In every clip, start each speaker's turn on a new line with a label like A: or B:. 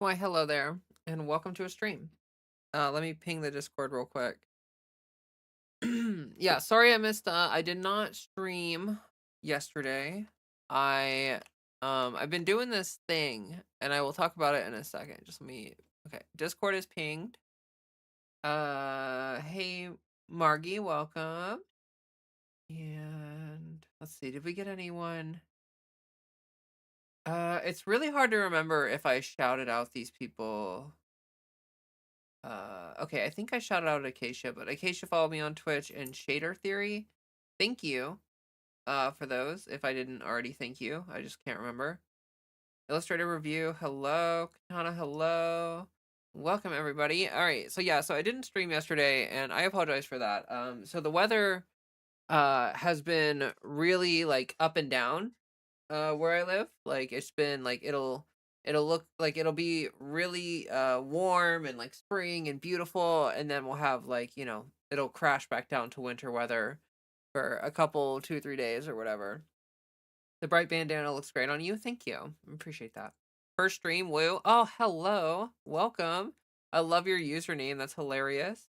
A: Why, hello there, and welcome to a stream. Let me ping the Discord real quick. Yeah, sorry I missed. I did not stream yesterday. I I've been doing this thing, and I will talk about it in a second. Just let me. Okay, Discord is pinged. Hey Margie, welcome. And let's see, did we get anyone? It's really hard to remember if I shouted out these people. Okay, I think I shouted out Acacia, but Acacia followed me on Twitch and Shader Theory. Thank you, for those. If I didn't already thank you, I just can't remember. Illustrator Review, hello. Katana, hello. Welcome everybody. All right, so yeah, so I didn't stream yesterday, and I apologize for that. So the weather, has been really like up and down where I live. Like it's been like it'll look like it'll be really warm and like spring and beautiful, and then we'll have like, it'll crash back down to winter weather for a couple 2 3 days or whatever. The bright bandana looks great on you. Thank you. Appreciate that. First stream, woo. Oh, hello. Welcome. I love your username. That's hilarious.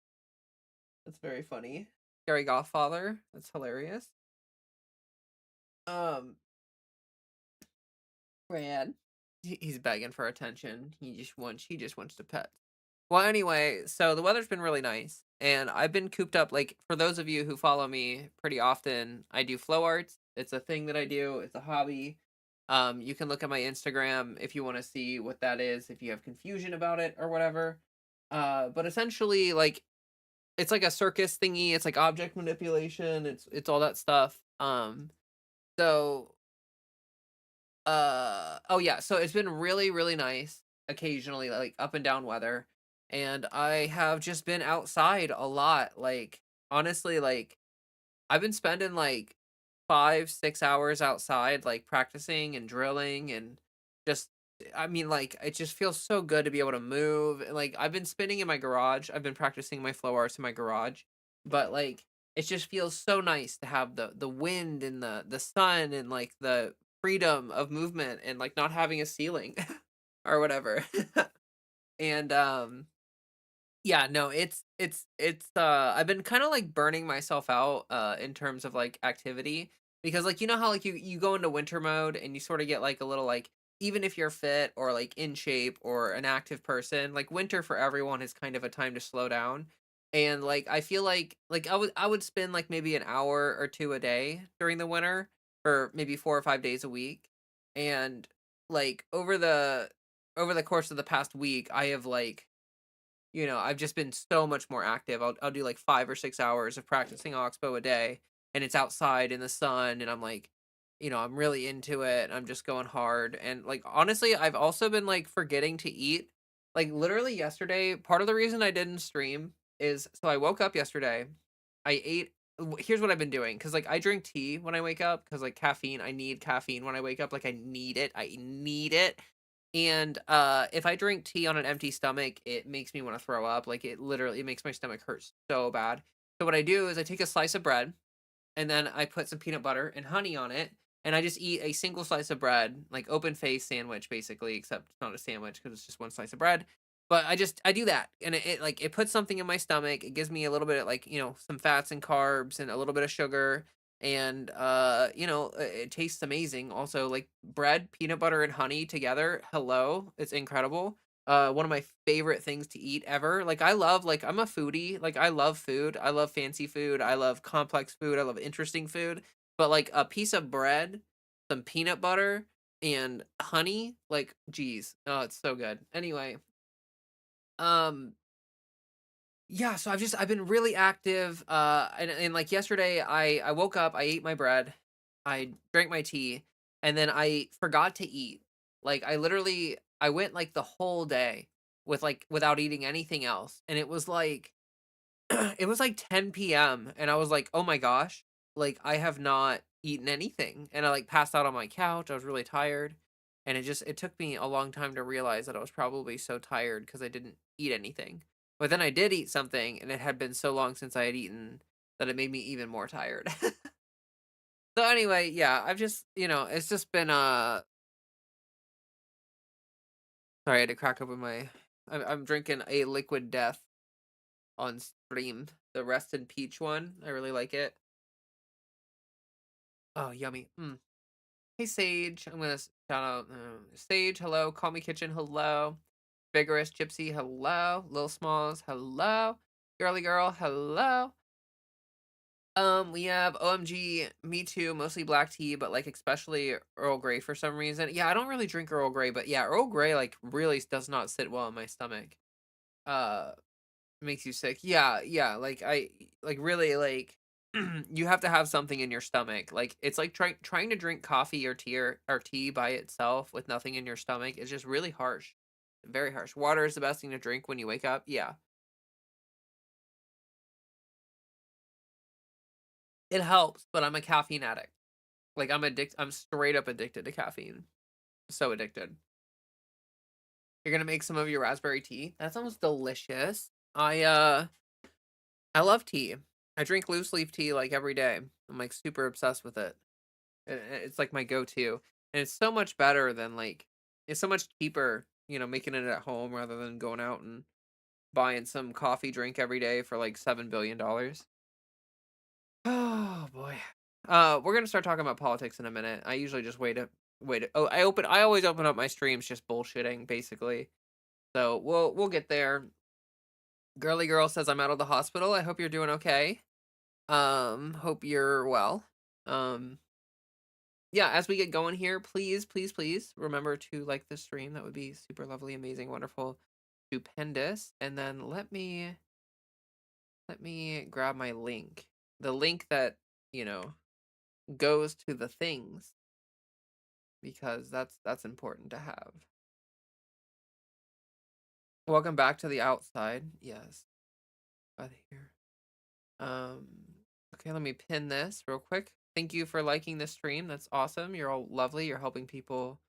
A: That's very funny. Gary Godfather. That's hilarious. Um, Brad. He's begging for attention. He just wants to pet. Well, anyway, so the weather's been really nice, and I've been cooped up. Like for those of you who follow me pretty often, I do flow arts. It's a thing that I do. It's a hobby. You can look at my Instagram if you want to see what that is, if you have confusion about it or whatever. But essentially, like it's like a circus thingy. It's like object manipulation. It's all that stuff. So oh yeah, so it's been really, really nice occasionally, like up and down weather. And I have just been outside a lot. Like honestly, like I've been spending like 5 6 hours outside, like practicing and drilling and just I mean, like it just feels so good to be able to move. And, like I've been spinning in my garage. I've been practicing my flow arts in my garage. But like it just feels so nice to have the wind and the sun and like the freedom of movement and like not having a ceiling or whatever. And yeah, no, I've been kind of like burning myself out in terms of like activity, because like you know how like you go into winter mode and you sort of get like a little like, even if you're fit or like in shape or an active person, like winter for everyone is kind of a time to slow down. And like I feel like I would spend like maybe an hour or two a day during the winter, or maybe 4 or 5 days a week. And like over the course of the past week, I have like, I've just been so much more active. I'll do like 5 or 6 hours of practicing Oxbow a day, and it's outside in the sun, and I'm like, I'm really into it. I'm just going hard, and like honestly, I've also been like forgetting to eat. Like literally yesterday, part of the reason I didn't stream is so I woke up yesterday. I ate. Here's what I've been doing, because like I drink tea when I wake up, because like caffeine. I need caffeine when I wake up. Like I need it. I need it. And, if I drink tea on an empty stomach, it makes me wanna throw up. Like, it makes my stomach hurt so bad. So what I do is I take a slice of bread, and then I put some peanut butter and honey on it, and I just eat a single slice of bread, like open face sandwich basically, except it's not a sandwich because it's just one slice of bread. But I do that, and it puts something in my stomach. It gives me a little bit of like, some fats and carbs and a little bit of sugar, and it tastes amazing. Also, like bread, peanut butter, and honey together. Hello, it's incredible. One of my favorite things to eat ever. Like I'm a foodie. Like I love food. I love fancy food. I love complex food. I love interesting food. But like a piece of bread, some peanut butter, and honey, like geez. Oh, it's so good. Anyway, um yeah, so I've been really active. And like yesterday I woke up, I ate my bread, I drank my tea, and then I forgot to eat. Like I went like the whole day without eating anything else. And it was like it was like 10 p.m. and I was like, "Oh my gosh, like I have not eaten anything." And I like passed out on my couch. I was really tired. And it took me a long time to realize that I was probably so tired because I didn't eat anything. But then I did eat something, and it had been so long since I had eaten that it made me even more tired. So anyway, yeah, I've just, it's just been Sorry, I had to crack open my. I'm drinking a liquid death on stream. The Rest in Peach one. I really like it. Oh, yummy. Mm. Hey, Sage. I'm gonna shout out Sage. Hello. Call Me Kitchen. Hello. Vigorous Gypsy. Hello. Lil Smalls. Hello. Girly Girl. Hello. We have OMG, Me Too, mostly black tea, but like especially Earl Grey for some reason. Yeah, I don't really drink Earl Grey, but yeah, Earl Grey like really does not sit well in my stomach. Uh, Makes you sick. Yeah, yeah, like I like really like you have to have something in your stomach. Like it's like trying to drink coffee or tea by itself with nothing in your stomach is just really harsh. Very harsh. Water is the best thing to drink when you wake up. Yeah. It helps, but I'm a caffeine addict. Like I'm straight up addicted to caffeine. So addicted. You're gonna make some of your raspberry tea? That sounds delicious. I love tea. I drink loose leaf tea like every day. I'm like super obsessed with it. It's like my go-to. And it's so much better than like it's so much cheaper, making it at home rather than going out and buying some coffee drink every day for like $7 billion. Oh boy. We're gonna start talking about politics in a minute. I usually just wait. Oh, I always open up my streams just bullshitting, basically. So we'll get there. Girly girl says I'm out of the hospital. I hope you're doing okay. Hope you're well. Um, yeah, as we get going here, please, please, please remember to like the stream. That would be super lovely, amazing, wonderful, stupendous. And then let me grab my link. The link that, you know, goes to the things because that's important to have. Welcome back to the outside. Yes. Out here. Um, okay, let me pin this real quick. Thank you for liking this stream. That's awesome. You're all lovely. You're helping people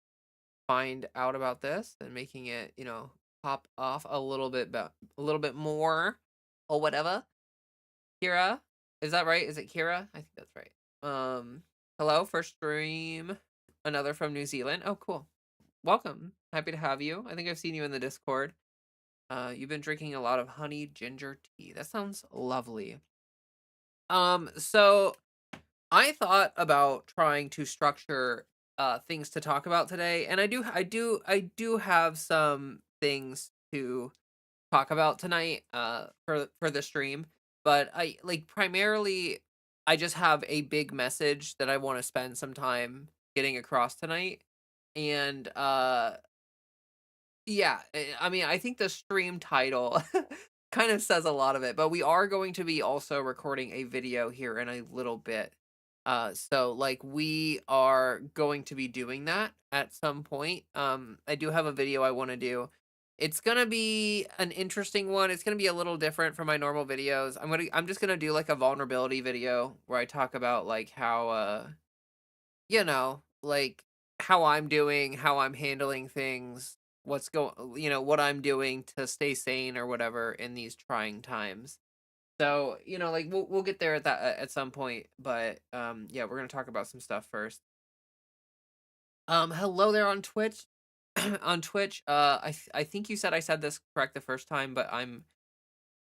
A: find out about this and making it, pop off a little bit more or whatever. Kira, is that right? Is it Kira? I think that's right. Hello, first stream. Another from New Zealand. Oh, cool. Welcome. Happy to have you. I think I've seen you in the Discord. You've been drinking a lot of honey ginger tea. That sounds lovely. So I thought about trying to structure things to talk about today, and I do have some things to talk about tonight for the stream, but I like primarily I just have a big message that I want to spend some time getting across tonight. And yeah, I mean, I think the stream title kind of says a lot of it, but we are going to be also recording a video here in a little bit. So like we are going to be doing that at some point. I do have a video I want to do. It's gonna be an interesting one. It's gonna be a little different from my normal videos. I'm just gonna do like a vulnerability video where I talk about like how like how I'm doing, how I'm handling things, what I'm doing to stay sane or whatever in these trying times. So, like we'll get there at some point, but yeah, we're going to talk about some stuff first. Hello there on Twitch. On Twitch, I think you said I said this correct the first time, but I'm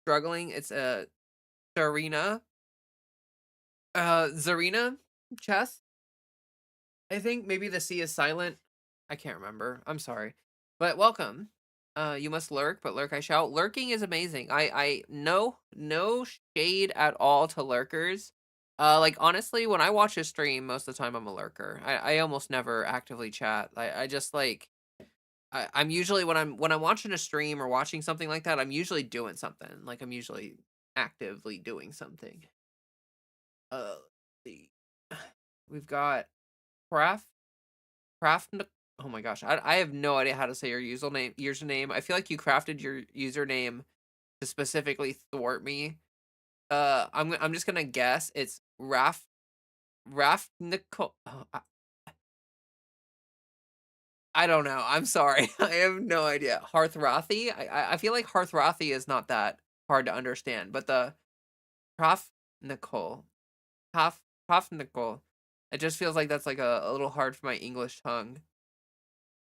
A: struggling. It's Zarina. Zarina Chess. I think maybe the C is silent. I can't remember. I'm sorry. But welcome. You must lurk, but lurk I shall. Lurking is amazing. I no shade at all to lurkers. Like honestly, when I watch a stream, most of the time I'm a lurker. I almost never actively chat. I just like I'm usually when I'm watching a stream or watching something like that, I'm usually doing something. Like I'm usually actively doing something. Let's see. We've got Craft Craft. Oh my gosh, I have no idea how to say your username. I feel like you crafted your username to specifically thwart me. I'm just gonna guess it's Raf Nicole. Oh, I don't know. I'm sorry. I have no idea. Hearthrathi. I feel like Hearthrathi is not that hard to understand, but the Prof Nicole, Prof Nicole. It just feels like that's like a little hard for my English tongue.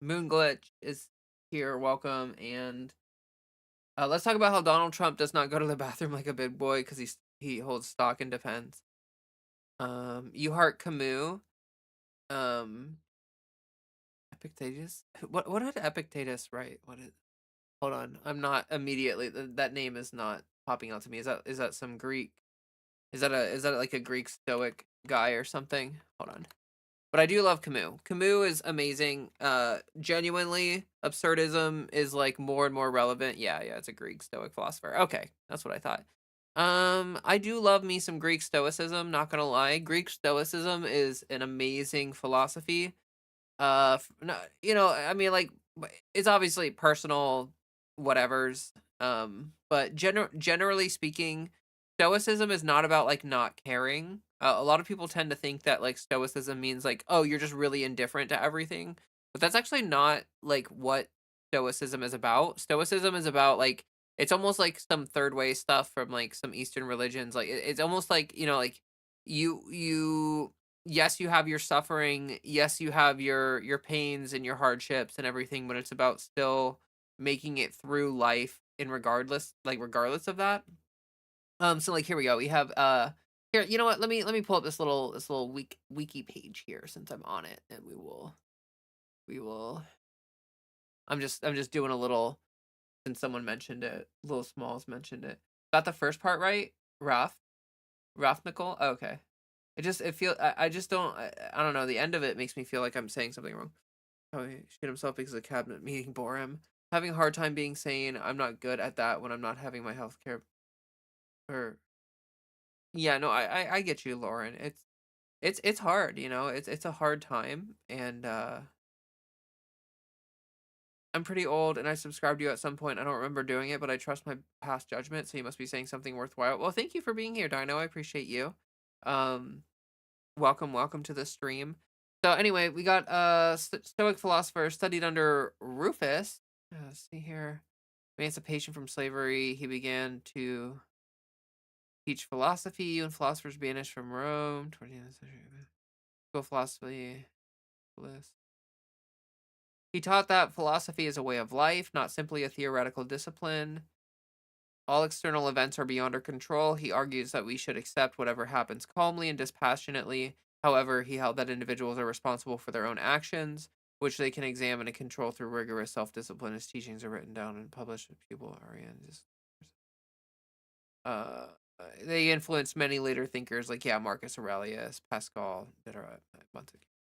A: Moon glitch is here, welcome, and let's talk about how Donald Trump does not go to the bathroom like a big boy because he holds stock in defense. You heart Camus. Um, Epictetus. What did Epictetus write? What is? Hold on, I'm not immediately. That name is not popping out to me. Is that some Greek? Is that like a Greek Stoic guy or something? Hold on. But I do love Camus. Camus is amazing. Genuinely, absurdism is like more and more relevant. Yeah, yeah, it's a Greek Stoic philosopher. Okay, that's what I thought. I do love me some Greek Stoicism. Not gonna lie, Greek Stoicism is an amazing philosophy. No, I mean, like, it's obviously personal, whatevers. But generally speaking, stoicism is not about like not caring. A lot of people tend to think that like stoicism means like, oh, you're just really indifferent to everything, but that's actually not like what stoicism is about. Stoicism is about like it's almost like some third way stuff from like some Eastern religions. Like it's almost like like you yes, you have your suffering, yes, you have your pains and your hardships and everything, but it's about still making it through life in regardless of that. So like here we go. We have here, you know what? Let me pull up this little wiki page here since I'm on it, and we will I'm just doing a little since someone mentioned it. Little Smalls mentioned it. Got the first part right? Rough. Rough Nicole? Okay. I just don't I don't know, the end of it makes me feel like I'm saying something wrong. Oh, he shit himself because a cabinet meeting bore him. Having a hard time being sane. I'm not good at that when I'm not having my health care or yeah, no, I get you, Lauren. It's hard, it's a hard time and I'm pretty old and I subscribed to you at some point. I don't remember doing it, but I trust my past judgment, so you must be saying something worthwhile. Well, thank you for being here, Dino. I appreciate you. Um welcome to the stream. So anyway, we got Stoic philosopher studied under Rufus. Let's see here. Emancipation from slavery. He began to teach philosophy when philosophers banished from Rome. 20th century. School of philosophy. Bliss. He taught that philosophy is a way of life, not simply a theoretical discipline. All external events are beyond our control. He argues that we should accept whatever happens calmly and dispassionately. However, he held that individuals are responsible for their own actions, which they can examine and control through rigorous self-discipline. His teachings are written down and published with pupil Arians. Uh, they influenced many later thinkers like Marcus Aurelius, Pascal, etc.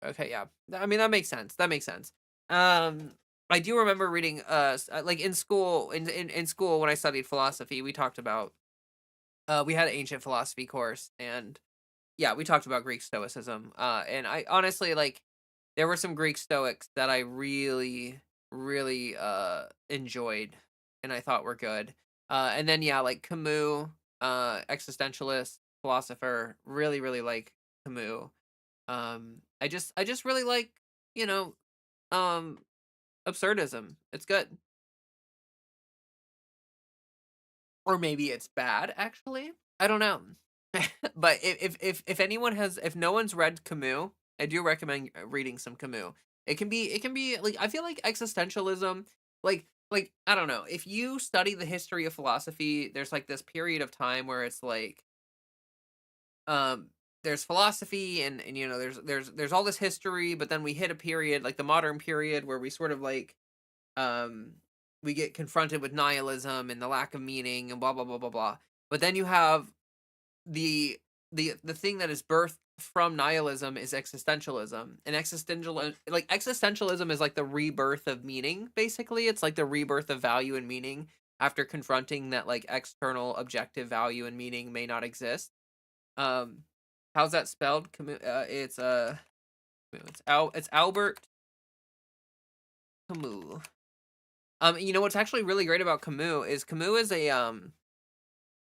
A: Okay, yeah. I mean that makes sense. That makes sense. Um, I do remember reading like in school in school when I studied philosophy, we talked about we had an ancient philosophy course and yeah, we talked about Greek Stoicism. And I honestly like there were some Greek Stoics that I really enjoyed and I thought were good. And then yeah, like Camus, existentialist philosopher, really like Camus. I just really like, you know, um absurdism. It's good. Or maybe it's bad actually. I don't know. But if anyone has if no one's read Camus, I do recommend reading some Camus. It can be like I feel like existentialism like I don't know. If you study the history of philosophy, there's like this period of time where it's like um there's philosophy and there's all this history, but then we hit a period like the modern period where we sort of like um we get confronted with nihilism and the lack of meaning and blah blah blah blah blah. But then you have the the thing that is birthed from nihilism is existentialism. And existentialism is like the rebirth of meaning, basically. It's like the rebirth of value and meaning after confronting that like external objective value and meaning may not exist. Um how's that spelled? It's Albert Camus. What's actually really great about Camus is a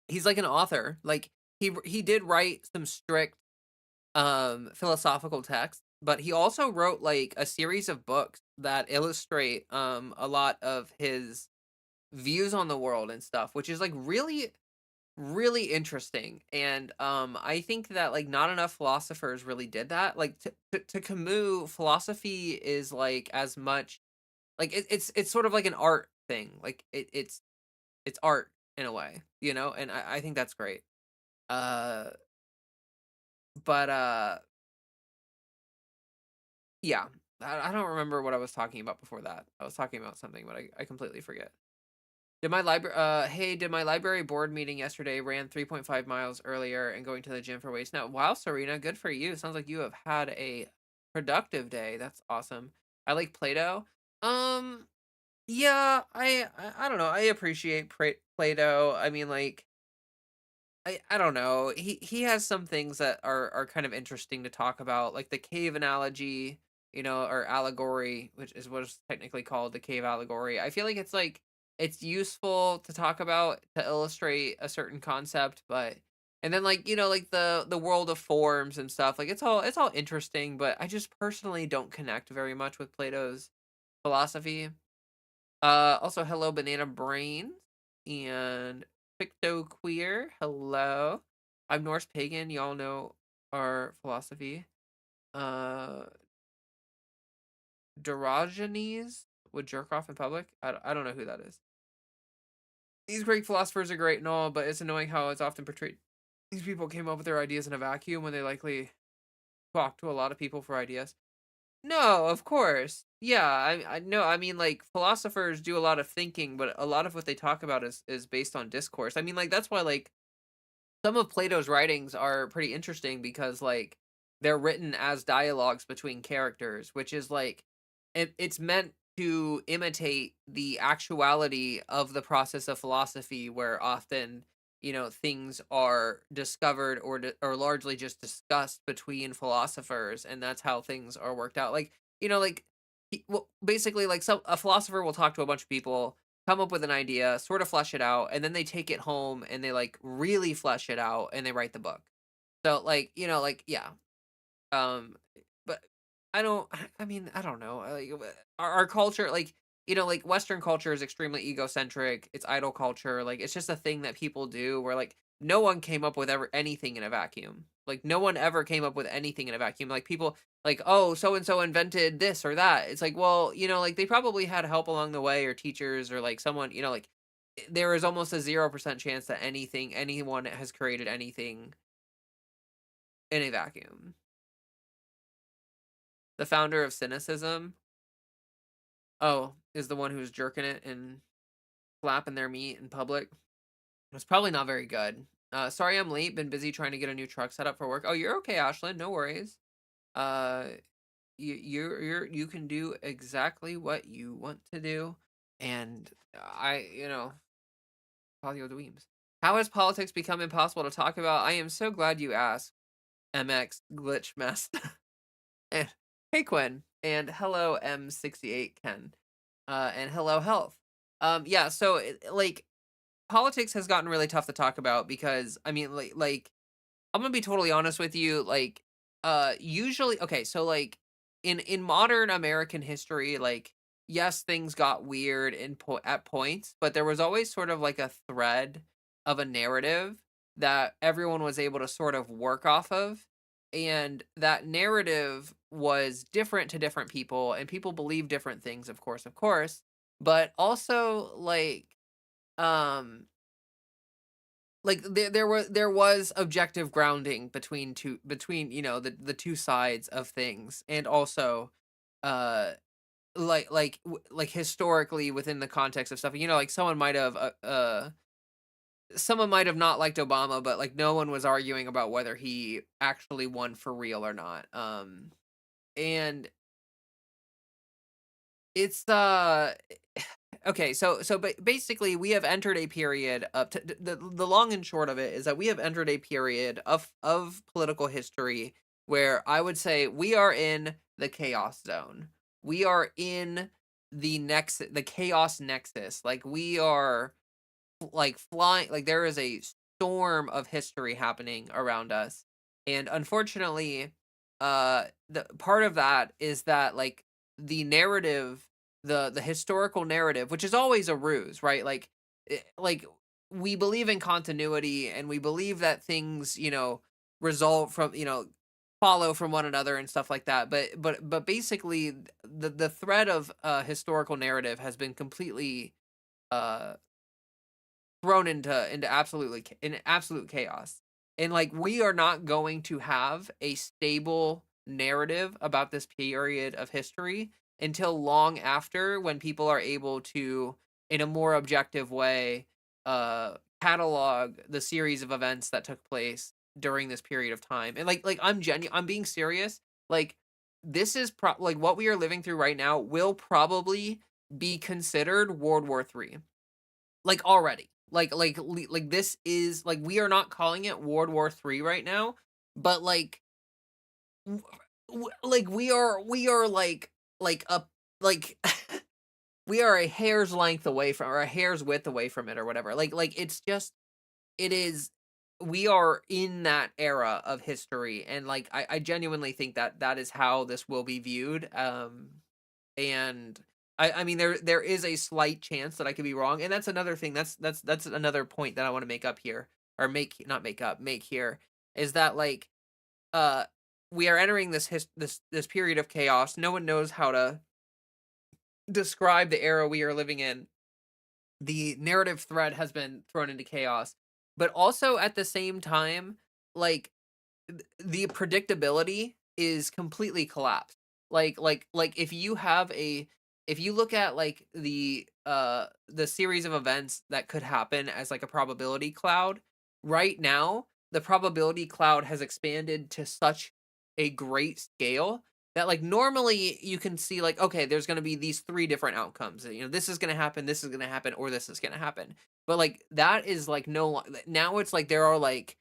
A: he's like an author. Like he did write some strict philosophical texts, but he also wrote like a series of books that illustrate a lot of his views on the world and stuff, which is like really interesting. And I think that like not enough philosophers really did that. Like to Camus, philosophy is like as much Like it's sort of like an art thing. Like it's art in a way, and I think that's great. Uh, but yeah, I don't remember what I was talking about before that. I was talking about something, but I completely forget. Did my library board meeting yesterday ran 3.5 miles earlier and going to the gym for weights now. Wow, Serena, good for you. Sounds like you have had a productive day. That's awesome. I like Play-Doh. Um, yeah, I don't know. I appreciate Play-Doh. I mean, like, I don't know. He has some things that are kind of interesting to talk about, like the cave analogy, or allegory, which is what is technically called the cave allegory. I feel like it's useful to talk about to illustrate a certain concept, but and then like like the world of forms and stuff. Like it's all interesting, but I just personally don't connect very much with Plato's philosophy. Also, hello, Banana Brains and Picto Queer. Hello, I'm Norse Pagan. Y'all know our philosophy. Uh, Diogenes would jerk off in public. I don't know who that is. These Greek philosophers are great and all, but it's annoying how it's often portrayed. These people came up with their ideas in a vacuum when they likely talked to a lot of people for ideas. No, of course. Yeah, I no, I mean like philosophers do a lot of thinking, but a lot of what they talk about is based on discourse. I mean like that's why like some of Plato's writings are pretty interesting because like they're written as dialogues between characters, which is like it's meant to imitate the actuality of the process of philosophy where often things are discovered or largely just discussed between philosophers, and that's how things are worked out, like like well, basically like a philosopher will talk to a bunch of people, come up with an idea, sort of flesh it out, and then they take it home and they like really flesh it out and they write the book. So like, like yeah. But I don't I mean, I don't know. Like our culture like like Western culture is extremely egocentric. It's idol culture. Like it's just a thing that people do where like no one came up with ever anything in a vacuum. Like no one ever came up with anything in a vacuum. Like people like, oh, so and so invented this or that. It's like, well, like they probably had help along the way or teachers or like someone, like there is almost a 0% chance that anyone has created anything in a vacuum. The founder of cynicism, oh, is the one who's jerking it and flapping their meat in public. It's probably not very good. Sorry I'm late. Been busy trying to get a new truck set up for work. Oh, you're okay, Ashlyn. No worries. Uh, you can do exactly what you want to do, and Polio Dweems. How has politics become impossible to talk about? I am so glad you asked. MX Glitch Mess. And hey Quinn, and hello M68 Ken, and hello Health. Yeah, so like politics has gotten really tough to talk about because I mean like I'm gonna be totally honest with you, like usually okay, so like in modern American history, like yes, things got weird at points, but there was always sort of like a thread of a narrative that everyone was able to sort of work off of. And that narrative was different to different people, and people believe different things, of course, but also um there was objective grounding between the two sides of things, and also uh like historically within the context of stuff, like someone might have not liked Obama, but like no one was arguing about whether he actually won for real or not. And it's okay, so basically we have entered a period of the long and short of it is that we have entered a period of political history where I would say we are in the chaos zone. We are in the chaos nexus. Like we are like flying, like there is a storm of history happening around us, and unfortunately the part of that is that like the narrative, the historical narrative, which is always a ruse, right? Like we believe in continuity and we believe that things result from follow from one another and stuff like that. But basically, the thread of historical narrative has been completely uh thrown into in absolute chaos. And like we are not going to have a stable narrative about this period of history until long after, when people are able to, in a more objective way, catalog the series of events that took place during this period of time. And I'm being serious. Like this is like what we are living through right now will probably be considered World War III, like, already. This is like, we are not calling it World War III right now, but, like, w like, we are, like, up like, we are a hair's length away from, or a hair's width away from it, or whatever. It's just, it is, we are in that era of history, and, like, I genuinely think that that is how this will be viewed. And I mean, there is a slight chance that I could be wrong, and that's another thing. That's another point that I want to make up here, or make, not make up, make here, is that, like, uh we are entering this period of chaos. No one knows how to describe the era we are living in. The narrative thread has been thrown into chaos, but also at the same time, like, the predictability is completely collapsed. If you have a, if you look at, like, the series of events that could happen as, like, a probability cloud, right now the probability cloud has expanded to such a great scale that, like, normally you can see, like, okay, there's going to be these three different outcomes. This is going to happen, this is going to happen, or this is going to happen. But, like, that is, like, now it's like there are, like,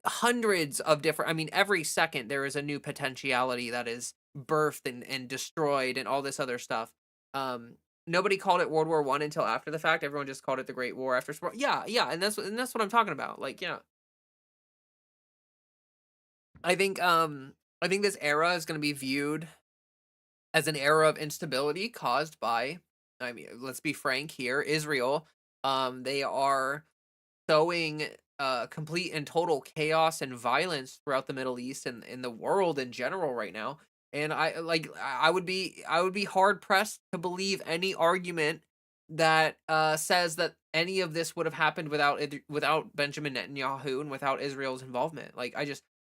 A: hundreds of different, I mean, every second there is a new potentiality that is birthed and destroyed and all this other stuff. Um, Nobody called it World War I until after the fact. Everyone just called it the Great War after yeah, yeah, and that's what I'm talking about. Like, yeah. I think I think this era is gonna be viewed as an era of instability caused by, I mean, let's be frank here, Israel. They are sowing complete and total chaos and violence throughout the Middle East and in the world in general right now. And I would be hard pressed to believe any argument that says that any of this would have happened without Benjamin Netanyahu and without Israel's involvement. Like,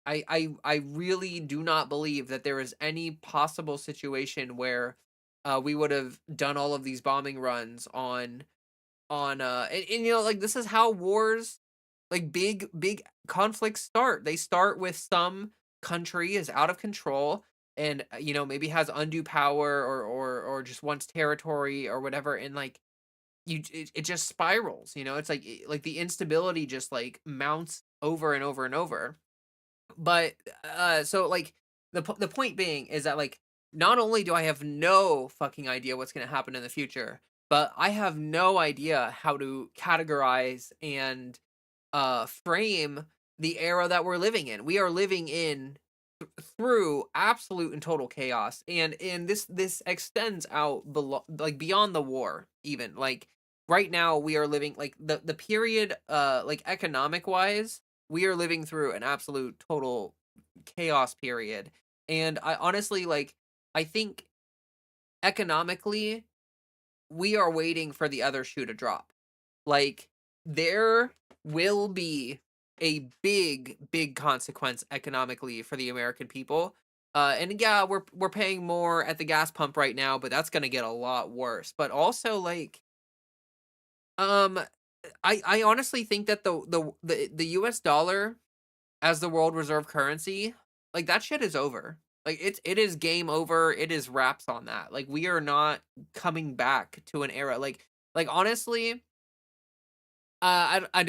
A: I really do not believe that there is any possible situation where we would have done all of these bombing runs and like, this is how wars, like, big conflicts start. They start with some country is out of control and, maybe has undue power, or just wants territory or whatever, and, like, it just spirals. It's like, like, the instability just, like, mounts over and over and over. But so, like, the point being is that, like, not only do I have no fucking idea what's going to happen in the future, but I have no idea how to categorize and frame the era that we're living in. We are living in, through absolute and total chaos, and this extends out like, beyond the war. Even, like, right now we are living, like, the period, like, economic wise, we are living through an absolute total chaos period. And I honestly, like, I think economically we are waiting for the other shoe to drop. Like, there will be a big consequence economically for the American people. And yeah, we're paying more at the gas pump right now, but that's gonna get a lot worse. But also, like, um, I honestly think that the US dollar as the world reserve currency, like, that shit is over. Like, it is game over. It is wraps on that. Like, we are not coming back to an era. Like, honestly, I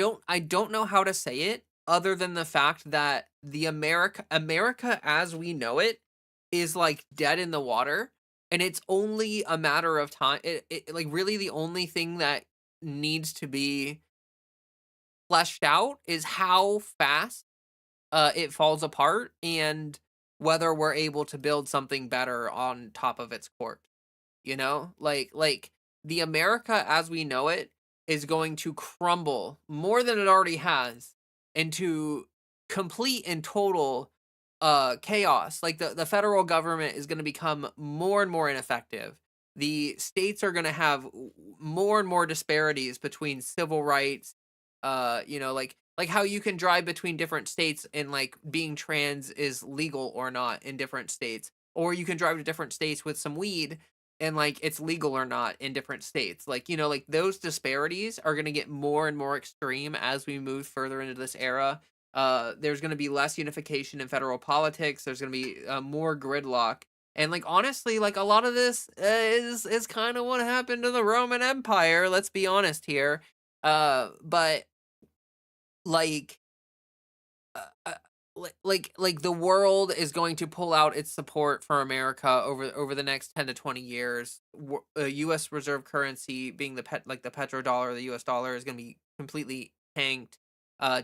A: don't know how to say it other than the fact that the America as we know it is, like, dead in the water, and it's only a matter of time. Like, really, the only thing that needs to be fleshed out is how fast it falls apart, and whether we're able to build something better on top of its corpse. Like, the America as we know it is going to crumble more than it already has into complete and total chaos. Like the federal government is going to become more and more ineffective. The states are going to have more and more disparities between civil rights, like how you can drive between different states and like being trans is legal or not in different states, or you can drive to different states with some weed and like it's legal or not in different states. Like, like those disparities are going to get more and more extreme as we move further into this era. There's going to be less unification in federal politics. There's going to be more gridlock. And like honestly, like a lot of this is kind of what happened to the Roman Empire. Let's be honest here. But like uh, like the world is going to pull out its support for America over the next 10 to 20 years. US reserve currency being the petrodollar, the US dollar is going to be completely tanked.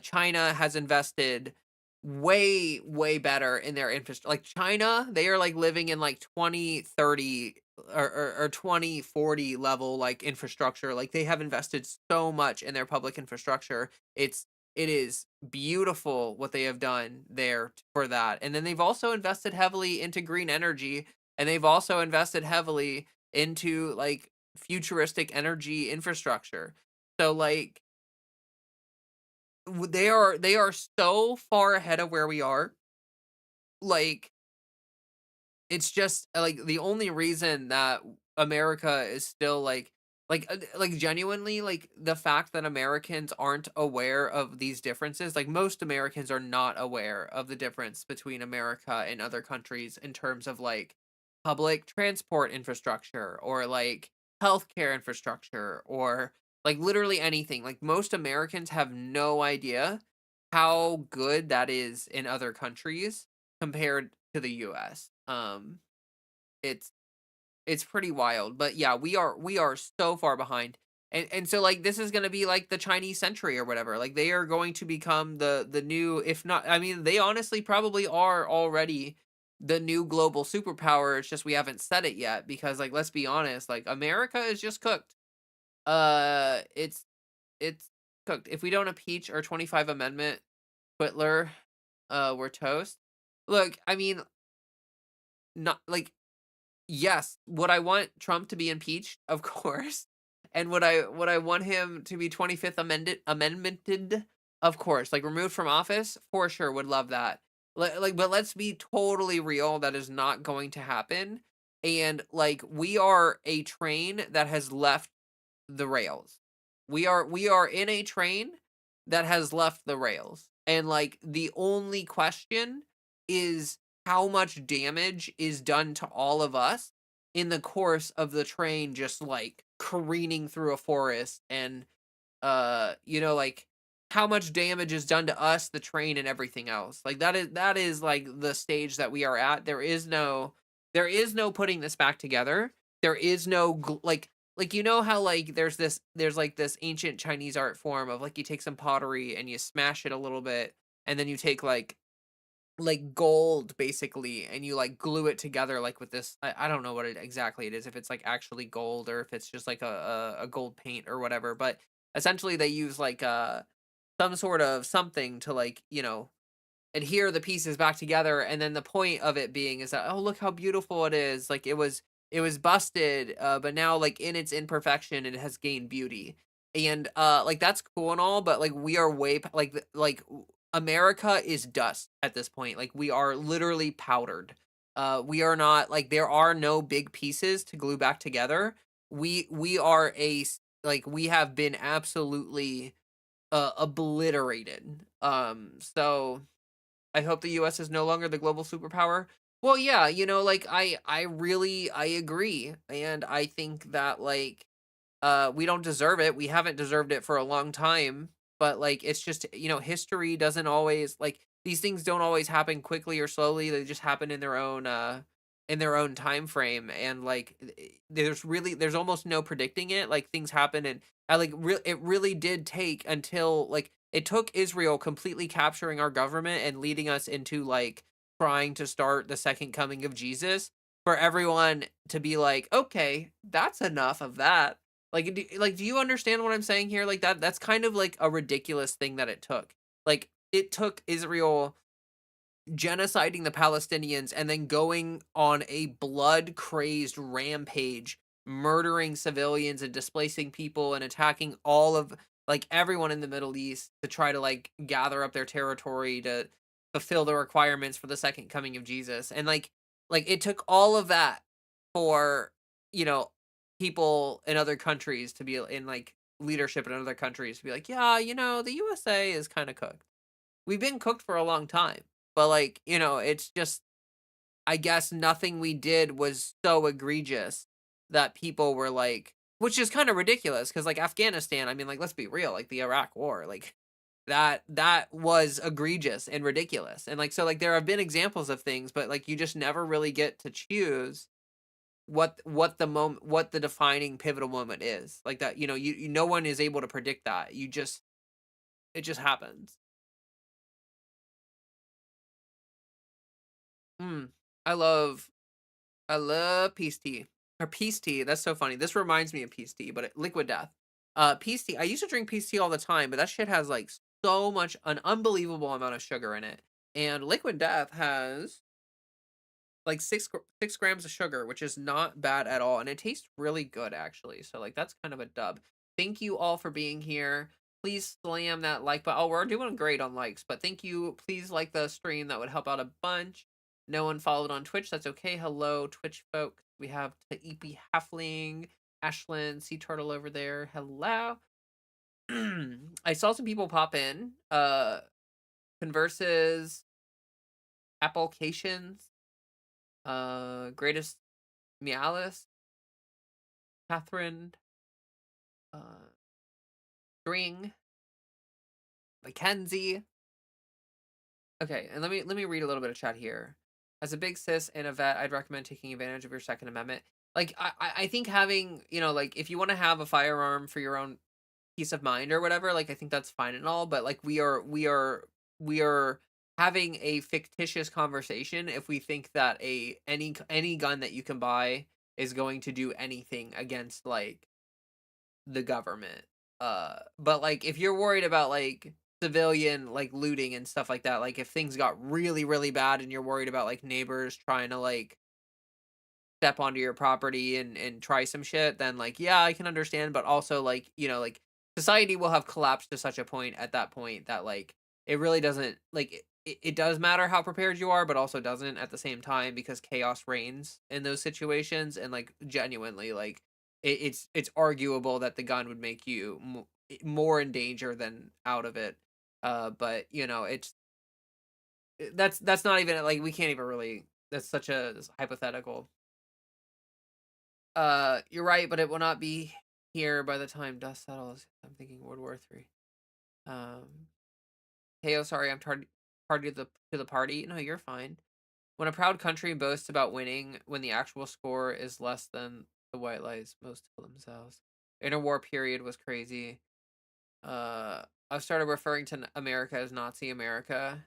A: China has invested way better in their infrastructure. Like China, they are like living in like 2030 or 2040 level like infrastructure. Like they have invested so much in their public infrastructure. It is beautiful what they have done there for that. And then they've also invested heavily into green energy, and they've also invested heavily into like futuristic energy infrastructure. So like they are so far ahead of where we are. Like it's just like the only reason that America is still like genuinely like the fact that Americans aren't aware of these differences. Like most Americans are not aware of the difference between America and other countries in terms of like public transport infrastructure or like healthcare infrastructure or like literally anything. Like most Americans have no idea how good that is in other countries compared to the US. It's it's pretty wild, but yeah, we are so far behind. And so like this is going to be like the Chinese century or whatever. Like they are going to become the new, if not, I mean they honestly probably are already the new global superpower. It's just we haven't said it yet because like let's be honest, like America is just cooked. It's cooked. If we don't impeach our 25 amendment Hitler, we're toast. Look, I mean, not like yes, would I want Trump to be impeached? Of course. And would I want him to be 25th amendmented? Of course. Like removed from office? For sure, would love that. Like but let's be totally real, that is not going to happen. And like we are a train that has left the rails. We are in a train that has left the rails. And like the only question is how much damage is done to all of us in the course of the train just like careening through a forest and like how much damage is done to us, the train and everything else. Like that is like the stage that we are at. There is no putting this back together. There is no like how like there's like this ancient Chinese art form of like you take some pottery and you smash it a little bit and then you take like gold basically and you like glue it together like with this I don't know what exactly it is, if it's like actually gold or if it's just like a gold paint or whatever, but essentially they use like some sort of something to like adhere the pieces back together, and then the point of it being is that, oh, look how beautiful it is, like it was busted, but now like in its imperfection it has gained beauty. And like that's cool and all, but like we are America is dust at this point. Like we are literally powdered. We are not like there are no big pieces to glue back together. We are like we have been absolutely obliterated. So I hope the US is no longer the global superpower. Well, yeah, like I agree. And I think that like we don't deserve it. We haven't deserved it for a long time, but like it's just, history doesn't always like these things don't always happen quickly or slowly. They just happen in their own time frame, and like there's almost no predicting it. Like things happen, and it really did take until like it took Israel completely capturing our government and leading us into like trying to start the second coming of Jesus for everyone to be like, okay, that's enough of that. Do you understand what I'm saying here? Like that's kind of like a ridiculous thing that it took. Like it took Israel genociding the Palestinians and then going on a blood-crazed rampage, murdering civilians and displacing people and attacking all of like everyone in the Middle East to try to like gather up their territory to fulfill the requirements for the second coming of Jesus. And like it took all of that for, you know, people in other countries to be in like leadership in other countries to be like, yeah, the USA is kind of cooked. We've been cooked for a long time. But like, it's just I guess nothing we did was so egregious that people were like, which is kind of ridiculous because like Afghanistan, I mean, like let's be real, like the Iraq war, like that was egregious and ridiculous. And like so like there have been examples of things, but like you just never really get to choose what the defining pivotal moment is. Like that, no one is able to predict that. It just happens. Mm. I love I love peace tea. Or peace tea. That's so funny. This reminds me of peace tea, but liquid death. Peace tea. I used to drink peace tea all the time, but that shit has like so much an unbelievable amount of sugar in it. And liquid death has like 6 grams of sugar, which is not bad at all, and it tastes really good actually. So like that's kind of a dub. Thank you all for being here. Please slam that like button. Oh, we're doing great on likes, but thank you. Please like the stream. That would help out a bunch. No one followed on Twitch. That's okay. Hello, Twitch folks. We have Taepi Halfling, Ashlyn, Sea Turtle over there. Hello. I saw some people pop in. Converses, applications, greatest Meowless, Catherine, uh, String, Mackenzie. Okay, and let me read a little bit of chat here. As a big sis and a vet, I'd recommend taking advantage of your Second Amendment. Like I think having, like if you want to have a firearm for your own peace of mind or whatever, like I think that's fine and all, but like we are having a fictitious conversation if we think that any gun that you can buy is going to do anything against like the government. But like if you're worried about like civilian like looting and stuff like that, like if things got really really bad and you're worried about like neighbors trying to like step onto your property and try some shit, then like yeah, I can understand, but also like, like society will have collapsed to such a point at that point that like it really doesn't like it does matter how prepared you are, but also doesn't at the same time because chaos reigns in those situations and like genuinely like it's arguable that the gun would make you more in danger than out of it. But it's that's not even like we can't even really that's such a hypothetical. You're right, but it will not be here by the time dust settles. I'm thinking World War III. Um, hey, oh, sorry, I'm tardy to the party. No, you're fine. When a proud country boasts about winning, when the actual score is less than the white lies, most kill themselves. Interwar period was crazy. I've started referring to America as Nazi America.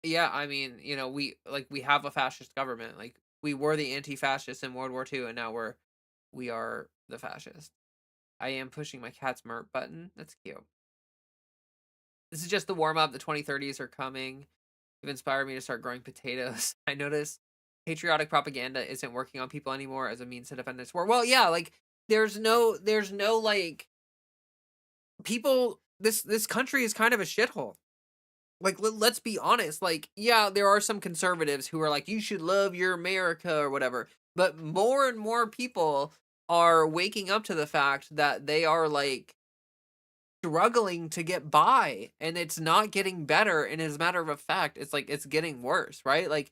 A: Yeah, I mean, we have a fascist government. Like we were the anti-fascists in World War II, and now we are the fascist. I am pushing my cat's merp button. That's cute. This is just the warm up. The 2030s are coming. You've inspired me to start growing potatoes. I notice patriotic propaganda isn't working on people anymore as a means to defend this war. Well, yeah, like there's no like people. This country is kind of a shithole. Like let's be honest. Like yeah, there are some conservatives who are like you should love your America or whatever. But more and more people are waking up to the fact that they are like struggling to get by and it's not getting better, and as a matter of fact it's like it's getting worse, right? Like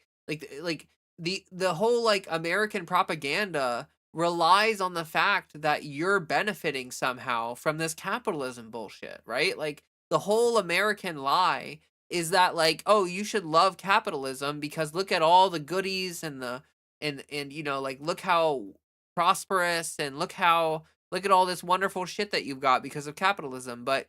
A: the whole like American propaganda relies on the fact that you're benefiting somehow from this capitalism bullshit, right? Like the whole American lie is that like oh you should love capitalism because look at all the goodies and the and like look how prosperous and look at all this wonderful shit that you've got because of capitalism. But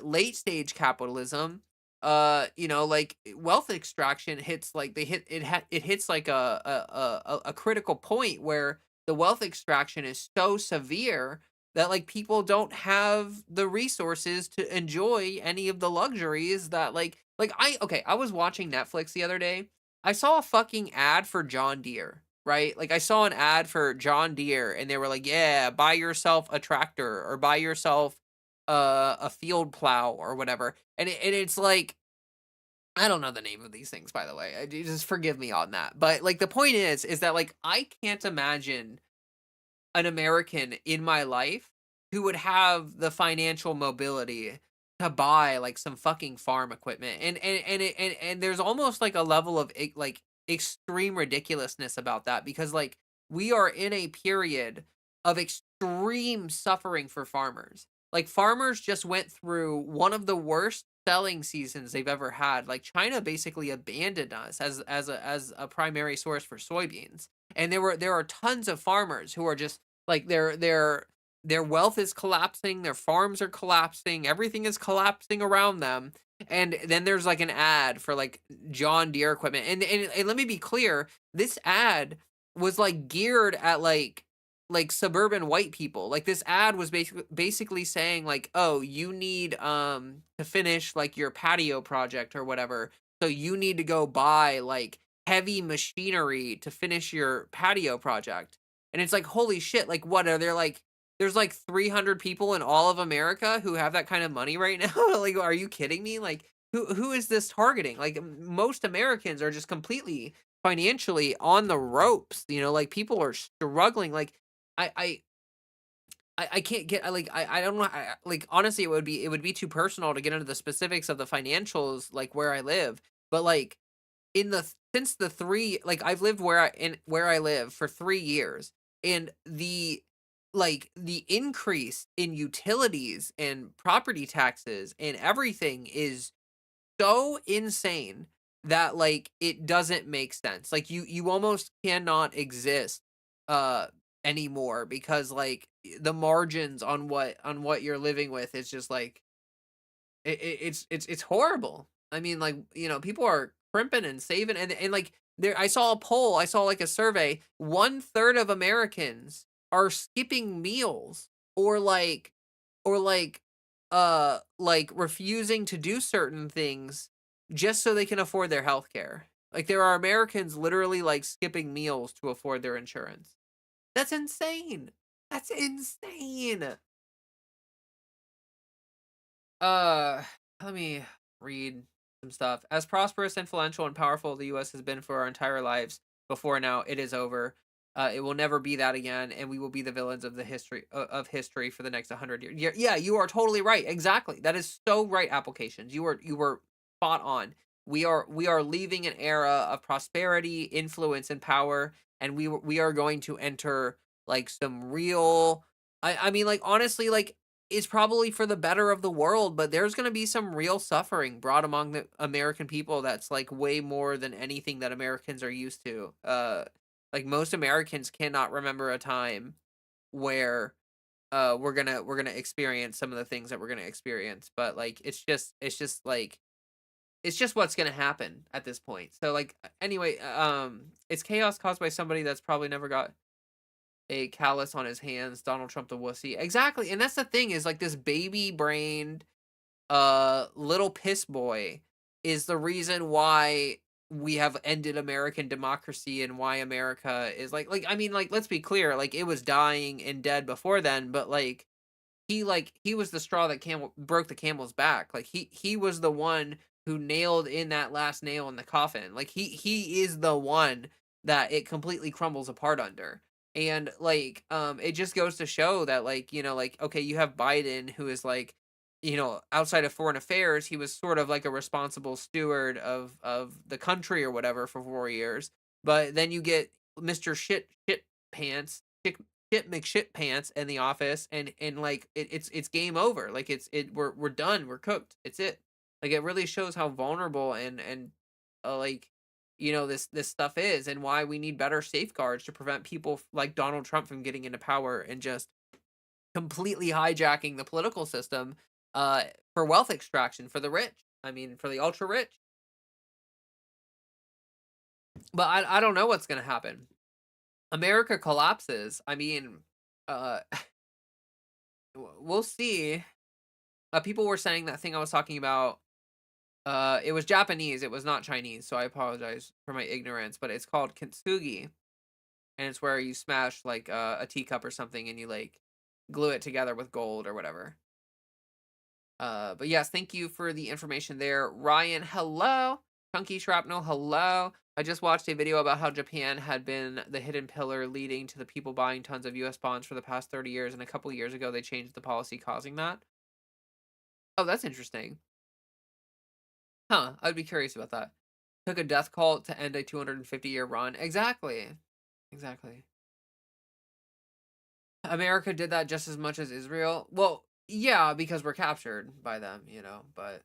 A: late stage capitalism, like wealth extraction hits like it hits like a critical point where the wealth extraction is so severe that like people don't have the resources to enjoy any of the luxuries that like I okay, I was watching Netflix the other day. I saw a fucking ad for John Deere, right? Like I saw an ad for John Deere and they were like, "Yeah, buy yourself a tractor or buy yourself a field plow or whatever." And it's like I don't know the name of these things, by the way. Just forgive me on that. But like the point is that like I can't imagine an American in my life who would have the financial mobility to buy like some fucking farm equipment. And there's almost like a level of like extreme ridiculousness about that because like we are in a period of extreme suffering for farmers. Like farmers just went through one of the worst selling seasons they've ever had. Like China basically abandoned us as a primary source for soybeans. And there are tons of farmers who are just like their wealth is collapsing, their farms are collapsing, everything is collapsing around them. And then there's like an ad for like John Deere equipment. And let me be clear, this ad was like geared at like suburban white people. Like this ad was basically saying like, "Oh, you need to finish like your patio project or whatever. So you need to go buy like heavy machinery to finish your patio project." And it's like, holy shit, like what are there like there's like 300 people in all of America who have that kind of money right now? Like, are you kidding me? Like, who is this targeting? Like, most Americans are just completely financially on the ropes. You know, like people are struggling. Like, I I I can't get I don't know like honestly it would be too personal to get into the specifics of the financials like where I live, but like in the since the 3 like, I've lived where I live for 3 years, and the increase in utilities and property taxes and everything is so insane that, like, it doesn't make sense. Like, you almost cannot exist, uh, anymore because, like, the margins on what you're living with is just, like, it's horrible. I mean, like, you know, people are crimping and saving and like there I saw a poll, I saw like a survey, 1/3 of Americans are skipping meals or like refusing to do certain things just so they can afford their health care. Like there are Americans literally like skipping meals to afford their insurance. That's insane. That's insane. Uh, Let me read some stuff. As prosperous, influential, and powerful the U.S. has been for our entire lives before now, it is over. It will never be that again, and we will be the villains of the history of history for the next 100 years. Yeah, yeah, you are totally right. Exactly, that is so right. Applications, you were spot on. We are leaving an era of prosperity, influence, and power, and we are going to enter like some real. I mean, like honestly, like is probably for the better of the world, but there's gonna be some real suffering brought among the American people that's, like, way more than anything that Americans are used to. Like, most Americans cannot remember a time where, we're gonna experience some of the things that we're gonna experience, but, like, it's just what's gonna happen at this point. So, like, anyway, it's chaos caused by somebody that's probably never got a callus on his hands, Donald Trump the wussy. Exactly, and that's the thing is, like, this baby-brained, little piss boy is the reason why we have ended American democracy and why America is I mean, like, let's be clear, like, it was dying and dead before then, but, he was the straw that camel broke the camel's back. Like, he was the one who nailed in that last nail in the coffin. Like, he is the one that it completely crumbles apart under. And, like, it just goes to show that, like, you know, like, okay, you have Biden who is, like, you know, outside of foreign affairs, he was sort of like a responsible steward of the country or whatever for 4 years. But then you get Mr. Shit Pants, Shit McShit Pants in the office, and like it's game over. Like we're done. We're cooked. It's it. Like it really shows how vulnerable and like you know this stuff is, and why we need better safeguards to prevent people like Donald Trump from getting into power and just completely hijacking the political system uh for wealth extraction for the rich. I mean, for the ultra rich. But I don't know what's gonna happen. America collapses. I mean, uh We'll see. People were saying that thing I was talking about. It was Japanese. It was not Chinese. So I apologize for my ignorance. But it's called kintsugi, and it's where you smash like a teacup or something, and you like glue it together with gold or whatever. But yes, thank you for the information there. Ryan, hello. Chunky Shrapnel, hello. I just watched a video about how Japan had been the hidden pillar leading to the people buying tons of US bonds for the past 30 years, and a couple years ago they changed the policy causing that. Oh, that's interesting. Huh, I'd be curious about that. Took a death cult to end a 250-year run. Exactly. Exactly. America did that just as much as Israel. Well, yeah, because we're captured by them, but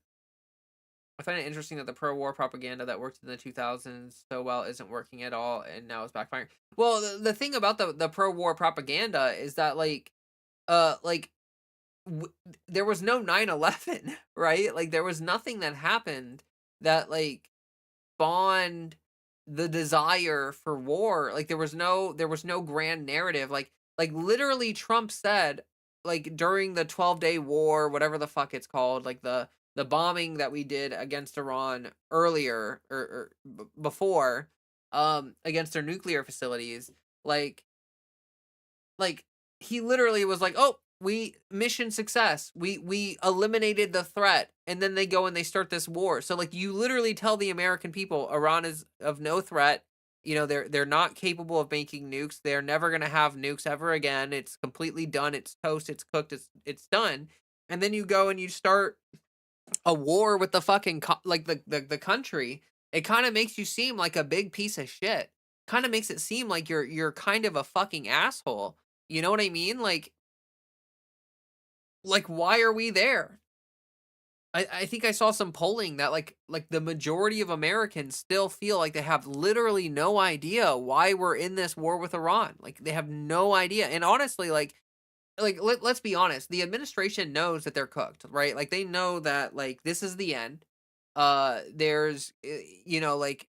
A: I find it interesting that the pro-war propaganda that worked in the 2000s so well isn't working at all, and now it's backfiring. Well, the thing about the pro-war propaganda is that like w- there was no 9/11, right? Like there was nothing that happened that like spawned the desire for war. Like there was no grand narrative. Like literally Trump said like during the 12-day war, whatever the fuck it's called, like the bombing that we did against Iran earlier or before against their nuclear facilities, like like, he literally was like, "Oh, we mission success. We eliminated the threat." And then they go and they start this war. So like you literally tell the American people Iran is of no threat. They're not capable of making nukes. They're never going to have nukes ever again. It's completely done. It's toast. It's cooked. It's done. And then you go and you start a war with the fucking like the country. It kind of makes you seem like a big piece of shit. Kind of makes it seem like you're kind of a fucking asshole. You know what I mean? Like why are we there? I think I saw some polling that like the majority of Americans still feel like they have literally no idea why we're in this war with Iran. Like they have no idea. And honestly, let's be honest, the administration knows that they're cooked, right? Like they know that like this is the end. There's like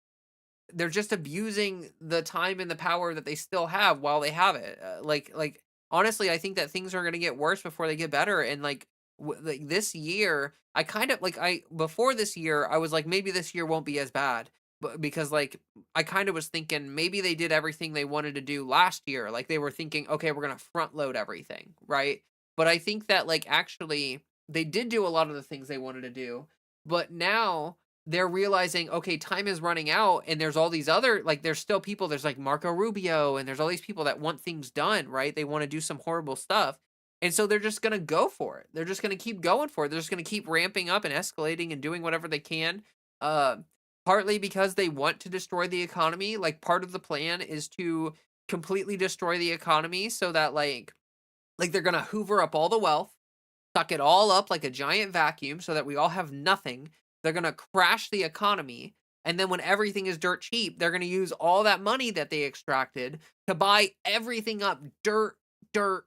A: they're just abusing the time and the power that they still have while they have it. Like honestly, I think that things are gonna get worse before they get better. And like this year, I kind of like I before this year, I was like maybe this year won't be as bad, but because like I kind of was thinking maybe they did everything they wanted to do last year. Like they were thinking, okay, we're gonna front load everything, right? But I think that like actually they did do a lot of the things they wanted to do, but now they're realizing, okay, time is running out, and there's all these other like there's still people, there's like Marco Rubio, and there's all these people that want things done, right? They want to do some horrible stuff. And so they're just gonna go for it. They're just gonna keep going for it. They're just gonna keep ramping up and escalating and doing whatever they can. Uh Partly because they want to destroy the economy. Like part of the plan is to completely destroy the economy so that like they're gonna hoover up all the wealth, suck it all up like a giant vacuum so that we all have nothing. They're going to crash the economy. And then when everything is dirt cheap, they're going to use all that money that they extracted to buy everything up dirt, dirt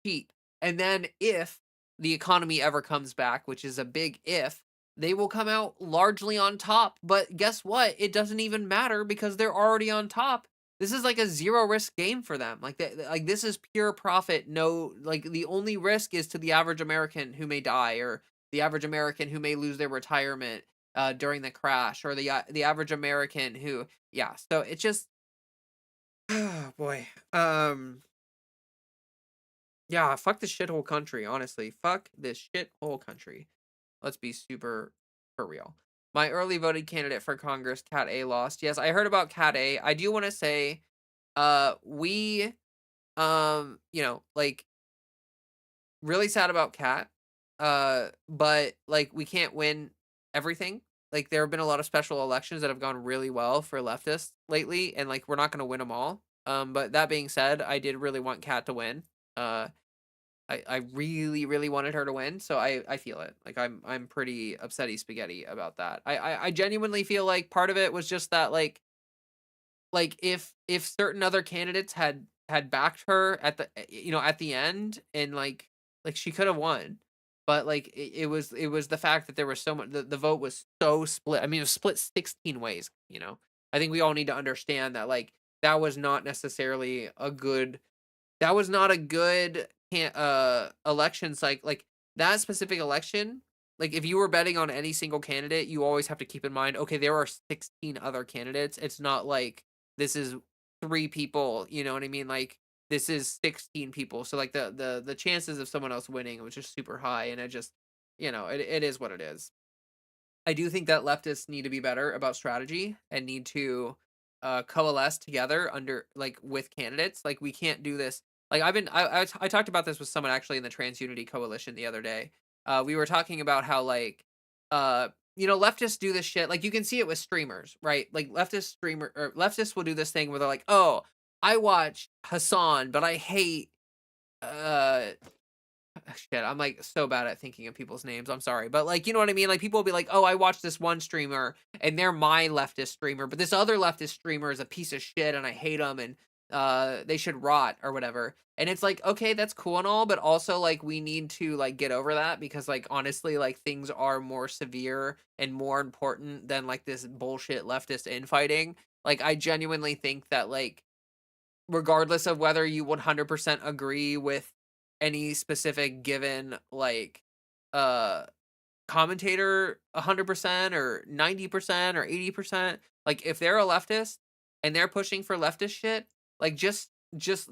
A: cheap. And then if the economy ever comes back, which is a big if, they will come out largely on top. But guess what? It doesn't even matter because they're already on top. This is like a zero risk game for them. Like this is pure profit. No, like the only risk is to the average American who may die, or the average American who may lose their retirement during the crash, or the average American who yeah. So it just oh boy. Yeah, fuck this shithole country, honestly. Fuck this shithole country. Let's be super for real. My early voted candidate for Congress, Cat A, lost. Yes, I heard about Cat A. I do want to say we like really sad about Cat. But like we can't win everything. Like there have been a lot of special elections that have gone really well for leftists lately, and like we're not going to win them all. But that being said, I did really want Cat to win. Uh I really, really wanted her to win, so I feel it. Like I'm pretty upsetty spaghetti about that. I genuinely feel like part of it was just that if certain other candidates had backed her at at the end, and like she could have won. But like it was the fact that there was so much the vote was so split. I mean, it was split 16 ways, you know. I think we all need to understand that like that was not necessarily a good that was not a good can't election cycle like that specific election, like if you were betting on any single candidate, you always have to keep in mind, okay, there are 16 other candidates. It's not like this is three people, you know what I mean? Like this is 16 people. So like the chances of someone else winning was just super high, and it just, it is what it is. I do think that leftists need to be better about strategy and need to coalesce together under like with candidates. Like we can't do this. Like I talked about this with someone actually in the Trans Unity Coalition the other day. We were talking about how like uh leftists do this shit. Like you can see it with streamers, right? Like leftists will do this thing where they're like, oh, I watch Hassan, but I hate uh shit, I'm like so bad at thinking of people's names. I'm sorry. But like, you know what I mean? Like people will be like, "Oh, I watched this one streamer and they're my leftist streamer, but this other leftist streamer is a piece of shit and I hate them and they should rot or whatever." And it's like, "Okay, that's cool and all, but also like we need to like get over that because like honestly, like things are more severe and more important than like this bullshit leftist infighting." Like I genuinely think that like regardless of whether you 100% agree with any specific given like uh commentator 100% or 90% or 80%, like if they're a leftist and they're pushing for leftist shit, like just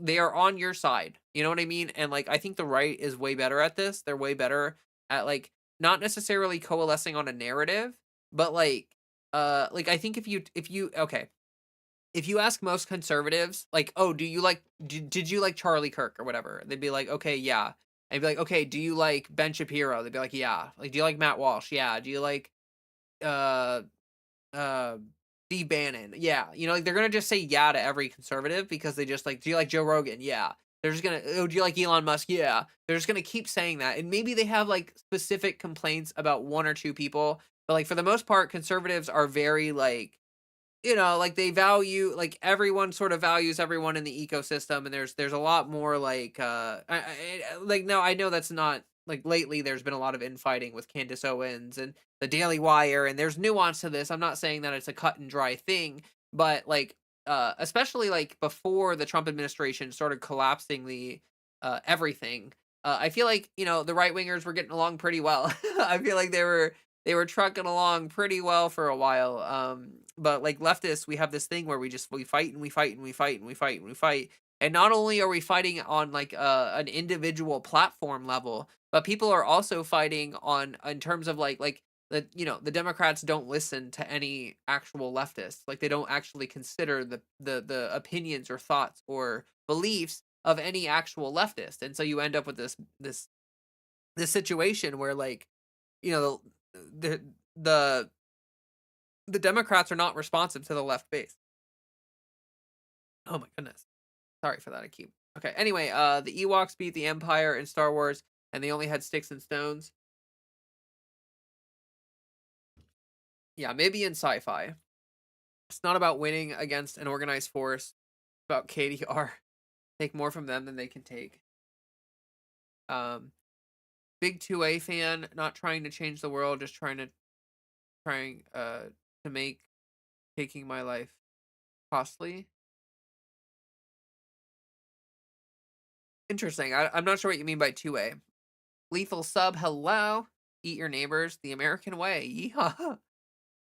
A: they are on your side, you know what I mean? And like I think the right is way better at this. They're way better at like not necessarily coalescing on a narrative, but like I think if you okay, if you ask most conservatives, like, "Oh, do you like did you like Charlie Kirk or whatever?" They'd be like, "Okay, yeah." And be like, "Okay, do you like Ben Shapiro?" They'd be like, "Yeah." Like, "Do you like Matt Walsh?" "Yeah." "Do you like uh uh Steve Bannon?" "Yeah." Like they're gonna just say yeah to every conservative because they just like, "Do you like Joe Rogan?" "Yeah." They're just gonna, "Oh, do you like Elon Musk?" "Yeah." They're just gonna keep saying that. And maybe they have like specific complaints about one or two people, but like for the most part, conservatives are very like like they value like everyone sort of values everyone in the ecosystem, and there's a lot more like like no, I know that's not like lately there's been a lot of infighting with Candace Owens and the Daily Wire, and there's nuance to this. I'm not saying that it's a cut and dry thing, but like especially like before the Trump administration started collapsing the everything, I feel like the right wingers were getting along pretty well. I feel like they were trucking along pretty well for a while. But like leftists, we have this thing where we fight and we fight and we fight and we fight and we fight. And not only are we fighting on like an individual platform level, but people are also fighting on in terms of like the Democrats don't listen to any actual leftists. Like they don't actually consider the opinions or thoughts or beliefs of any actual leftist. And so you end up with this situation where like you know the the the Democrats are not responsive to the left base. Oh my goodness. Sorry for that. I keep okay. Anyway, the Ewoks beat the Empire in Star Wars, and they only had sticks and stones. Yeah, maybe in sci-fi. It's not about winning against an organized force. It's about KDR. Take more from them than they can take. Um, big 2A fan. Not trying to change the world, just trying to make taking my life costly. Interesting. I'm not sure what you mean by 2A. Lethal sub, hello. Eat your neighbors the American way. Yeehaw.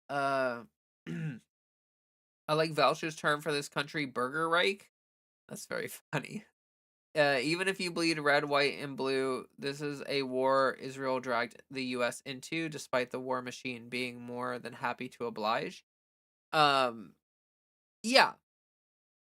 A: Uh, I like Velch's term for this country, Burger Reich. That's very funny. Even if you bleed red, white, and blue, this is a war Israel dragged the U.S. into, despite the war machine being more than happy to oblige. Um, yeah,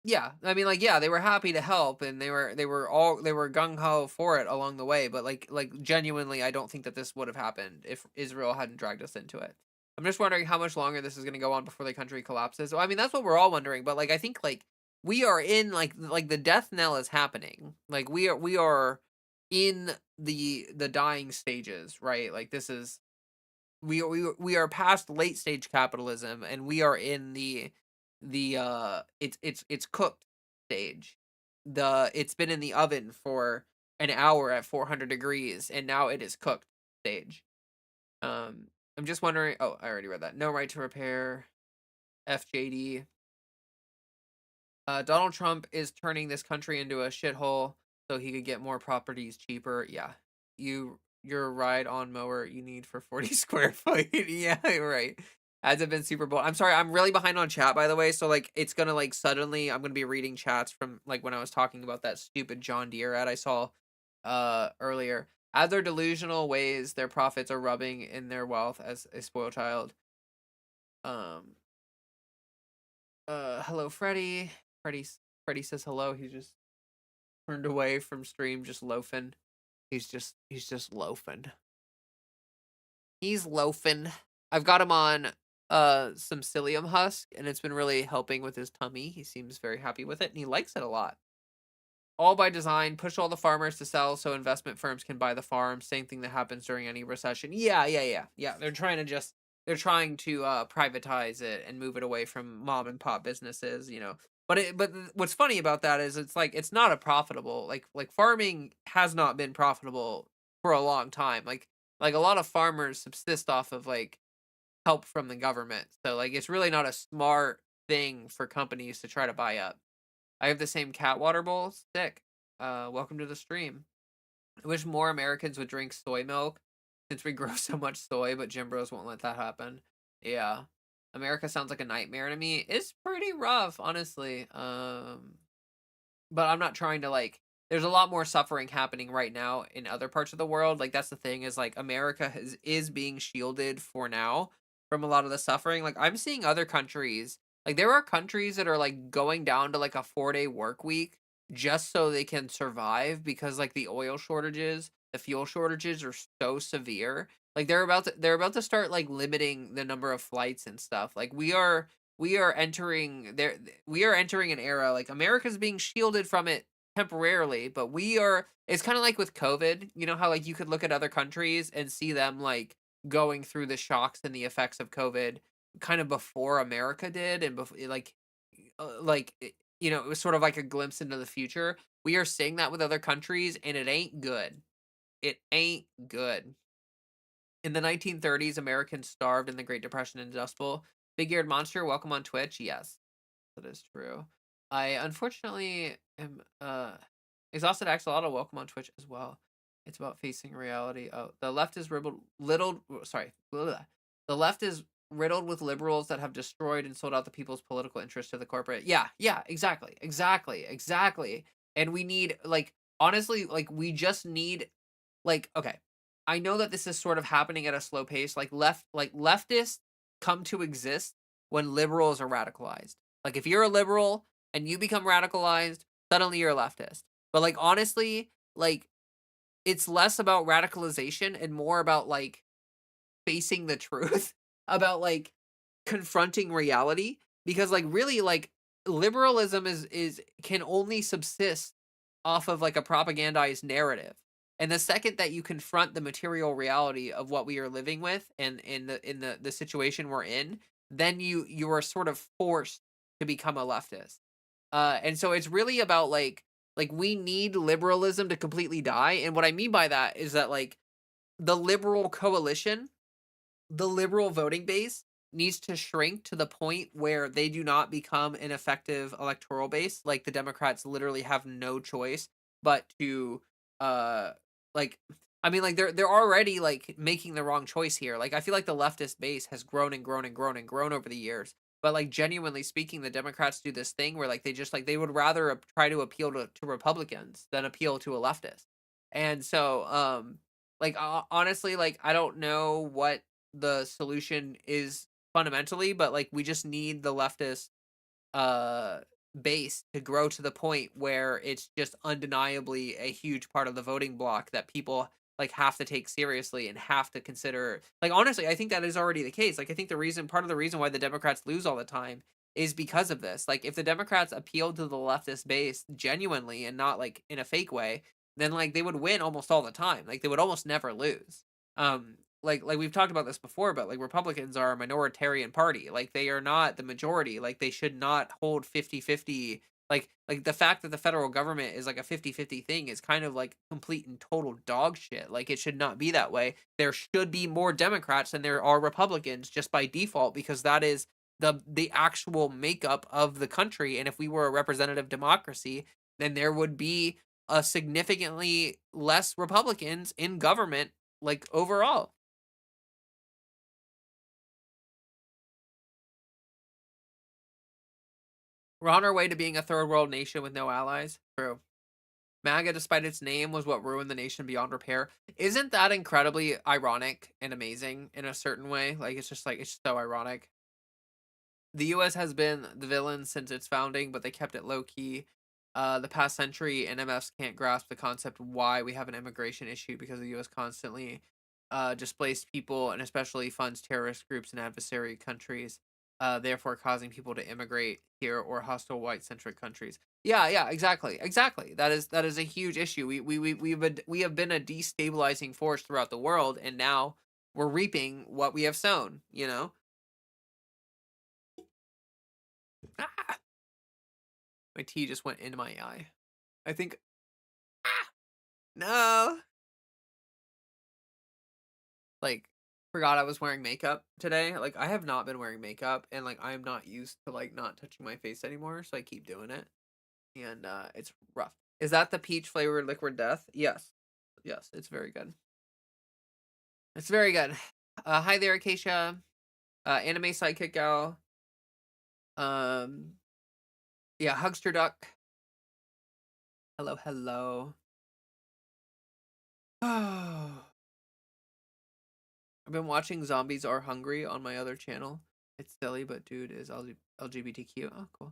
A: yeah. I mean, like, yeah, they were happy to help, and they were gung ho for it along the way. But like genuinely, I don't think that this would have happened if Israel hadn't dragged us into it. I'm just wondering how much longer this is going to go on before the country collapses. Well, I mean, that's what we're all wondering. But like, I think like we are in like the death knell is happening. Like we are in the dying stages, right? Like this is we are past late stage capitalism, and we are in the it's cooked stage. It's been in the oven for an hour at 400 degrees, and now it is cooked stage. um I'm just wondering, oh, I already read that. No right to repair. FJD. Donald Trump is turning this country into a shithole. so he could get more properties cheaper. Yeah. Your ride on mower you need for 40 square foot. Yeah, right. Hasn't been Super Bowl. I'm sorry, I'm really behind on chat by the way, so like it's gonna like suddenly I'm gonna be reading chats from like when I was talking about that stupid John Deere ad I saw earlier. As their delusional ways, their profits are rubbing in their wealth as a spoiled child. Um hello Freddy. Freddy says hello. He's just turned away from stream, just loafing. He's just loafing. He's loafing. I've got him on some psyllium husk, and it's been really helping with his tummy. He seems very happy with it, and he likes it a lot. All by design, push all the farmers to sell so investment firms can buy the farm. Same thing that happens during any recession. Yeah. They're trying to privatize it and move it away from mom and pop businesses, you know. But what's funny about that is it's like it's not a profitable like farming has not been profitable for a long time. Like a lot of farmers subsist off of like help from the government. So like it's really not a smart thing for companies to try to buy up. I have the same cat water bowl. Sick. Welcome to the stream. I wish more Americans would drink soy milk since we grow so much soy, but Jim Bros won't let that happen. Yeah. America sounds like a nightmare to me. It's pretty rough, honestly. But I'm not trying to like there's a lot more suffering happening right now in other parts of the world. Like that's the thing is like America is being shielded for now from a lot of the suffering. Like I'm seeing other countries, like there are countries that are like going down to like a 4-day work week just so they can survive because like the oil shortages, the fuel shortages are so severe. Like they're about to start like limiting the number of flights and stuff. Like we are entering there we are entering an era like America's being shielded from it temporarily, but we are it's kind of like with COVID, you know how like you could look at other countries and see them like going through the shocks and the effects of COVID kind of before America did and before you know, it was sort of like a glimpse into the future. We are seeing that with other countries and it ain't good. It ain't good. In the 1930s, Americans starved in the Great Depression and Dust Bowl. Big-eared monster, welcome on Twitch. Yes, that is true. I unfortunately am exhausted axolotl. Welcome on Twitch as well. It's about facing reality. Oh, the left is the left is riddled with liberals that have destroyed and sold out the people's political interests to the corporate. Yeah, exactly. And we need like honestly, like we just need like okay. I know that this is sort of happening at a slow pace. Like leftists come to exist when liberals are radicalized. Like if you're a liberal and you become radicalized, suddenly you're a leftist. But like honestly, like it's less about radicalization and more about like facing the truth, about like confronting reality because like really like liberalism is can only subsist off of like a propagandized narrative. And the second that you confront the material reality of what we are living with and in the situation we're in, then you are sort of forced to become a leftist. And so it's really about like we need liberalism to completely die. And what I mean by that is that like the liberal coalition, the liberal voting base needs to shrink to the point where they do not become an effective electoral base. Like the Democrats literally have no choice but to uh like I mean like they're already like making the wrong choice here. Like I feel like the leftist base has grown and grown and grown and grown over the years. But like genuinely speaking, the Democrats do this thing where like they just like they would rather try to appeal to Republicans than appeal to a leftist. And so like honestly like I don't know what the solution is fundamentally, but like we just need the leftist uh base to grow to the point where it's just undeniably a huge part of the voting block that people like have to take seriously and have to consider. Like honestly, I think that is already the case. Like I think the reason part of the reason why the Democrats lose all the time is because of this. Like if the Democrats appealed to the leftist base genuinely and not like in a fake way, then like they would win almost all the time. Like they would almost never lose. Like we've talked about this before, but like Republicans are a minoritarian party. Like they are not the majority. Like they should not hold 50-50. Like the fact that the federal government is like a 50-50 thing is kind of like complete and total dog shit. Like it should not be that way. There should be more Democrats than there are Republicans just by default because that is the actual makeup of the country. And if we were a representative democracy, then there would be significantly less Republicans in government, like, overall. We're on our way to being a third world nation with no allies. True. MAGA, despite its name, was what ruined the nation beyond repair. Isn't that incredibly ironic and amazing in a certain way? Like, it's just so ironic. The US has been the villain since its founding, but they kept it low key. The past century, NMFs can't grasp the concept of why we have an immigration issue because the US constantly displaced people and especially funds terrorist groups and adversary countries, therefore causing people to immigrate here or hostile white centric countries. Yeah, yeah, exactly, exactly. That is a huge issue. We have been a destabilizing force throughout the world, and now we're reaping what we have sown. You know. Ah! My tea just went into my eye. I think. Ah! No. Like, forgot I was wearing makeup today. Like, I have not been wearing makeup, and like I am not used to like not touching my face anymore, so I keep doing it, and it's rough. Is that the peach flavored liquid death? Yes, yes, it's very good. It's very good. Hi there, Acacia. Anime sidekick gal. Um, yeah, Hugster Duck. Hello, hello. I've been watching Zombies Are Hungry on my other channel. It's silly, but dude is LGBTQ. Oh, cool.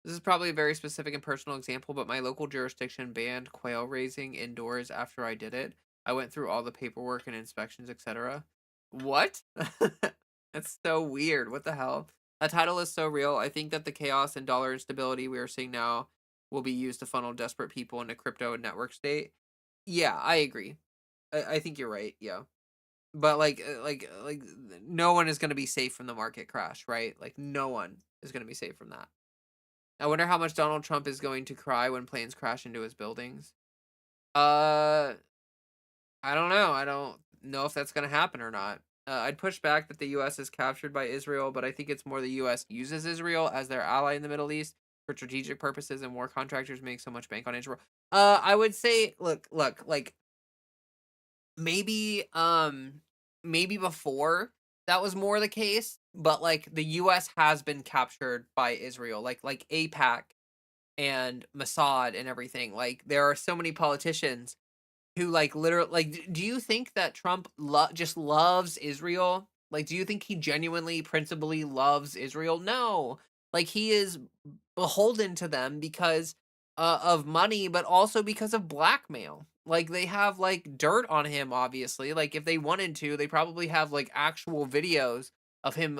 A: This is probably a very specific and personal example, but my local jurisdiction banned quail raising indoors after I did it. I went through all the paperwork and inspections, etc. What? That's so weird. What the hell? That title is so real. I think that the chaos and dollar instability we are seeing now will be used to funnel desperate people into crypto and network state. Yeah, I agree. I think you're right. Yeah. But no one is going to be safe from the market crash, right? Like no one is going to be safe from that. I wonder how much Donald Trump is going to cry when planes crash into his buildings. Uh, I don't know. I don't know if that's going to happen or not. I'd push back that the U.S. is captured by Israel, but I think it's more the U.S. uses Israel as their ally in the Middle East for strategic purposes, and war contractors make so much bank on Israel. I would say, look, like maybe, maybe before that was more the case, but like the U.S. has been captured by Israel, like APAC and Mossad and everything. Like there are so many politicians who like literally like do you think that Trump just loves Israel? Like do you think he genuinely principally loves Israel? No. Like he is beholden to them because of money but also because of blackmail. Like they have like dirt on him obviously. Like if they wanted to, they probably have like actual videos of him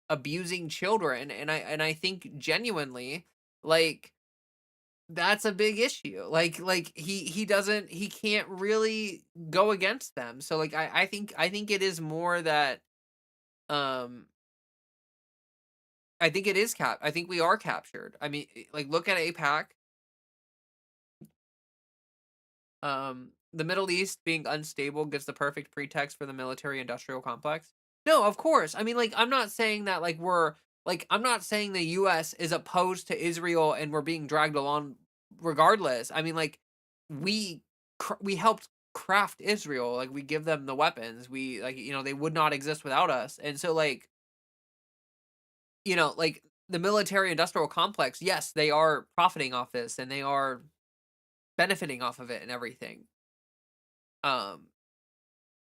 A: abusing children and I think genuinely like that's a big issue. Like he can't really go against them. So like I think it is more that um I think it is I think we are captured. I mean like look at APAC. The Middle East being unstable gives the perfect pretext for the military industrial complex. No, of course. I mean, like, I'm not saying that, like, I'm not saying the US is opposed to Israel and we're being dragged along regardless. I mean, like, we, we helped craft Israel. Like, we give them the weapons. They would not exist without us. And so, like, like, the military industrial complex, yes, they are profiting off this and they are benefiting off of it and everything. Um,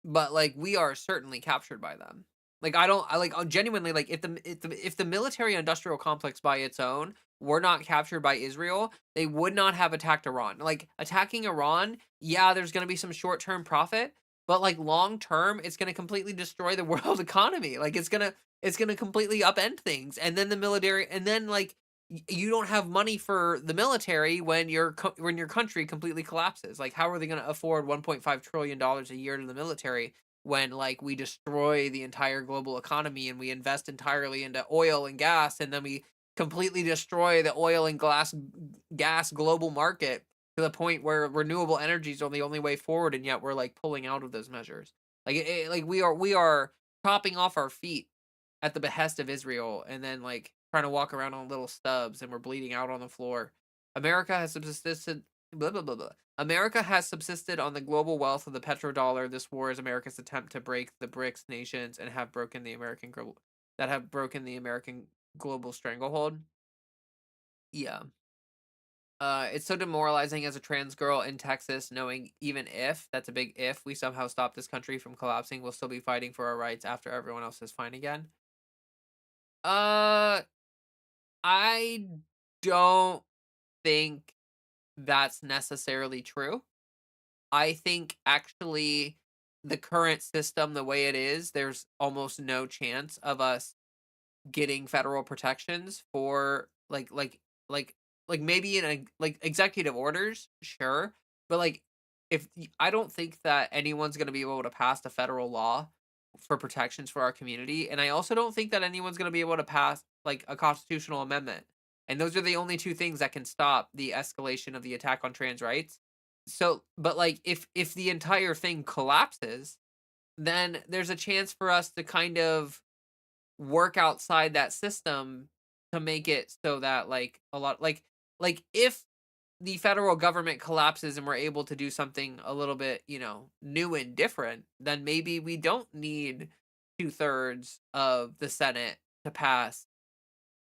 A: but like we are certainly captured by them. Like I like genuinely like if the military industrial complex by its own were not captured by Israel, they would not have attacked Iran. Like attacking Iran, yeah, there's going to be some short-term profit, but like long term it's going to completely destroy the world economy. Like it's going to completely upend things. And then the military and then like you don't have money for the military when when your country completely collapses. Like, how are they going to afford 1.5 trillion dollars a year to the military when like we destroy the entire global economy and we invest entirely into oil and gas, and then we completely destroy the oil and gas global market to the point where renewable energies are the only way forward, and yet we're like pulling out of those measures. Like, like we are chopping off our feet at the behest of Israel, and then like trying to walk around on little stubs, and we're bleeding out on the floor. America has subsisted Blah blah blah blah. America has subsisted on the global wealth of the petrodollar. This war is America's attempt to break the BRICS nations and have broken the American global stranglehold. Yeah. It's so demoralizing as a trans girl in Texas, knowing even if, that's a big if, we somehow stop this country from collapsing, we'll still be fighting for our rights after everyone else is fine again. Uh, I don't think that's necessarily true. I think actually the current system, the way it is, there's almost no chance of us getting federal protections for like like maybe in a like executive orders, sure, but like I don't think that anyone's going to be able to pass a federal law for protections for our community, and I also don't think that anyone's going to be able to pass like a constitutional amendment. And those are the only two things that can stop the escalation of the attack on trans rights. So, but like if the entire thing collapses, then there's a chance for us to kind of work outside that system to make it so that like a lot like if the federal government collapses and we're able to do something a little bit, new and different, then maybe we don't need 2/3 of the Senate to pass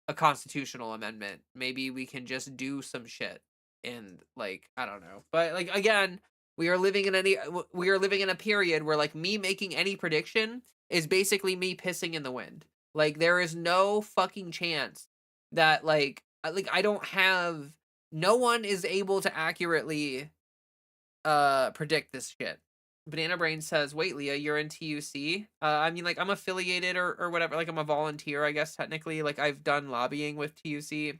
A: a constitutional amendment. Maybe we can just do some shit and like I don't know. But like again, we are living in a period where like me making any prediction is basically me pissing in the wind. Like there is no fucking chance that I don't have no one is able to accurately predict this shit. Banana Brain says, "Wait, Leah, you're in TUC?" I mean, like, I'm affiliated or whatever. Like, I'm a volunteer, I guess technically. Like, I've done lobbying with TUC,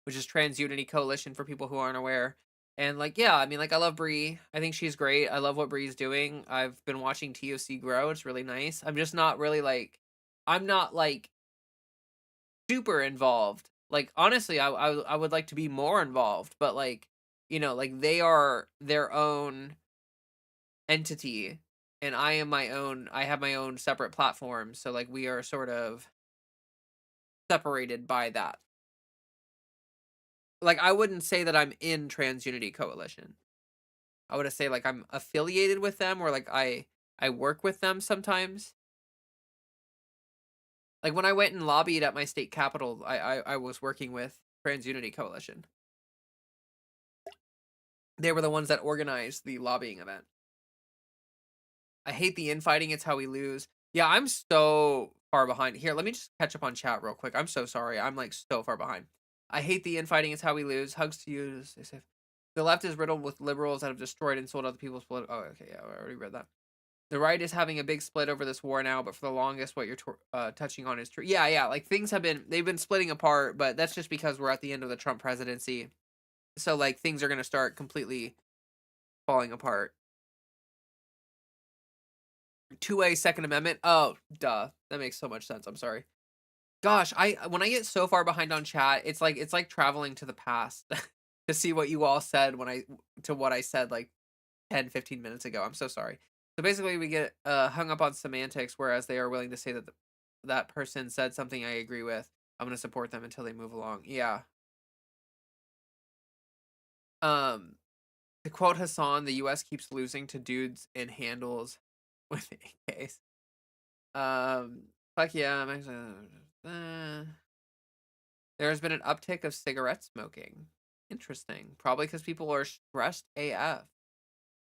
A: which is Trans Unity Coalition for people who aren't aware. And like, yeah, I mean, like, I love Bree. I think she's great. I love what Bree's doing. I've been watching TUC grow. It's really nice. I'm just not really like, I'm not like super involved. Like, honestly, I would like to be more involved, but like, like they are their own entity and I have my own separate platform, so like we are sort of separated by that. Like I wouldn't say that I'm in Trans Unity Coalition. I would say like I'm affiliated with them or like I work with them sometimes. Like when I went and lobbied at my state capital, I was working with Trans Unity Coalition. They were the ones that organized the lobbying event. I hate the infighting, it's how we lose. Yeah, I'm so far behind. Here, let me just catch up on chat real quick. I'm so sorry. I'm like so far behind. I hate the infighting, it's how we lose. Hugs to you. Stay safe. The left is riddled with liberals that have destroyed and sold other people's political. Oh, okay, yeah, I already read that. The right is having a big split over this war now, but for the longest, what you're touching on is true. Yeah, yeah, like they've been splitting apart, but that's just because we're at the end of the Trump presidency. So like things are gonna start completely falling apart. 2A Second Amendment. Oh, duh. That makes so much sense. I'm sorry. Gosh, I when I get so far behind on chat, it's like traveling to the past to see what you all said to what I said like 10, 15 minutes ago. I'm so sorry. So basically we get hung up on semantics whereas they are willing to say that that person said something I agree with. I'm going to support them until they move along. Yeah. Um to quote Hassan, the US keeps losing to dudes in handles with AKs. Fuck yeah. There has been an uptick of cigarette smoking. Interesting. Probably because people are stressed AF.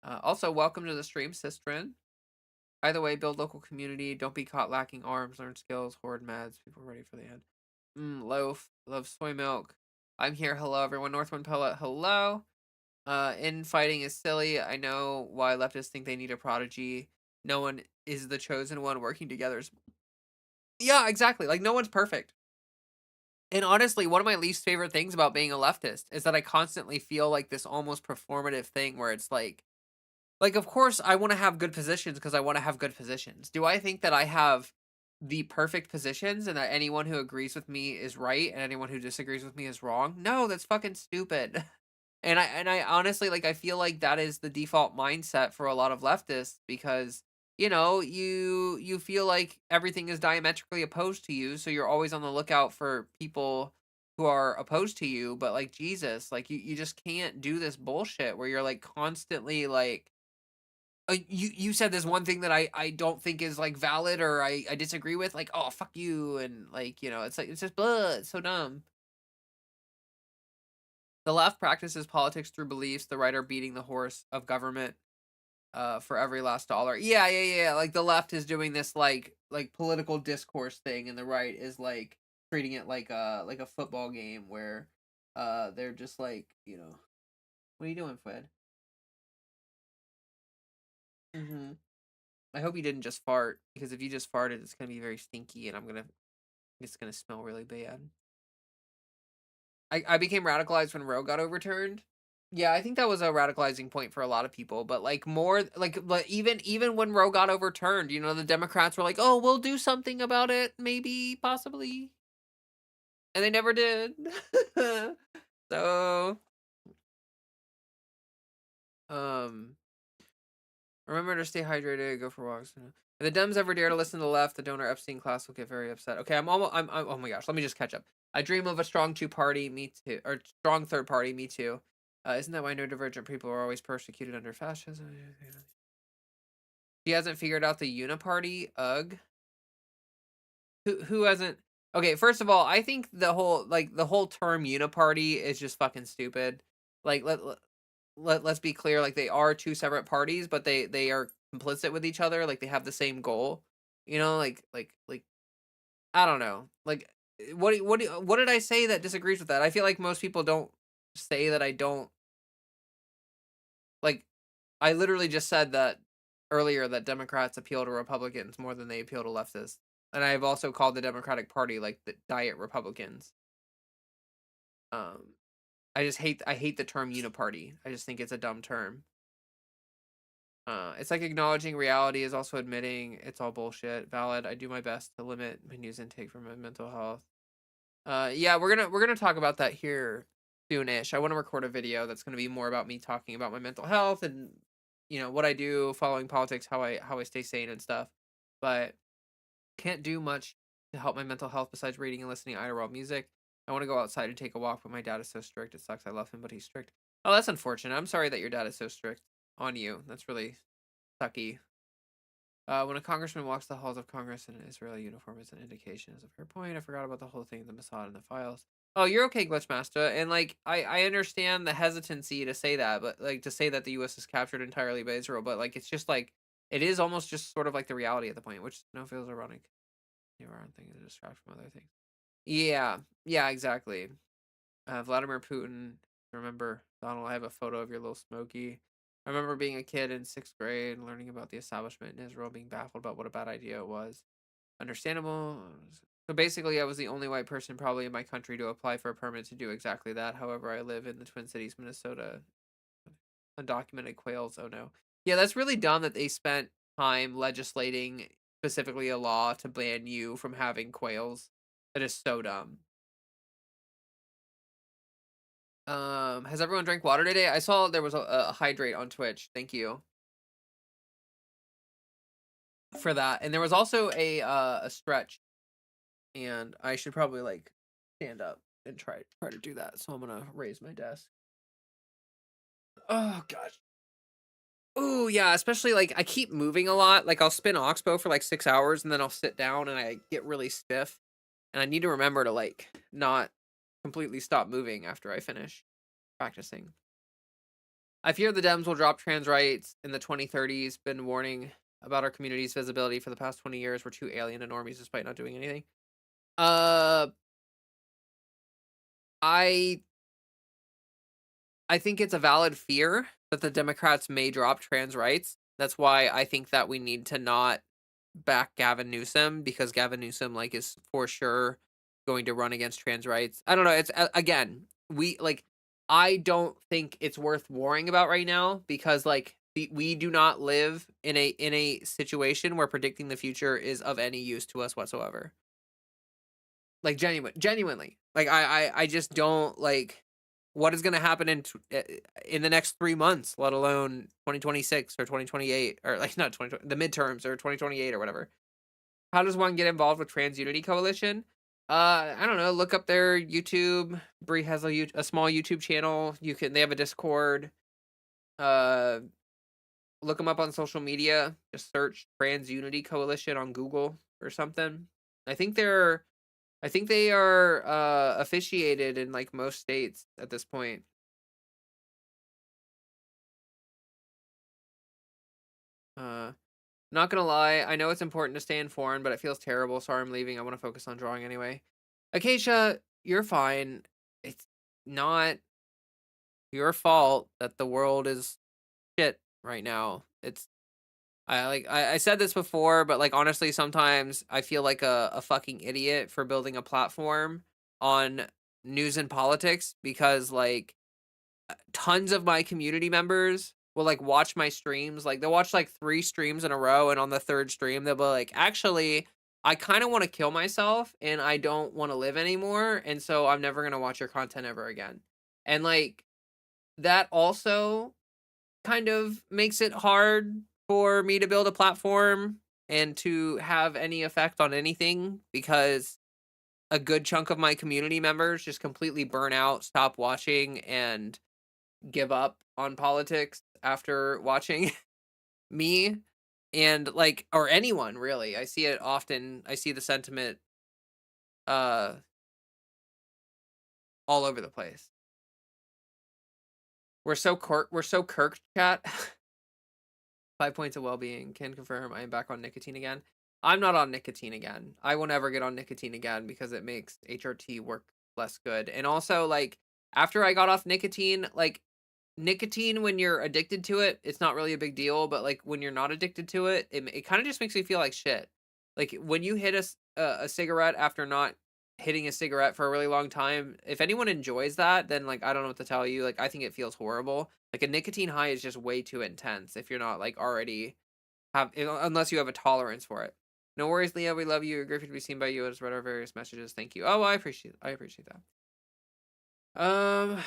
A: Also, welcome to the stream, Sistren. Either way, build local community. Don't be caught lacking arms. Learn skills. Hoard meds. People ready for the end. Loaf. Love soy milk. I'm here. Hello, everyone. Northwind Pellet. Hello. Infighting is silly. I know why leftists think they need a prodigy. No one is the chosen one. Working together is. Yeah, exactly. Like, no one's perfect. And honestly, one of my least favorite things about being a leftist is that I constantly feel like this almost performative thing where it's like of course I want to have good positions because I want to have good positions. Do I think that I have the perfect positions and that anyone who agrees with me is right and anyone who disagrees with me is wrong? No, that's fucking stupid. And I honestly like I feel like that is the default mindset for a lot of leftists because you feel like everything is diametrically opposed to you, so you're always on the lookout for people who are opposed to you, but like Jesus, like you just can't do this bullshit where you're like constantly like you said this one thing that I don't think is like valid or I disagree with, like, oh fuck you, and like, it's like it's just blah, it's so dumb. The left practices politics through beliefs, the right are beating the horse of government for every last dollar. Yeah, yeah, yeah. Like the left is doing this like political discourse thing, and the right is like treating it like a football game where they're just like, what are you doing, Fred? Hmm. I hope you didn't just fart, because if you just farted, it's gonna be very stinky, and it's gonna smell really bad. I became radicalized when Roe got overturned. Yeah, I think that was a radicalizing point for a lot of people, but like more like, but even when Roe got overturned, the Democrats were like, "Oh, we'll do something about it, maybe, possibly," and they never did. So, um, remember to stay hydrated, go for walks. If the Dems ever dare to listen to the left, the donor Epstein class will get very upset. Okay, I'm almost. I'm. Oh my gosh, let me just catch up. I dream of a strong two-party, me too, or strong third party, me too. Isn't that why no divergent people are always persecuted under fascism? She hasn't figured out the uniparty. Ugh. Who hasn't? Okay, first of all, I think the whole term uniparty is just fucking stupid. Like let's be clear, like they are two separate parties, but they are complicit with each other, like they have the same goal. Like I don't know. Like what did I say that disagrees with that? I feel like most people don't say that I don't like I literally just said that earlier that Democrats appeal to Republicans more than they appeal to leftists. And I've also called the Democratic Party like the diet Republicans. Um I hate the term uniparty. I just think it's a dumb term. It's like acknowledging reality is also admitting it's all bullshit. Valid. I do my best to limit my news intake for my mental health. Yeah, we're gonna talk about that here soonish. I want to record a video that's gonna be more about me talking about my mental health and what I do, following politics, how I stay sane and stuff. But can't do much to help my mental health besides reading and listening to Idlewild music. I want to go outside and take a walk, but my dad is so strict. It sucks. I love him, but he's strict. Oh, that's unfortunate. I'm sorry that your dad is so strict on you. That's really sucky. When a congressman walks the halls of Congress in an Israeli uniform is an indication. Is a fair point. I forgot about the whole thing, the Mossad and the files. Oh, you're okay, Glitchmaster. And like, I understand the hesitancy to say that, but like to say that the U.S. is captured entirely by Israel, but like it's just like it is almost just sort of like the reality at the point, which feels ironic. You are on things to distract from other things. Yeah, yeah, exactly. Vladimir Putin. Remember, Donald, I have a photo of your little Smokey. I remember being a kid in 6th grade and learning about the establishment in Israel, being baffled about what a bad idea it was. Understandable. So basically, I was the only white person probably in my country to apply for a permit to do exactly that. However, I live in the Twin Cities, Minnesota. Undocumented quails. Oh no. Yeah, that's really dumb that they spent time legislating specifically a law to ban you from having quails. That is so dumb. Has everyone drank water today? I saw there was a hydrate on Twitch. Thank you for that. And there was also a stretch, and I should probably like stand up and try to do that. So I'm gonna raise my desk. Oh gosh. Oh yeah, especially like I keep moving a lot. Like I'll spin Oxbow for like 6 hours and then I'll sit down and I get really stiff. And I need to remember to like not completely stop moving after I finish practicing. I fear the Dems will drop trans rights in the 2030s. Been warning about our community's visibility for the past 20 years. We're too alien to normies despite not doing anything. Uh, I I think it's a valid fear that the Democrats may drop trans rights. That's why I think that we need to not back Gavin Newsom, because Gavin Newsom like is for sure going to run against trans rights. I don't know. It's again, we like I don't think it's worth worrying about right now, because like we do not live in a situation where predicting the future is of any use to us whatsoever. Like genuinely. Like I just don't like what is going to happen in the next 3 months, let alone 2026 or 2028, or like not 2020, the midterms, or 2028 or whatever. How does one get involved with Trans Unity Coalition? I don't know, look up their YouTube. Bree has a small YouTube channel. They have a Discord. Uh, look them up on social media. Just search Trans Unity Coalition on Google or something. I think they're I think they are officiated in like most states at this point. Uh, not gonna lie, I know it's important to stay informed, but it feels terrible. Sorry, I'm leaving. I want to focus on drawing anyway. Acacia, you're fine. It's not your fault that the world is shit right now. I said this before, but like honestly, sometimes I feel like a fucking idiot for building a platform on news and politics because like tons of my community members will like watch my streams. Like they'll watch like 3 streams in a row, and on the 3rd stream they'll be like, "Actually, I kind of want to kill myself and I don't want to live anymore, and so I'm never going to watch your content ever again." And like that also kind of makes it hard for me to build a platform and to have any effect on anything because a good chunk of my community members just completely burn out, stop watching, and give up on politics after watching me and like or anyone really. I see it often. I see the sentiment uh all over the place. We're so Kirk chat. 5 points of well-being. Can confirm I am back on nicotine again. I'm not on nicotine again. I will never get on nicotine again because it makes HRT work less good. And also, like, after I got off nicotine, like, nicotine, when you're addicted to it, it's not really a big deal. But, like, when you're not addicted to it, it kind of just makes me feel like shit. Like, when you hit a cigarette after not hitting a cigarette for a really long time, if anyone enjoys that, then, like, I don't know what to tell you. Like, I think it feels horrible. Like, a nicotine high is just way too intense if you're not, like, already unless you have a tolerance for it. No worries, Leah. We love you. You're grateful to be seen by you. I just read our various messages. Thank you. Oh, well, I appreciate that.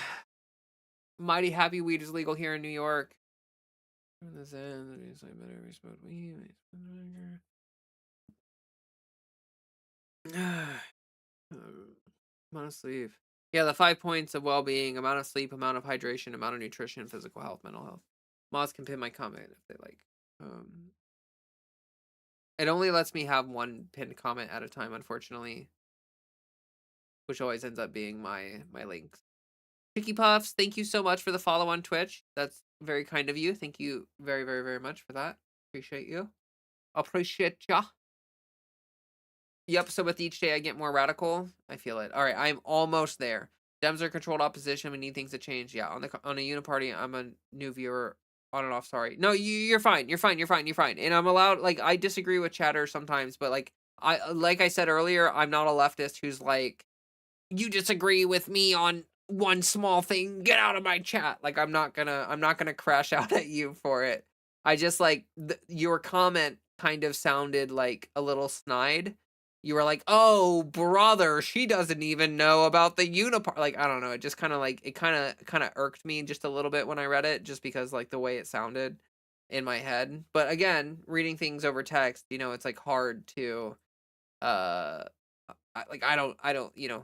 A: Mighty Happy Weed is legal here in New York. This ends. I better smoke weed. Amount of sleep. Yeah, the 5 points of well-being: amount of sleep, amount of hydration, amount of nutrition, physical health, mental health. Mods can pin my comment if they like. It only lets me have 1 pinned comment at a time, unfortunately, which always ends up being my links. Chicky Puffs, thank you so much for the follow on Twitch. That's very kind of you. Thank you very, very, very much for that. Appreciate you. Appreciate ya. Yep, so with each day I get more radical. I feel it. All right, I'm almost there. Dems are controlled opposition. We need things to change. Yeah, on a uniparty, I'm a new viewer. On and off. Sorry. No, you're fine. You're fine. You're fine. You're fine. And I'm allowed. Like I disagree with chatter sometimes, but like I said earlier, I'm not a leftist who's like, you disagree with me on one small thing. Get out of my chat. Like I'm not gonna crash out at you for it. I just like your comment kind of sounded like a little snide. You were like, "Oh, brother, she doesn't even know about the unipart." Like, I don't know, it just kind of like it kind of irked me just a little bit when I read it, just because like the way it sounded in my head. But again, reading things over text, it's like hard to uh I don't,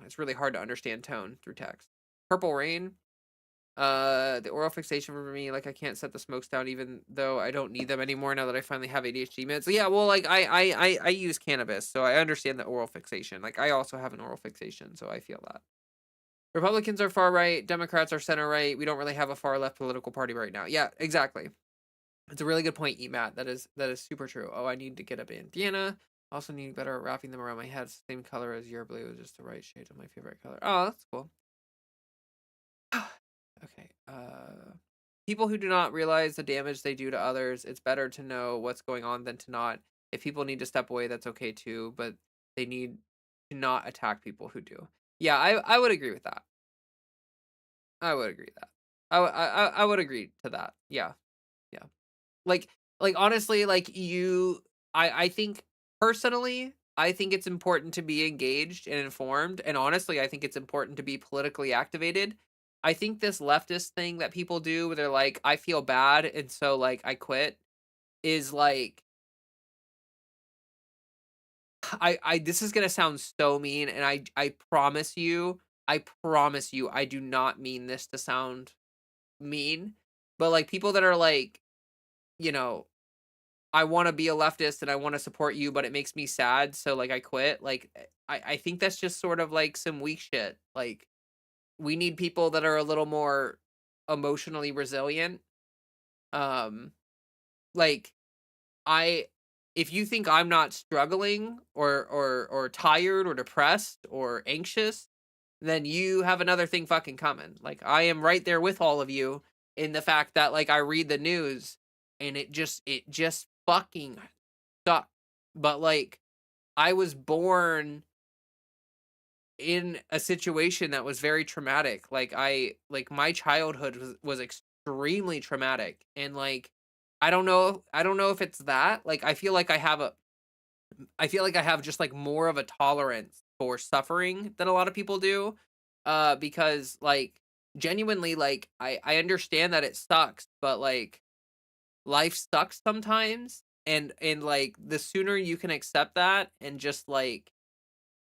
A: it's really hard to understand tone through text. Purple Rain. The oral fixation for me, like I can't set the smokes down even though I don't need them anymore now that I finally have ADHD meds. So yeah, well, like I use cannabis, so I understand the oral fixation. Like I also have an oral fixation, so I feel that. Republicans are far right, Democrats are center right. We don't really have a far left political party right now. Yeah, exactly. It's a really good point, Matt. That is super true. Oh, I need to get a bandana. Also need better at wrapping them around my head. Same color as your blue, just the right shade of my favorite color. Oh, that's cool. Okay. People who do not realize the damage they do to others, it's better to know what's going on than to not. If people need to step away, that's okay too, but they need to not attack people who do. Yeah, I would agree with that. I would agree with that. I would agree to that. Yeah. Yeah. Like honestly, like I think personally, I think it's important to be engaged and informed, and honestly, I think it's important to be politically activated. I think this leftist thing that people do where they're like, I feel bad and so like I quit is like I this is gonna sound so mean, and I promise you, I do not mean this to sound mean, but, like, people that are like, you know, "I wanna be a leftist and I wanna support you, but it makes me sad, so, like, I quit," like, I think that's just sort of, like, some weak shit, like, we need people that are a little more emotionally resilient, um, like, I if you think I'm not struggling or tired or depressed or anxious, then you have another thing fucking coming. Like, I am right there with all of you in the fact that, like, I read the news and it just fucking sucks. But, like, I was born in a situation that was very traumatic. Like, my childhood was extremely traumatic, and, like, I don't know if it's that. Like, I feel like I have just, like, more of a tolerance for suffering than a lot of people do, because, like, genuinely, like, I understand that it sucks, but, like, life sucks sometimes, and, like, the sooner you can accept that and just, like,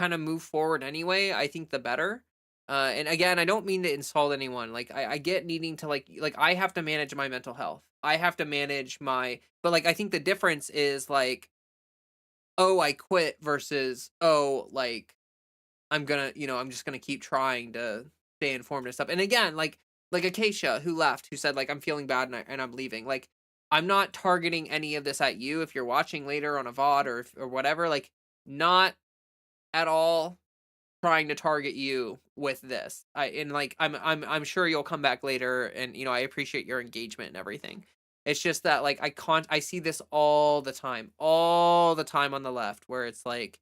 A: kinda move forward anyway, I think the better. And again, I don't mean to insult anyone, like, I get needing to, like, I have to manage my mental health. I have to manage my but, like, I think the difference is, like, "Oh, I quit," versus, "Oh, like, I'm just gonna keep trying to stay informed and stuff." And again, like Acacia who left, who said, like, "I'm feeling bad and I'm leaving." Like, I'm not targeting any of this at you if you're watching later on a VOD or whatever, like, not at all trying to target you with this. Like, I'm sure you'll come back later, and, I appreciate your engagement and everything. It's just that, like, I see this all the time on the left where it's like,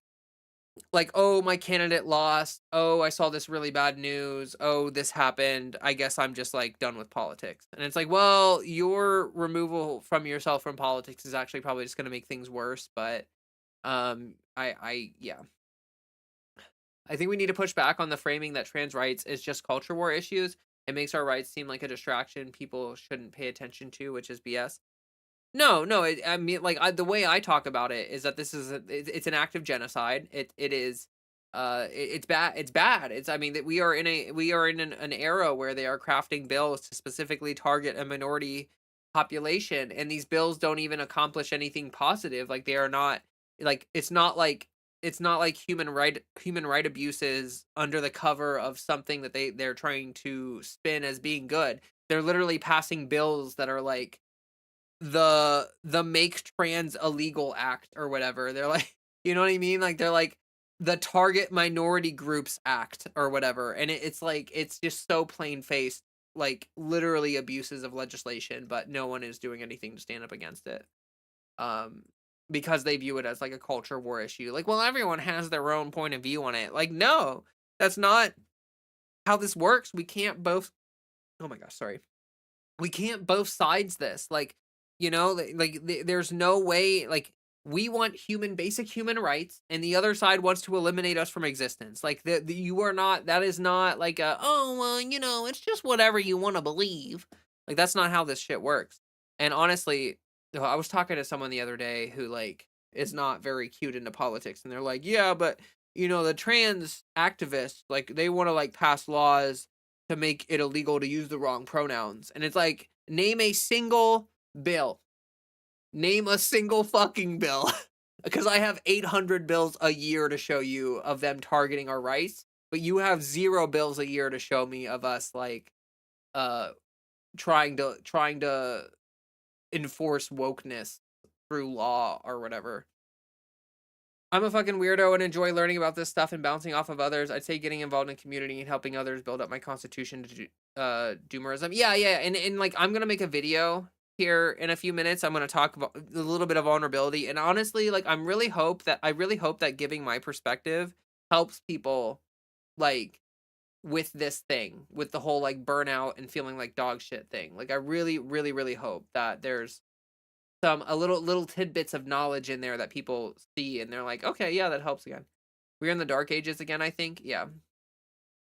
A: "Oh, my candidate lost. Oh, I saw this really bad news. Oh, this happened. I guess I'm just, like, done with politics." And it's like, well, your removal from yourself from politics is actually probably just gonna make things worse, but, yeah. I think we need to push back on the framing that trans rights is just culture war issues. It makes our rights seem like a distraction people shouldn't pay attention to, which is BS. No, no, I mean, like, the way I talk about it is that this is it's an act of genocide. It is, it's bad. It's bad. I mean, that we are in an era where they are crafting bills to specifically target a minority population, and these bills don't even accomplish anything positive. Like, they are not like it's not like human right abuses under the cover of something that they're trying to spin as being good. They're literally passing bills that are like the Make Trans Illegal Act or whatever. They're like you know what I mean? Like, they're like, the Target Minority Groups Act or whatever, and it's like, it's just so plain-faced, like, literally abuses of legislation, but no one is doing anything to stand up against it, um, because they view it as, like, a culture war issue. Like, well, everyone has their own point of view on it. Like, no, that's not how this works. We can't both oh my gosh, sorry. We can't both sides this. Like, there's no way, like, we want basic human rights, and the other side wants to eliminate us from existence. Like, you are not, that is not like oh, well, it's just whatever you want to believe. Like, that's not how this shit works. And honestly, I was talking to someone the other day who, like, is not very cute into politics, and they're like, yeah, but, the trans activists, like, they want to, like, pass laws to make it illegal to use the wrong pronouns. And it's like, name a single bill. Name a single fucking bill. Because I have 800 bills a year to show you of them targeting our rights, but you have 0 bills a year to show me of us, like, uh trying to enforce wokeness through law or whatever. I'm a fucking weirdo and enjoy learning about this stuff and bouncing off of others. I'd say getting involved in community and helping others build up my constitution to doomerism. Yeah, yeah, and like, I'm gonna make a video here in a few minutes. I'm gonna talk about a little bit of vulnerability, and honestly, like, I really hope that giving my perspective helps people, like, with this thing, with the whole, like, burnout and feeling like dog shit thing. Like, I really, really, really hope that there's a little tidbits of knowledge in there that people see and they're like, "Okay, yeah, that helps again." We're in the dark ages again, I think. Yeah.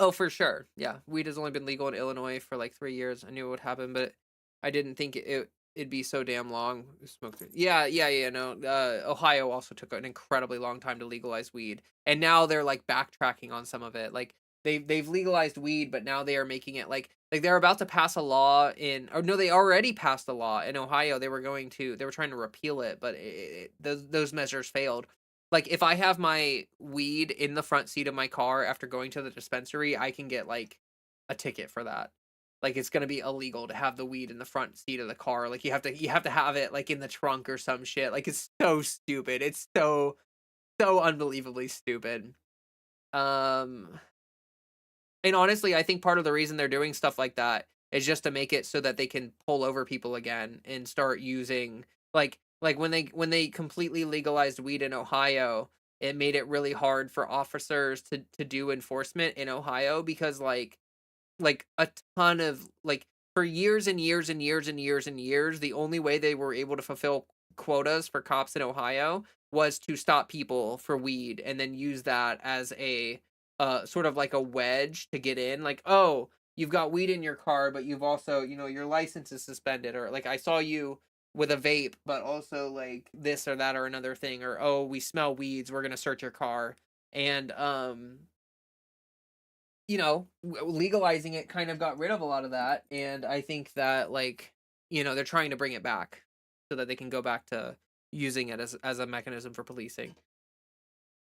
A: Oh, for sure. Yeah. Weed has only been legal in Illinois for like 3 years. I knew it would happen, but I didn't think it'd be so damn long. Smoked it. Yeah, yeah, yeah. No, Ohio also took an incredibly long time to legalize weed, and now they're like backtracking on some of it. Like they've legalized weed, but now they are making it like they're about to pass a law in, or no, they already passed a law in Ohio. They were trying to repeal it, but those measures failed. Like if I have my weed in the front seat of my car after going to the dispensary, I can get like a ticket for that. Like, it's gonna be illegal to have the weed in the front seat of the car, like, you have to have it, like, in the trunk or some shit, like, it's so stupid, it's so, so unbelievably stupid. Um, and honestly, I think part of the reason they're doing stuff like that is just to make it so that they can pull over people again and start using like, when they completely legalized weed in Ohio, it made it really hard for officers to do enforcement in Ohio because, like a ton of like for years and years and years and years and years, the only way they were able to fulfill quotas for cops in Ohio was to stop people for weed and then use that as a sort of like a wedge to get in. Like, oh, you've got weed in your car, but you've also, your license is suspended, or like I saw you with a vape, but also like this or that or another thing, or oh, we smell weeds, we're gonna search your car. And legalizing it kind of got rid of a lot of that, and I think that they're trying to bring it back so that they can go back to using it as a mechanism for policing.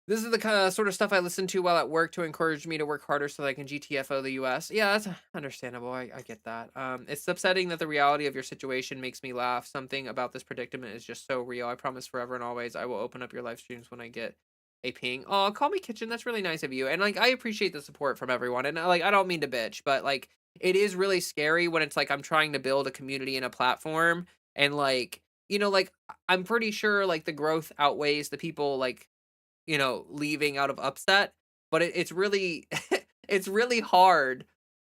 A: This is the kind of sort of stuff I listen to while at work to encourage me to work harder so that I can GTFO the US. Yeah, that's understandable. I get that. It's upsetting that the reality of your situation makes me laugh. Something about this predicament is just so real. I promise forever and always I will open up your live streams when I get a ping. Oh, call me kitchen. That's really nice of you. And like I appreciate the support from everyone. And like I don't mean to bitch, but like it is really scary when it's like I'm trying to build a community and a platform and like I'm pretty sure like the growth outweighs the people leaving out of upset, but it's really it's really hard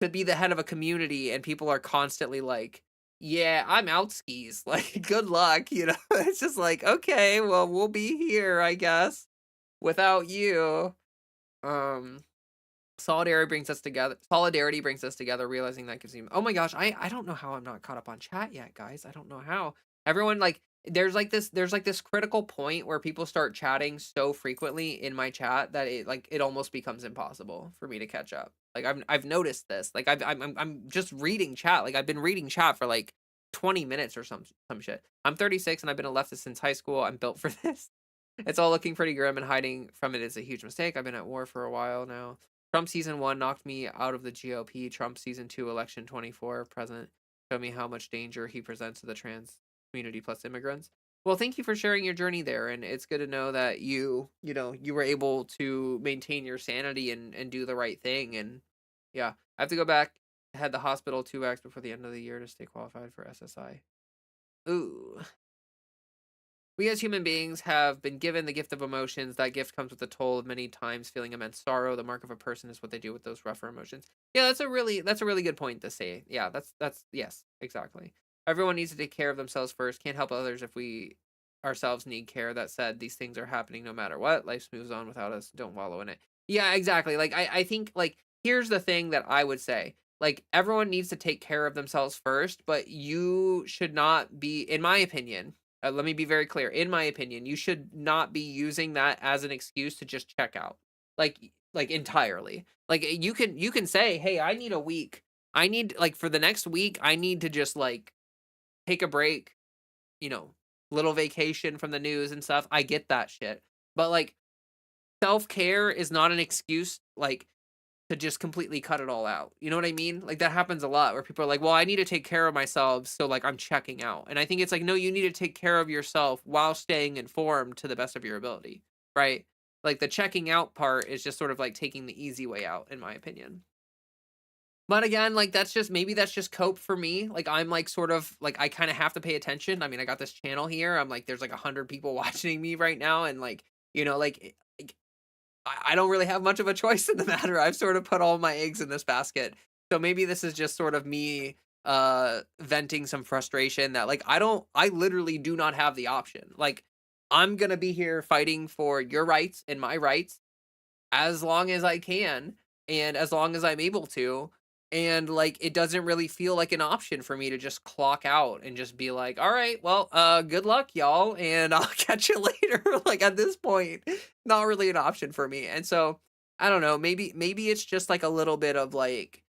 A: to be the head of a community and people are constantly like, "Yeah, I'm out skis." Like, good luck. It's just like, "Okay, well, we'll be here, I guess, without you." Um Solidarity brings us together, realizing that gives you oh my gosh, I don't know how I'm not caught up on chat yet, guys. I don't know how. Everyone there's like this critical point where people start chatting so frequently in my chat that it almost becomes impossible for me to catch up. Like I've noticed this. Like I'm just reading chat. Like I've been reading chat for like 20 minutes or some shit. I'm 36 and I've been a leftist since high school. I'm built for this. It's all looking pretty grim, and hiding from it is a huge mistake. I've been at war for a while now. Trump season 1 knocked me out of the GOP. Trump season 2 election 24 present showed me how much danger he presents to the trans community plus immigrants. Well, thank you for sharing your journey there, and it's good to know that you were able to maintain your sanity and do the right thing. And yeah, I have to go back, had the hospital 2x before the end of the year to stay qualified for SSI. Ooh. We as human beings have been given the gift of emotions. That gift comes with a toll of many times feeling immense sorrow. The mark of a person is what they do with those rougher emotions. Yeah, that's a really good point to say. Yeah, that's yes, exactly. Everyone needs to take care of themselves first. Can't help others if we ourselves need care. That said, these things are happening no matter what. Life moves on without us. Don't wallow in it. Yeah, exactly. Like I think like here's the thing that I would say. Like everyone needs to take care of themselves first, but you should not be, in my opinion, let me be very clear. In my opinion, you should not be using that as an excuse to just check out, like entirely. Like you can say, "Hey, I need a week. I need like for the next week, I need to just like take a break, you know, little vacation from the news and stuff." I get that shit, but like self care is not an excuse. Like to just completely cut it all out. You know what I mean? Like that happens a lot where people are like, "Well, I need to take care of myself, so like I'm checking out." And I think it's like, no, you need to take care of yourself while staying informed to the best of your ability, right? Like the checking out part is just sort of like taking the easy way out in my opinion. But again, like maybe that's just cope for me. Like I'm like sort of like I kind of have to pay attention. I mean, I got this channel here. I'm like there's like 100 people watching me right now and like, I don't really have much of a choice in the matter. I've sort of put all my eggs in this basket. So maybe this is just sort of me venting some frustration that like I literally do not have the option. Like I'm going to be here fighting for your rights and my rights as long as I can and as long as I'm able to. and like it doesn't really feel like an option for me to just clock out and just be like, all right, well, good luck y'all, and I'll catch you later. Like at this point, not really an option for me. And so I don't know, maybe it's just like a little bit of like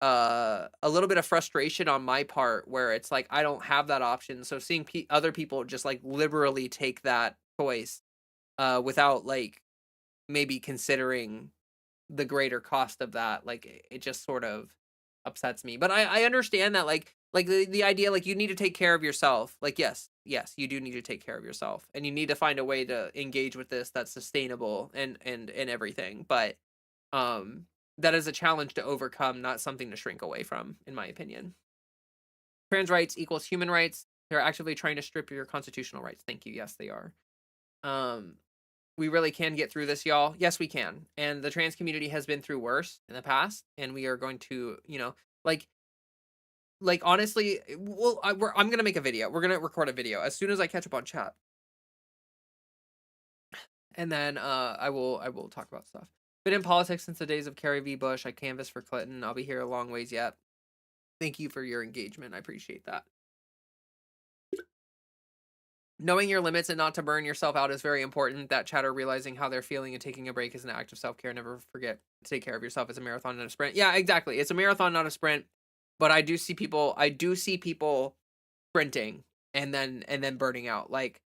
A: a little bit of frustration on my part where it's like I don't have that option. So seeing other people just like liberally take that choice without like maybe considering the greater cost of that, like it just sort of upsets me. But I understand that like the idea like you need to take care of yourself. Like yes, you do need to take care of yourself, and you need to find a way to engage with this that's sustainable and everything. But um that is a challenge to overcome, not something to shrink away from, in my opinion. Trans rights equals human rights. They're actively trying to strip your constitutional rights. Thank you. Yes, they are. Um we really can get through this, y'all. Yes, we can. And the trans community has been through worse in the past, and we are going to, like, honestly, well, I'm gonna make a video. We're gonna record a video as soon as I catch up on chat, and then I will talk about stuff. Been in politics since the days of Kerry v. Bush. I canvassed for Clinton. I'll be here a long ways yet. Thank you for your engagement. I appreciate that. Knowing your limits and not to burn yourself out is very important. That chatter, realizing how they're feeling and taking a break is an act of self-care. Never forget to take care of yourself. It's a marathon, not a sprint. Yeah, exactly. It's a marathon, not a sprint. But I do see people sprinting and then burning out. Like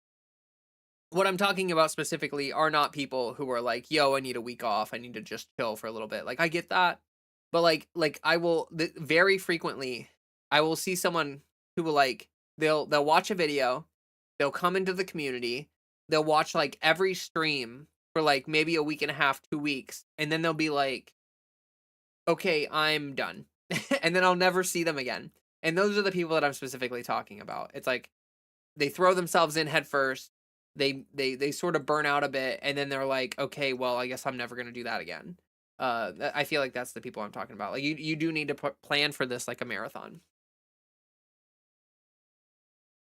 A: what I'm talking about specifically are not people who are like, "Yo, I need a week off. I need to just chill for a little bit." Like I get that. But like I will very frequently I will see someone who will like they'll watch a video, they'll come into the community, they'll watch like every stream for like maybe a week and a half, 2 weeks, and then they'll be like, "Okay, I'm done." And then I'll never see them again. And those are the people that I'm specifically talking about. It's like they throw themselves in head first. They sort of burn out a bit, and then they're like, "Okay, well, I guess I'm never going to do that again." I feel like that's the people I'm talking about. Like you do need to plan for this like a marathon.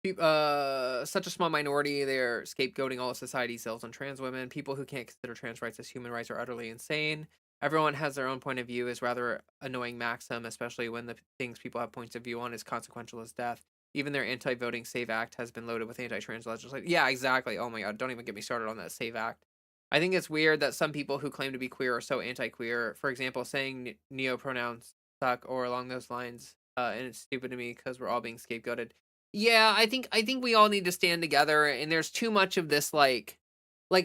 A: Such a small minority, they're scapegoating all of society's ills on trans women. People who can't consider trans rights as human rights are utterly insane. Everyone has their own point of view is rather annoying maxim, especially when the things people have points of view on is consequential as death. Even their anti-voting SAVE Act has been loaded with anti-trans legislation. Yeah, exactly. Oh my god, don't even get me started on that SAVE Act. I think it's weird that some people who claim to be queer are so anti-queer. For example, saying neo-pronouns suck or along those lines. And it's stupid to me because we're all being scapegoated. Yeah, I think we all need to stand together, and there's too much of this like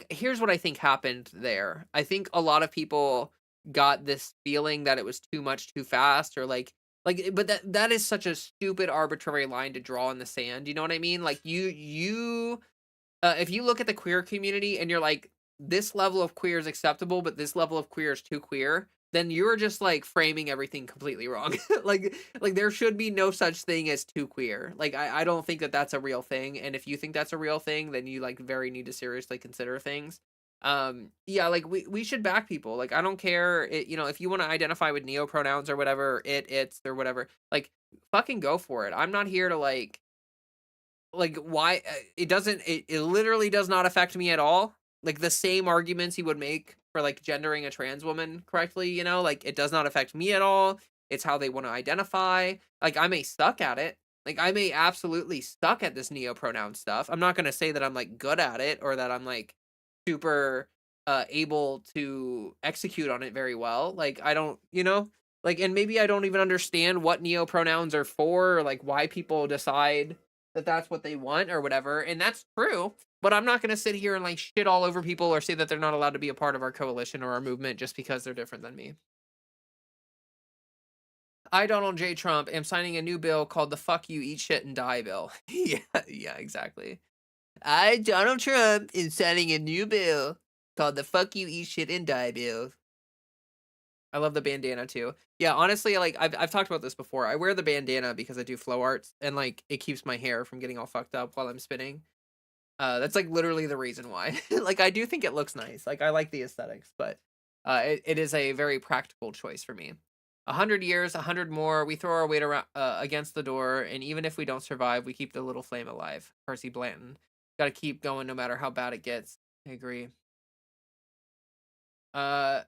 A: here's what I think happened there. I think a lot of people got this feeling that it was too much too fast, or but that is such a stupid arbitrary line to draw in the sand. You know what I mean? Like you if you look at the queer community and you're like, this level of queer is acceptable, but this level of queer is too queer, then you're just like framing everything completely wrong. like there should be no such thing as too queer. Like I don't think that that's a real thing. And if you think that's a real thing, then you like very need to seriously consider things. Yeah, like we should back people. Like I don't care, if you want to identify with neo pronouns or whatever, it's or whatever, like fucking go for it. I'm not here to like why it literally does not affect me at all. Like the same arguments you would make for like gendering a trans woman correctly, like it does not affect me at all. It's how they want to identify. Like I may suck at it. Like I may absolutely suck at this neo pronoun stuff. I'm not going to say that I'm like good at it or that I'm like super able to execute on it very well. Like I don't, like, and maybe I don't even understand what neo pronouns are for, or like why people decide that that's what they want or whatever, and that's true. But I'm not going to sit here and like shit all over people or say that they're not allowed to be a part of our coalition or our movement just because they're different than me. I, Donald J. Trump, am signing a new bill called the "Fuck You, Eat Shit, and Die" bill. Yeah, yeah, exactly. I, Donald Trump, am signing a new bill called the "Fuck You, Eat Shit, and Die" bill. I love the bandana too. Yeah, honestly, like I've talked about this before. I wear the bandana because I do flow arts, and like it keeps my hair from getting all fucked up while I'm spinning. That's like literally the reason why. Like I do think it looks nice. Like I like the aesthetics, but it is a very practical choice for me. 100 years, 100 more. We throw our weight around against the door, and even if we don't survive, we keep the little flame alive. Percy Blanton. Got to keep going no matter how bad it gets. I agree. Uh,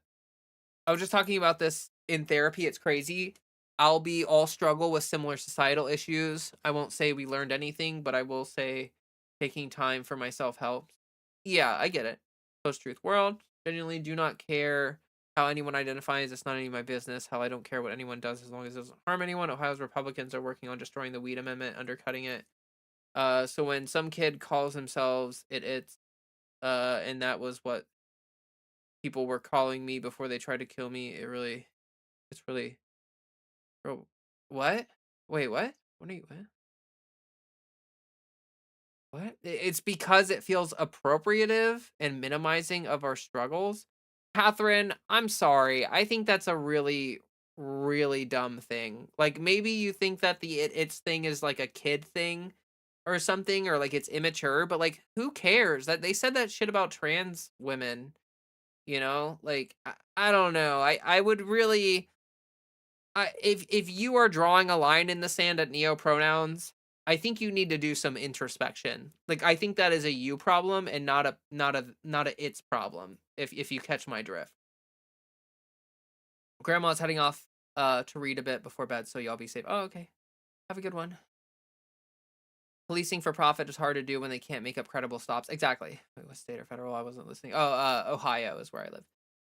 A: I was just talking about this in therapy. It's crazy. I'll be all struggle with similar societal issues. I won't say we learned anything, but I will say taking time for myself helps. Yeah, I get it. Post-truth world. Genuinely do not care how anyone identifies. It's not any of my business. How I don't care what anyone does as long as it doesn't harm anyone. Ohio's Republicans are working on destroying the weed amendment, undercutting it. So when some kid calls themselves it's and that was what people were calling me before they tried to kill me, it's really bro, what? Wait, what? What are you what? What? It's because it feels appropriative and minimizing of our struggles. Catherine, I'm sorry. I think that's a really, really dumb thing. Like maybe you think that the it's thing is like a kid thing or something, or like it's immature, but like who cares? That they said that shit about trans women, you know? Like I don't know. I would really if you are drawing a line in the sand at neo pronouns, I think you need to do some introspection. Like I think that is a you problem and not a it's problem. If you catch my drift. Grandma's heading off to read a bit before bed, so y'all be safe. Oh, okay. Have a good one. Policing for profit is hard to do when they can't make up credible stops. Exactly. Wait, what state or federal? I wasn't listening. Oh, Ohio is where I live.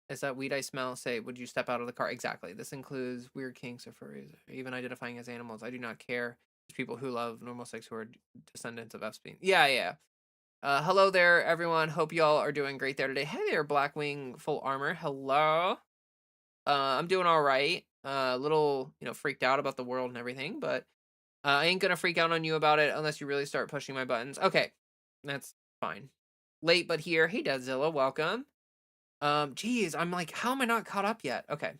A: Is that weed I smell? Say, would you step out of the car? Exactly. This includes weird kinks or furries, or even identifying as animals. I do not care. There's people who love normal sex who are descendants of Epstein. Yeah, yeah. Hello there, everyone. Hope y'all are doing great there today. Hey there, Blackwing Full Armor. Hello. I'm doing all right. A little, freaked out about the world and everything, but I ain't gonna freak out on you about it unless you really start pushing my buttons. Okay, that's fine. Late but here. Hey, Deadzilla, welcome. Geez, I'm like, how am I not caught up yet? Okay.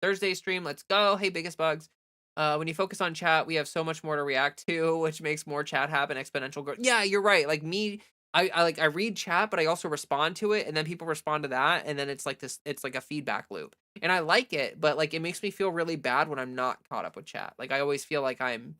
A: Thursday stream, let's go. Hey, biggest bugs. When you focus on chat, we have so much more to react to, which makes more chat happen, exponential growth. Yeah, you're right. Like me, I read chat, but I also respond to it, and then people respond to that, and then it's like a feedback loop. And I like it, but like it makes me feel really bad when I'm not caught up with chat. Like I always feel like I'm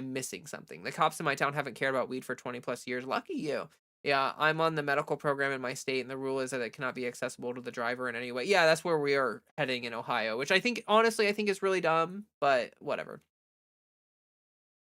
A: missing something. The cops in my town haven't cared about weed for 20 plus years. Lucky you. Yeah, I'm on the medical program in my state, and the rule is that it cannot be accessible to the driver in any way. Yeah, that's where we are heading in Ohio, which I think, honestly, I think is really dumb, but whatever.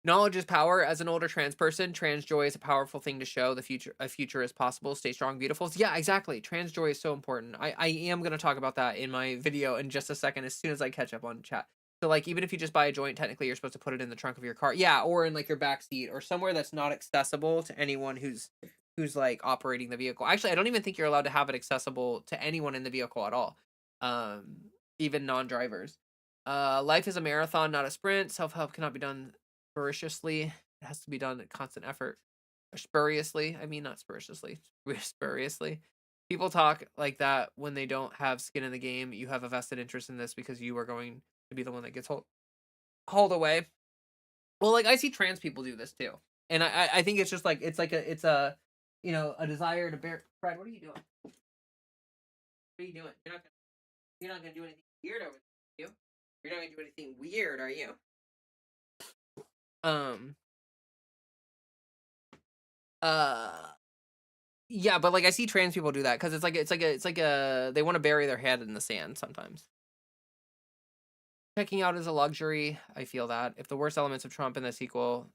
A: Knowledge is power. As an older trans person, trans joy is a powerful thing to show the future. A future is possible. Stay strong, beautifuls. Yeah, exactly. Trans joy is so important. I am gonna talk about that in my video in just a second, as soon as I catch up on chat. So like, even if you just buy a joint, technically you're supposed to put it in the trunk of your car. Yeah, or in like your back seat or somewhere that's not accessible to anyone who's like operating the vehicle. Actually, I don't even think you're allowed to have it accessible to anyone in the vehicle at all. Even non-drivers. Life is a marathon, not a sprint. Self-help cannot be done spuriously. It has to be done at constant effort. Or spuriously. I mean, not spuriously. Spuriously. People talk like that when they don't have skin in the game. You have a vested interest in this because you are going to be the one that gets hauled away. Well, like I see trans people do this too, and I think it's just like it's a a desire to bear. Fred, what are you doing? What are you doing? You're not gonna do anything weird over there, you? You're not gonna do anything weird, are you? Um. Uh. Yeah, but like I see trans people do that because it's like a they want to bury their head in the sand sometimes. Checking out is a luxury. I feel that if the worst elements of Trump in the sequel,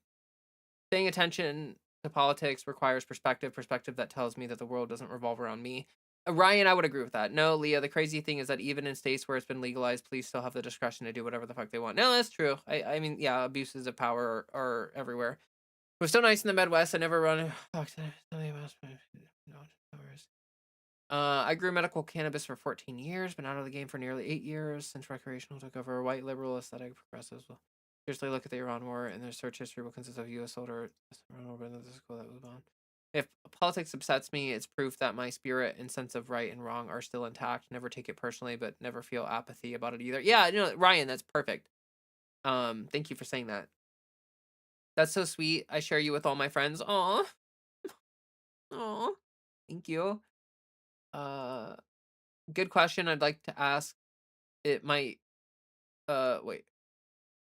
A: paying attention to politics requires perspective that tells me that the world doesn't revolve around me. Ryan, I would agree with that. No, Leah, the crazy thing is that even in states where it's been legalized, police still have the discretion to do whatever the fuck they want. No, that's true. I mean, yeah, abuses of power are everywhere. We're so nice in the Midwest. I never run. I grew medical cannabis for 14 years, been out of the game for nearly 8 years since recreational took over. White liberal aesthetic progressives will seriously look at the Iran war, and their search history will consist of U.S. soldier Iran war, but this is cool that was on. If politics upsets me, it's proof that my spirit and sense of right and wrong are still intact. Never take it personally, but never feel apathy about it either. Yeah, Ryan, that's perfect. Thank you for saying that. That's so sweet. I share you with all my friends. Aw. Aw. Thank you. Uh, Good question. I'd like to ask. It might. Wait.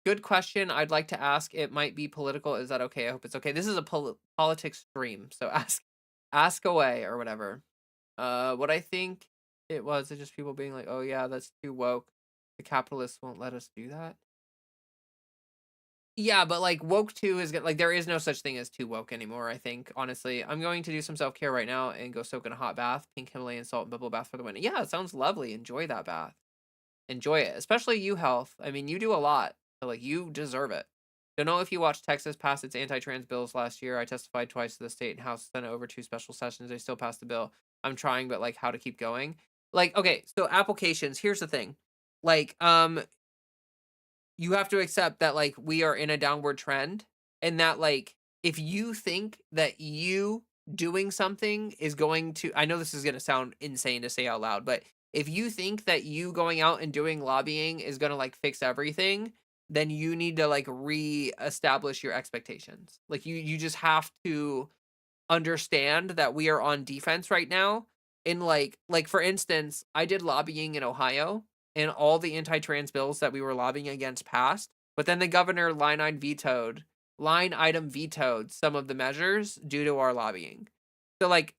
A: Good question. I'd like to ask. It might be political. Is that okay? I hope it's okay. This is a politics stream, so ask away or whatever. What I think it was is just people being like, "Oh yeah, that's too woke. The capitalists won't let us do that." Yeah, but like woke 2 is like there is no such thing as too woke anymore, I think, honestly. I'm going to do some self-care right now and go soak in a hot bath, pink Himalayan salt and bubble bath for the win. Yeah, it sounds lovely. Enjoy that bath. Enjoy it, especially you health. I mean, you do a lot, so like you deserve it. Don't know if you watched Texas pass its anti-trans bills last year. I testified twice to the state and House Senate over 2 special sessions. They still passed the bill. I'm trying, but like how to keep going. Like, okay, so applications, here's the thing. Like, you have to accept that like we are in a downward trend and that like if you think that you doing something is going to, I know this is going to sound insane to say out loud, but if you think that you going out and doing lobbying is going to like fix everything, then you need to like re-establish your expectations. Like you just have to understand that we are on defense right now. In like for instance, I did lobbying in Ohio and all the anti-trans bills that we were lobbying against passed, but then the governor line item vetoed some of the measures due to our lobbying. So like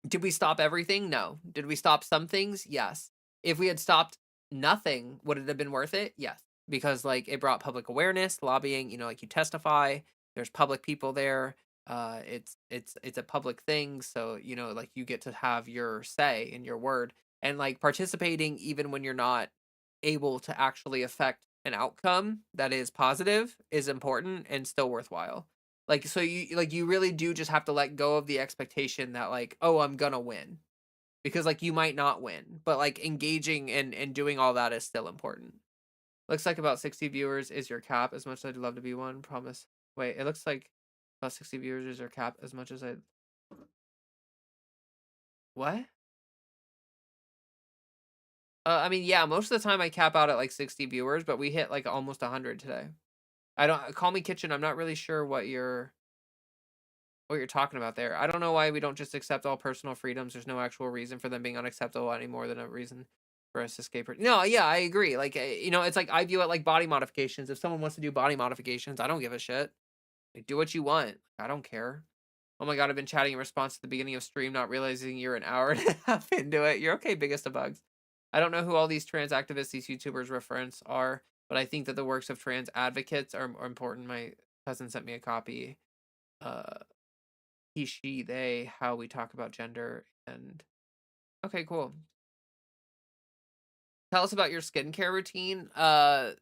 A: did we stop everything? No. Did we stop some things? Yes. If we had stopped nothing, would it have been worth it? Yes. Because like it brought public awareness, lobbying, like you testify, there's public people there. It's a public thing, so like you get to have your say in your word and like participating even when you're not able to actually affect an outcome that is positive is important and still worthwhile. Like, so you really do just have to let go of the expectation that like, oh, I'm gonna win. Because like you might not win, but like engaging and doing all that is still important. Looks like about 60 viewers is your cap, as much as I'd love to be one, promise. Wait, it looks like about 60 viewers is your cap, as much as I what? I mean, yeah, most of the time I cap out at like 60 viewers, but we hit like almost 100 today. I don't call me kitchen. I'm not really sure what you're talking about there. I don't know why we don't just accept all personal freedoms. There's no actual reason for them being unacceptable any more than a reason for us to escape. No, yeah, I agree. Like, it's like I view it like body modifications. If someone wants to do body modifications, I don't give a shit. Like, do what you want. I don't care. Oh my god, I've been chatting in response to the beginning of stream, not realizing you're an hour and a half into it. You're okay, biggest of bugs. I don't know who all these trans activists, these YouTubers reference are, but I think that the works of trans advocates are important. My cousin sent me a copy. Uh, he, she, they, how we talk about gender, and okay, cool. Tell us about your skincare routine. I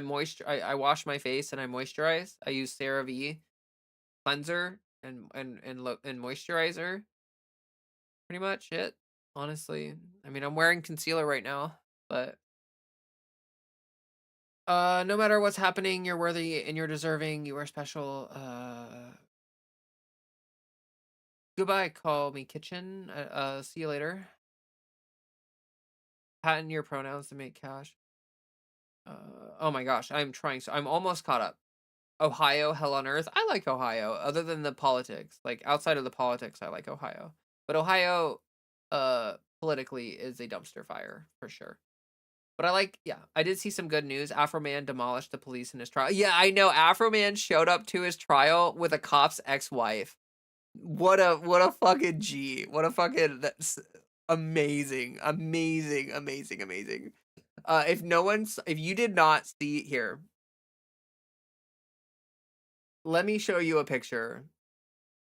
A: wash my face and I moisturize. I use CeraVe cleanser and moisturizer. Pretty much it. Honestly, I mean, I'm wearing concealer right now, but no matter what's happening, you're worthy and you're deserving. You are special. Goodbye. Call me kitchen. See you later. Patent your pronouns to make cash. Oh my gosh, I'm trying. So I'm almost caught up. Ohio, hell on earth. I like Ohio, other than the politics. Like outside of the politics, I like Ohio. But Ohio, politically is a dumpster fire for sure. But I like, yeah, I did see some good news. Afro Man demolished the police in his trial. Yeah, I know. Afro Man showed up to his trial with a cop's ex-wife. What a fucking G. What a fucking that's amazing. Amazing, amazing, amazing. If you did not see here, let me show you a picture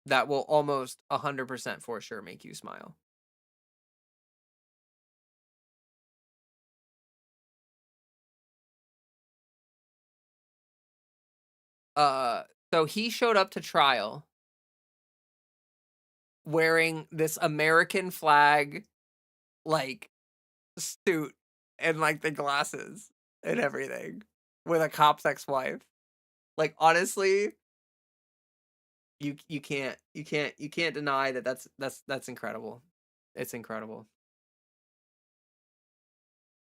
A: that will almost 100% for sure make you smile. Uh, so he showed up to trial wearing this American flag like suit and like the glasses and everything with a cop's ex-wife. Like honestly, you can't deny that that's incredible. It's incredible.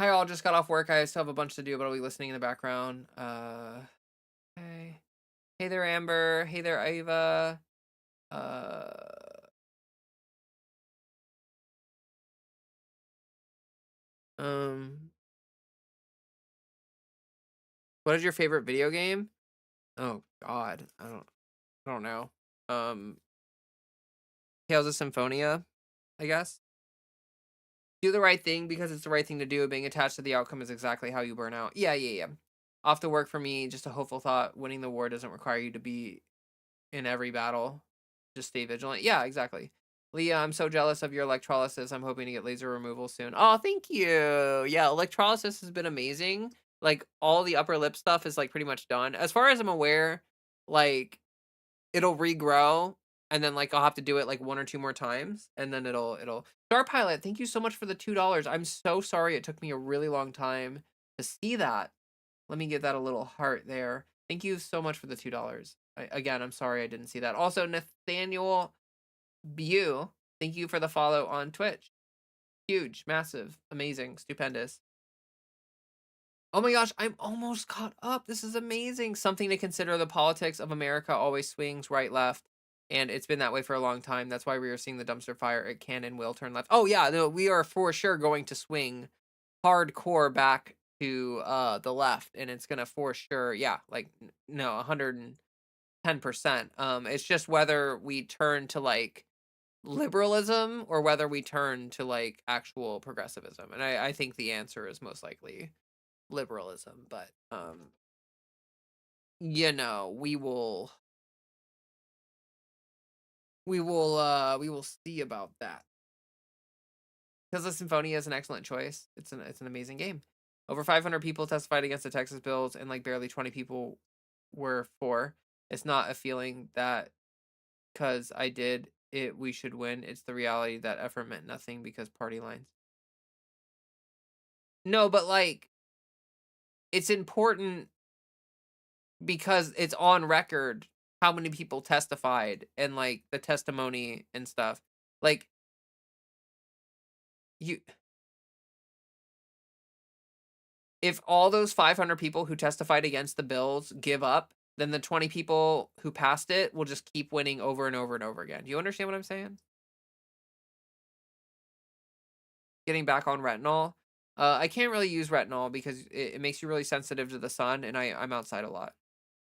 A: Hi all, just got off work. I still have a bunch to do, but I'll be listening in the background. Hey. Hey there, Amber. Hey there, Ava. Uh um what is your favorite video game? Oh god. I don't know. Um Tales of Symphonia, I guess. Do the right thing because it's the right thing to do. Being attached to the outcome is exactly how you burn out. Yeah, yeah, yeah. Off the work for me, just a hopeful thought. Winning the war doesn't require you to be in every battle. Just stay vigilant. Yeah, exactly. Leah, I'm so jealous of your electrolysis. I'm hoping to get laser removal soon. Oh, thank you. Yeah, electrolysis has been amazing. Like all the upper lip stuff is like pretty much done. As far as I'm aware, like it'll regrow and then like I'll have to do it like one or two more times and then it'll Star Pilot, thank you so much for the $2. I'm so sorry it took me a really long time to see that. Let me give that a little heart there. Thank you so much for the $2. Again, I'm sorry I didn't see that. Also, Nathaniel Bew, thank you for the follow on Twitch. Huge, massive, amazing, stupendous. Oh my gosh, I'm almost caught up. This is amazing. Something to consider: the politics of America always swings right, left. And it's been that way for a long time. That's why we are seeing the dumpster fire. It can and will turn left. Oh yeah, no, we are for sure going to swing hardcore back to the left. And it's gonna for sure, yeah, like no, 110%. It's just whether we turn to like liberalism or whether we turn to like actual progressivism. And I think the answer is most likely liberalism, but you know, we will see about that. Because the Symphonia is an excellent choice. It's an amazing game. Over 500 people testified against the Texas bills and like barely 20 people were for. It's not a feeling that cuz I did it we should win. It's the reality that effort meant nothing because party lines. No, but like it's important because it's on record how many people testified and like the testimony and stuff. Like you if all those 500 people who testified against the bills give up, then the 20 people who passed it will just keep winning over and over and over again. Do you understand what I'm saying? Getting back on retinol. I can't really use retinol because it makes you really sensitive to the sun, and I'm outside a lot.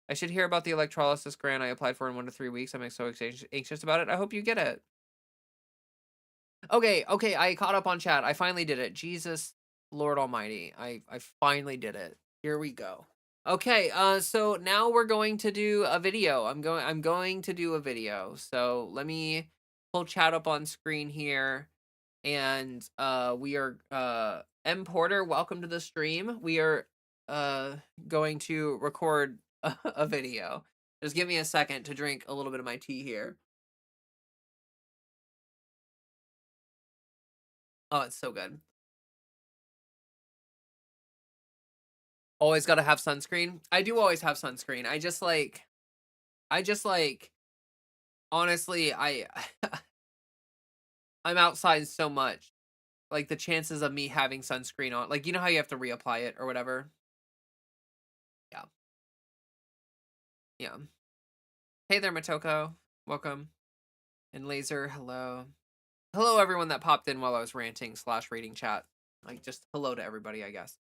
A: I should hear about the electrolysis grant I applied for in 1 to 3 weeks. I'm so anxious about it. I hope you get it. Okay, okay, I caught up on chat. I finally did it. Jesus Lord Almighty. I finally did it. Here we go. Okay, so now we're going to do a video. I'm going to do a video. So let me pull chat up on screen here. And we are M Porter, welcome to the stream. We are going to record a video. Just give me a second to drink a little bit of my tea here. Oh, it's so good. Always got to have sunscreen. I do always have sunscreen. I just like honestly, I'm outside so much. Like the chances of me having sunscreen on, like you know how you have to reapply it or whatever. Yeah. Yeah. Hey there, Matoko. Welcome. And Laser, hello. Hello everyone that popped in while I was ranting slash reading chat. Like just hello to everybody, I guess.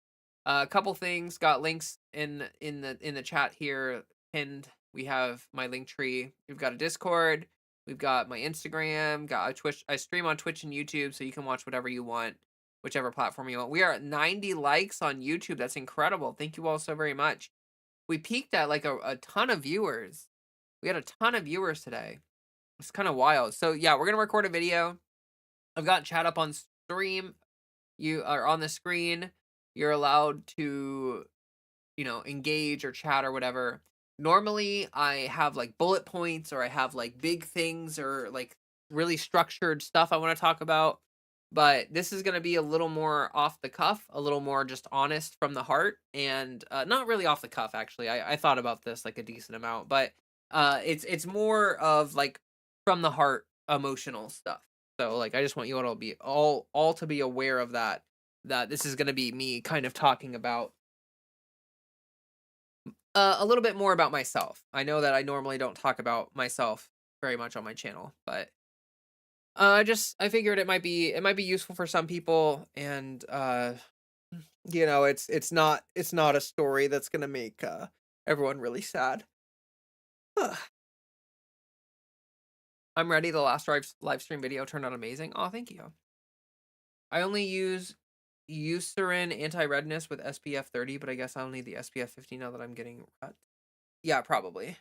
A: A couple things, got links in the chat here pinned. We have my link tree. We've got a Discord. We've got my Instagram. Got a Twitch. I stream on Twitch and YouTube, so you can watch whatever you want, whichever platform you want. We are at 90 likes on YouTube. That's incredible. Thank you all so very much. We peaked at like a ton of viewers. We had a ton of viewers today. It's kind of wild. So yeah, we're gonna record a video. I've got chat up on stream. You are on the screen. You're allowed to, engage or chat or whatever. Normally, I have like bullet points or I have like big things or like really structured stuff I want to talk about. But this is going to be a little more off the cuff, a little more just honest from the heart, and not really off the cuff. Actually, I thought about this like a decent amount, but it's more of like from the heart, emotional stuff. So like, I just want you all to be all to be aware of that. That this is going to be me kind of talking about a little bit more about myself. I know that I normally don't talk about myself very much on my channel, but I figured it might be useful for some people, and it's not a story that's gonna make everyone really sad. I'm ready. The last live stream video turned out amazing. Oh, thank you. I only use Eucerin anti-redness with SPF 30, but I guess I'll need the SPF 50 now that I'm getting red. Yeah, probably.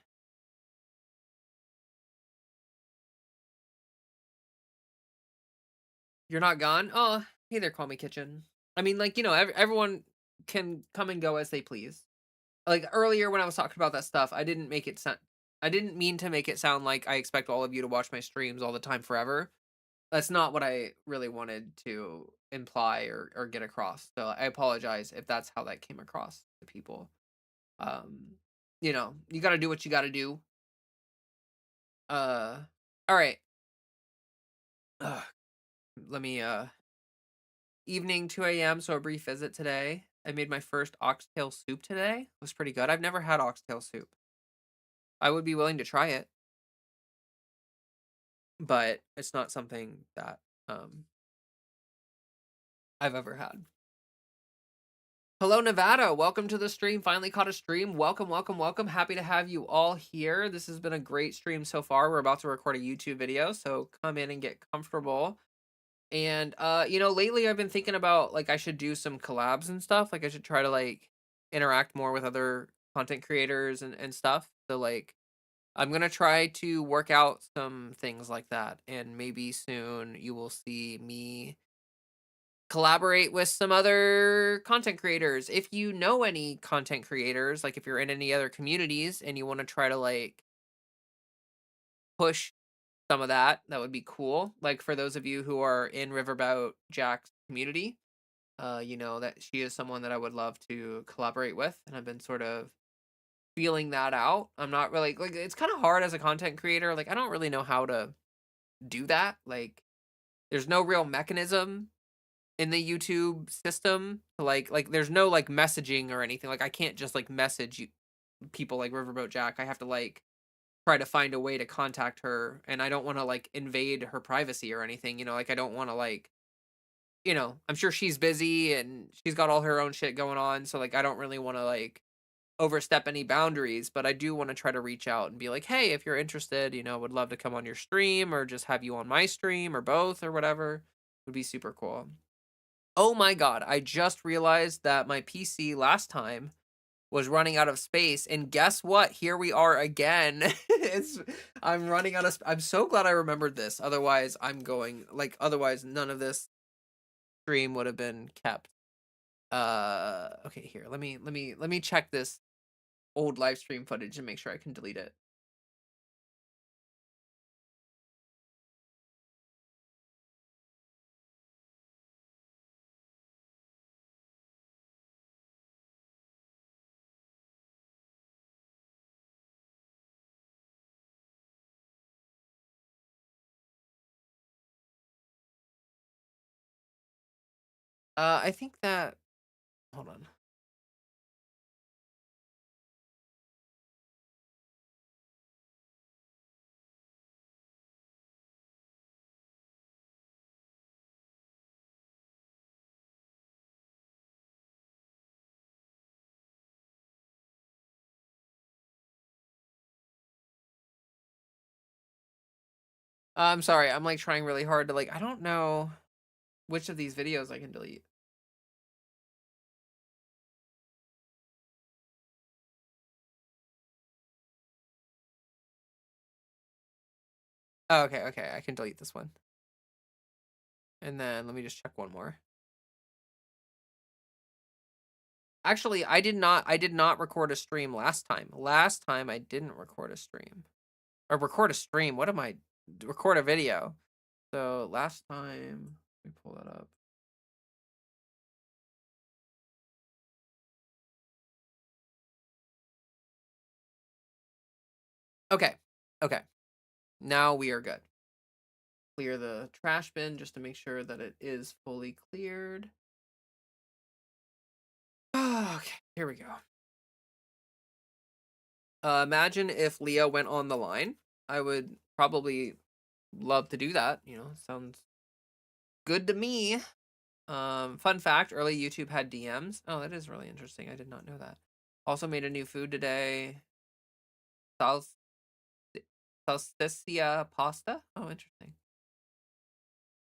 A: You're not gone? Oh, hey there, Call Me Kitchen. I mean, like, everyone can come and go as they please. Like, earlier when I was talking about that stuff, I didn't mean to make it sound like I expect all of you to watch my streams all the time forever. That's not what I really wanted to imply or get across. So I apologize if that's how that came across to people. Um, you got to do what you got to do. All right. Ugh, let me evening 2 a.m. So a brief visit today. I made my first oxtail soup today. It was pretty good. I've never had oxtail soup. I would be willing to try it, but it's not something that I've ever had. Hello, Nevada. Welcome to the stream. Finally caught a stream. Welcome, welcome, welcome. Happy to have you all here. This has been a great stream so far. We're about to record a YouTube video, so come in and get comfortable. And lately I've been thinking about like I should do some collabs and stuff. Like I should try to like interact more with other content creators and stuff. So like I'm gonna try to work out some things like that, and maybe soon you will see me collaborate with some other content creators. If you know any content creators, like if you're in any other communities and you want to try to like push some of that, that would be cool. Like for those of you who are in Riverboat Jack's community, you know that she is someone that I would love to collaborate with, and I've been sort of feeling that out. I'm not really like it's kind of hard as a content creator. Like I don't really know how to do that. Like there's no real mechanism in the YouTube system. Like there's no like messaging or anything. Like I can't just like message you people like Riverboat Jack. I have to like try to find a way to contact her, and I don't want to like invade her privacy or anything, like I don't want to like I'm sure she's busy and she's got all her own shit going on, so like I don't really want to like overstep any boundaries, but I do want to try to reach out and be like, "Hey, if you're interested, would love to come on your stream or just have you on my stream or both or whatever." Would be super cool. Oh my god, I just realized that my PC last time was running out of space, and guess what? Here we are again. I'm running out of I'm so glad I remembered this. Otherwise none of this stream would have been kept. Okay, here. Let me check this old live stream footage and make sure I can delete it. I think that hold on. I'm sorry. I'm like trying really hard to like I don't know which of these videos I can delete. Oh, okay, okay. I can delete this one. And then let me just check one more. Actually, I did not record a stream last time. Last time I didn't record a stream. Or record a stream. What am I record a video. So last time let me pull that up. Okay. Okay. Now we are good. Clear the trash bin just to make sure that it is fully cleared. Okay, here we go. Imagine if Leah went on the line. I would probably love to do that. Sounds good to me. Fun fact: early YouTube had DMs. Oh, that is really interesting. I did not know that. Also made a new food today. Sal- Salsiccia pasta. Oh, interesting.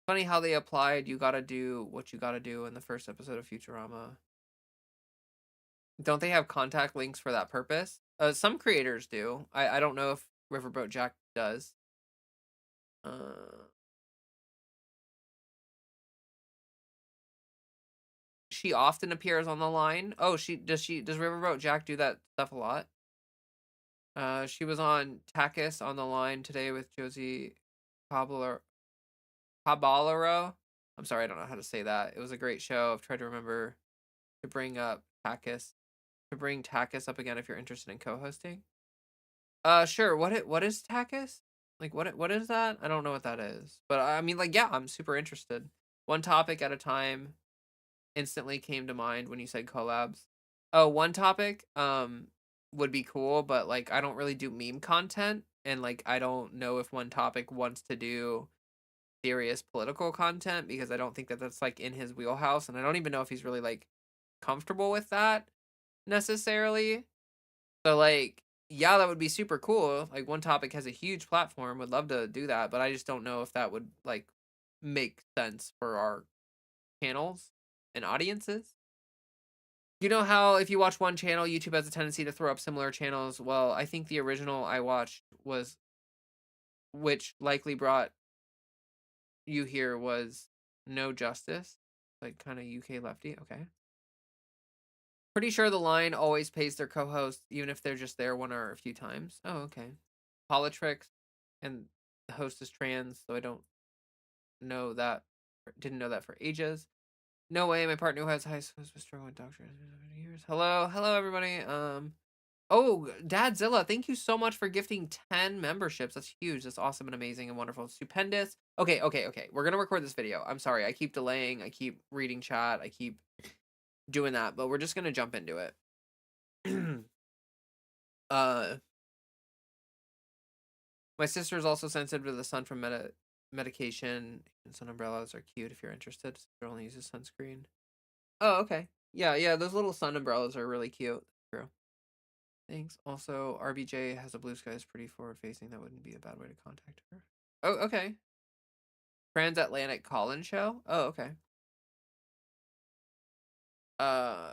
A: Funny how they applied "You Gotta Do What You Gotta Do" in the first episode of Futurama. Don't they have contact links for that purpose? Some creators do. I don't know if Riverboat Jack does. Uh, she often appears on the line. Oh, does Riverboat Jack do that stuff a lot? She was on Takis on the line today with Josie Caballero. Caballero. I'm sorry, I don't know how to say that. It was a great show. I've tried to remember to bring up Takis to bring Takis up again if you're interested in co-hosting. Sure. What is Takis? Like what is that? I don't know what that is. But I mean like yeah, I'm super interested. One topic at a time instantly came to mind when you said collabs. Oh, one topic would be cool, but like I don't really do meme content and like I don't know if one topic wants to do serious political content because I don't think that that's like in his wheelhouse and I don't even know if he's really like comfortable with that necessarily. So like yeah, that would be super cool. Like one topic has a huge platform, would love to do that, but I just don't know if that would like make sense for our channels and audiences. You know how if you watch one channel, YouTube has a tendency to throw up similar channels? Well, I think the original I watched was which likely brought you here was No Justice, like kind of UK lefty. Okay. Pretty sure the line always pays their co-host even if they're just there one or a few times. Oh, okay. Politrix and the host is trans, so I don't know that. Didn't know that for ages. No way, my partner who has high school was struggling with doctors for years. Hello everybody. Oh, Dadzilla, thank you so much for gifting 10 memberships. That's huge. That's awesome and amazing and wonderful. Stupendous. Okay. We're gonna record this video. I'm sorry. I keep delaying. I keep reading chat. I keep doing that, but we're just gonna jump into it. uh my sister is also sensitive to the sun from medication, and sun umbrellas are cute if you're interested. Sister only uses sunscreen. Oh, okay. Yeah, those little sun umbrellas are really cute. True. Thanks. Also, RBJ has a blue sky is pretty forward facing. That wouldn't be a bad way to contact her. Oh, okay. Transatlantic call-in show? Oh, okay. Uh,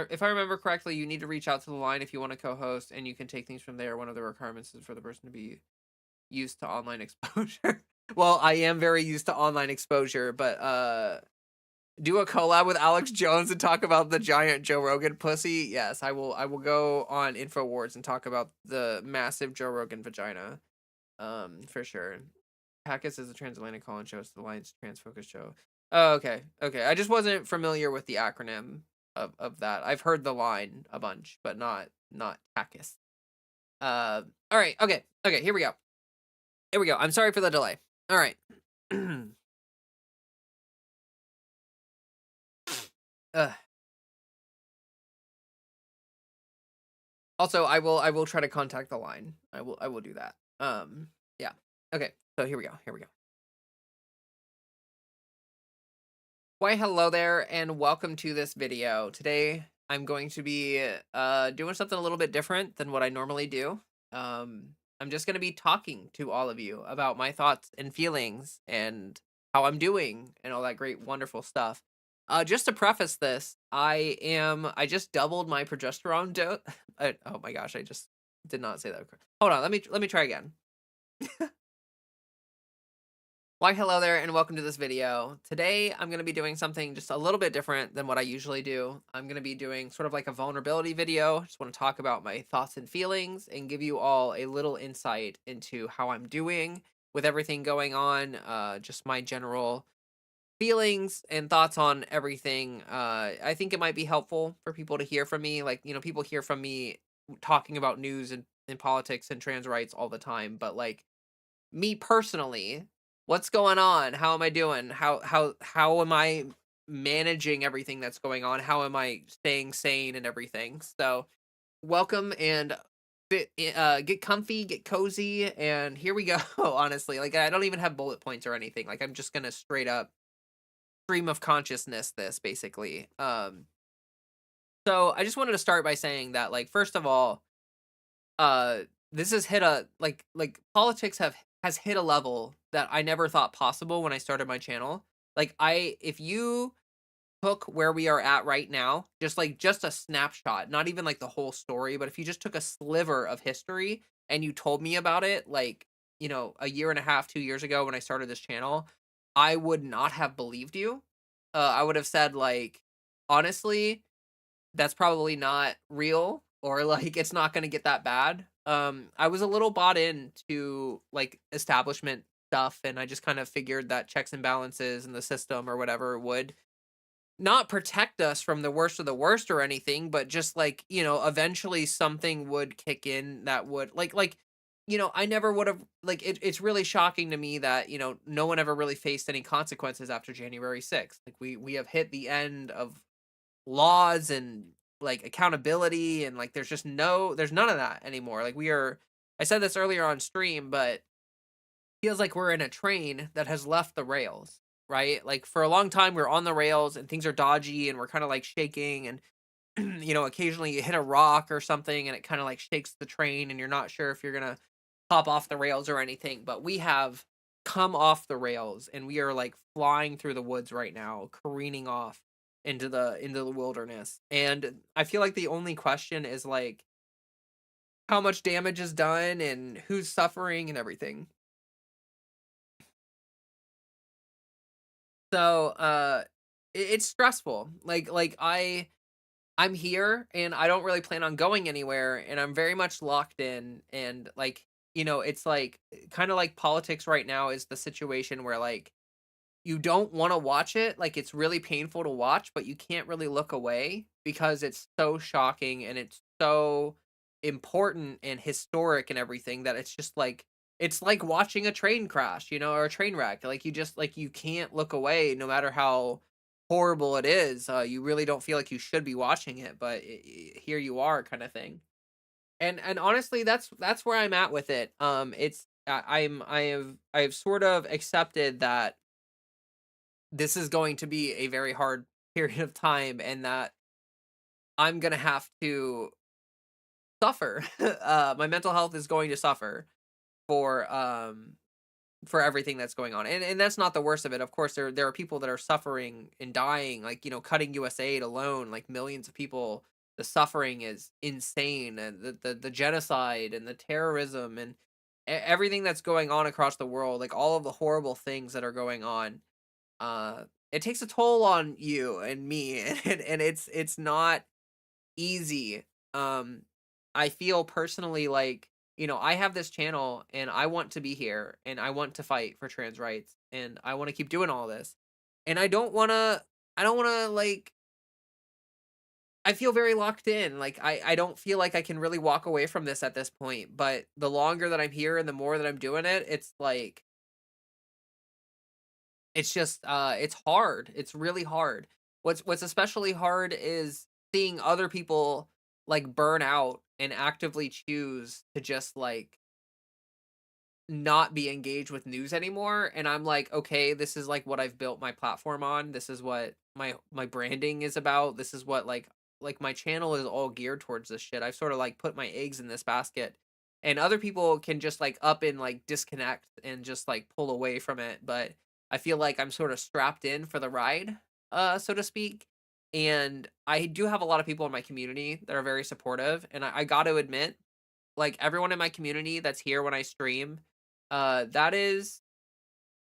A: if I remember correctly, you need to reach out to the line if you want to co-host, and you can take things from there. One of the requirements is for the person to be used to online exposure. Well, I am very used to online exposure, but do a collab with Alex Jones and talk about the giant Joe Rogan pussy. Yes, I will. I will go on InfoWars and talk about the massive Joe Rogan vagina. For sure. Packus is a transatlantic call-in show. It's the Alliance Trans Focus show. Oh, okay. I just wasn't familiar with the acronym of that. I've heard the line a bunch, but not Packus. All right. Okay. Here we go. I'm sorry for the delay. All right. Also, I will try to contact the line. I will do that. Yeah. Okay. So here we go. Why hello there and welcome to this video. Today I'm going to be doing something a little bit different than what I normally do. I'm just going to be talking to all of you about my thoughts and feelings and how I'm doing and all that great wonderful stuff. Just to preface this, I just doubled my progesterone dose. Oh my gosh, I just did not say that. Hold on, let me try again. Why hello there and welcome to this video. Today I'm going to be doing something just a little bit different than what I usually do. I'm going to be doing sort of like a vulnerability video. Just want to talk about my thoughts and feelings and give you all a little insight into how I'm doing with everything going on, just my general feelings and thoughts on everything. I think it might be helpful for people to hear from me. Like, people hear from me talking about news and politics and trans rights all the time, but like me personally, what's going on? How am I doing? How am I managing everything that's going on? How am I staying sane and everything? So, welcome and get comfy, get cozy, and here we go. Honestly, like I don't even have bullet points or anything. Like I'm just gonna straight up stream of consciousness this basically. So I just wanted to start by saying that, like, first of all, this has hit a like politics has hit a level that I never thought possible when I started my channel. Like, if you took where we are at right now, just a snapshot, not even like the whole story, but if you just took a sliver of history and you told me about it, like, a year and a half, 2 years ago when I started this channel, I would not have believed you. I would have said, like, honestly, that's probably not real, or like it's not going to get that bad. I was a little bought into like establishment stuff, and I just kind of figured that checks and balances in the system or whatever would not protect us from the worst of the worst or anything, but just like, eventually something would kick in that would I never would have like it's really shocking to me that, no one ever really faced any consequences after January 6th. Like we have hit the end of laws and like accountability, and like there's none of that anymore. Like I said this earlier on stream, but feels like we're in a train that has left the rails, right? Like for a long time we're on the rails and things are dodgy and we're kind of like shaking, and occasionally you hit a rock or something and it kind of like shakes the train and you're not sure if you're going to pop off the rails or anything, but we have come off the rails and we are like flying through the woods right now, careening off into the wilderness. And I feel like the only question is like how much damage is done and who's suffering and everything. So, it's stressful. I'm here and I don't really plan on going anywhere, and I'm very much locked in, and like, it's like kind of like politics right now is the situation where like you don't want to watch it, like it's really painful to watch, but you can't really look away because it's so shocking and it's so important and historic and everything that it's like watching a train crash, or a train wreck. Like you just like you can't look away no matter how horrible it is. You really don't feel like you should be watching it, but here you are, kind of thing. And honestly, that's where I'm at with it. It's I have sort of accepted that this is going to be a very hard period of time, and that I'm gonna have to suffer. My mental health is going to suffer for for everything that's going on. And that's not the worst of it. Of course, there are people that are suffering and dying, like, cutting USAID alone, like millions of people. The suffering is insane, and the genocide and the terrorism and everything that's going on across the world, like all of the horrible things that are going on. It takes a toll on you and me, and it's not easy. Um, I feel personally like, I have this channel and I want to be here and I want to fight for trans rights and I want to keep doing all this. And I don't want to like I feel very locked in. Like I don't feel like I can really walk away from this at this point, but the longer that I'm here and the more that I'm doing it, it's like it's just, it's hard. It's really hard. What's especially hard is seeing other people, like, burn out and actively choose to just, like, not be engaged with news anymore, and I'm like, "Okay, this is, like, what I've built my platform on. This is what my branding is about. This is what, like, my channel is all geared towards this shit. I've sorta, like, put my eggs in this basket, and other people can just, like, up and, like, disconnect and just, like, pull away from it, but I feel like I'm sorta strapped in for the ride, so to speak, and I do have a lot of people in my community that are very supportive, and I gotta admit, like, everyone in my community that's here when I stream, that is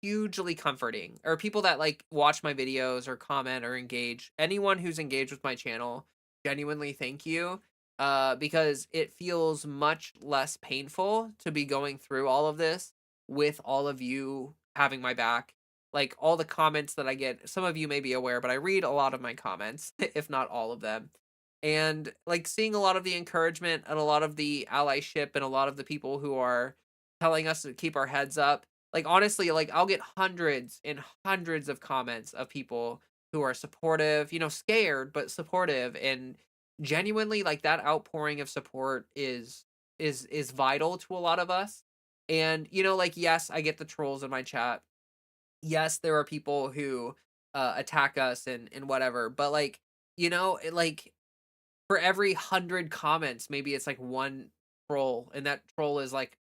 A: hugely comforting. Or people that, like, watch my videos or comment or engage. Anyone who's engaged with my channel, genuinely thank you, because it feels much less painful to be going through all of this with all of you having my back. Like, all the comments that I get, some of you may be aware, but I read a lot of my comments, if not all of them. And, like, seeing a lot of the encouragement and a lot of the allyship and a lot of the people who are telling us to keep our heads up. Like, honestly, like, I'll get hundreds and hundreds of comments of people who are supportive, scared, but supportive, and genuinely, like, that outpouring of support is vital to a lot of us. And, like, yes, I get the trolls in my chat. Yes, there are people who attack us and whatever, but like, like for every 100 comments, maybe it's like one troll, and that troll is like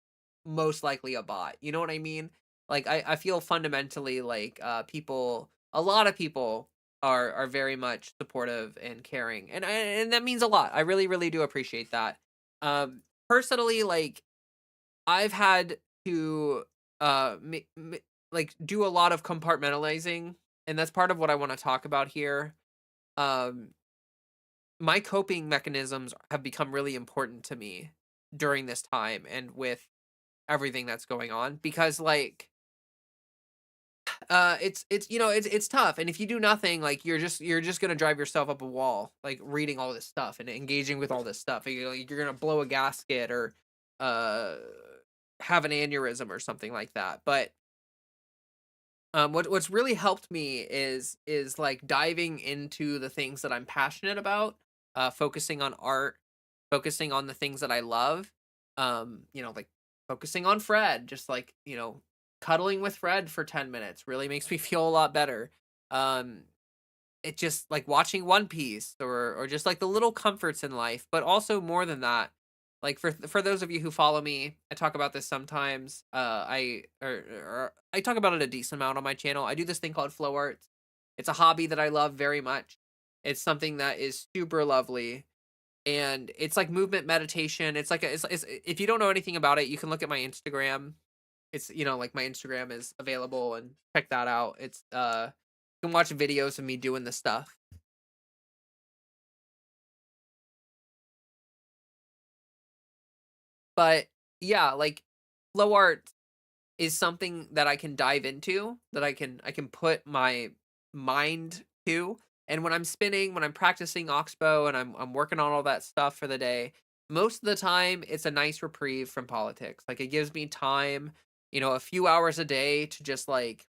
A: most likely a bot. You know what I mean? Like I feel fundamentally like people, a lot of people are very much supportive and caring, and that means a lot. I really really do appreciate that. Personally, like I've had to like do a lot of compartmentalizing, and that's part of what I want to talk about here. Um, my coping mechanisms have become really important to me during this time and with everything that's going on, because like it's it's tough, and if you do nothing, like you're just gonna drive yourself up a wall, like reading all this stuff and engaging with all this stuff. You're gonna blow a gasket or uh have an aneurysm or something like that. But what's really helped me is like diving into the things that I'm passionate about, focusing on art, focusing on the things that I love, like focusing on Fred, just like, cuddling with Fred for 10 minutes really makes me feel a lot better. Um, it just like watching One Piece, or just like the little comforts in life, but also more than that. Like for those of you who follow me, I talk about this sometimes. I talk about it a decent amount on my channel. I do this thing called flow arts. It's a hobby that I love very much. It's something that is super lovely, and it's like movement meditation. It's like it's if you don't know anything about it, you can look at my Instagram. It's, like my Instagram is available, and check that out. It's you can watch videos of me doing this stuff. But yeah, like flow art is something that I can dive into, that I can put my mind to. And when I'm spinning, when I'm practicing oxbow and I'm working on all that stuff for the day, most of the time it's a nice reprieve from politics. Like it gives me time, a few hours a day to just like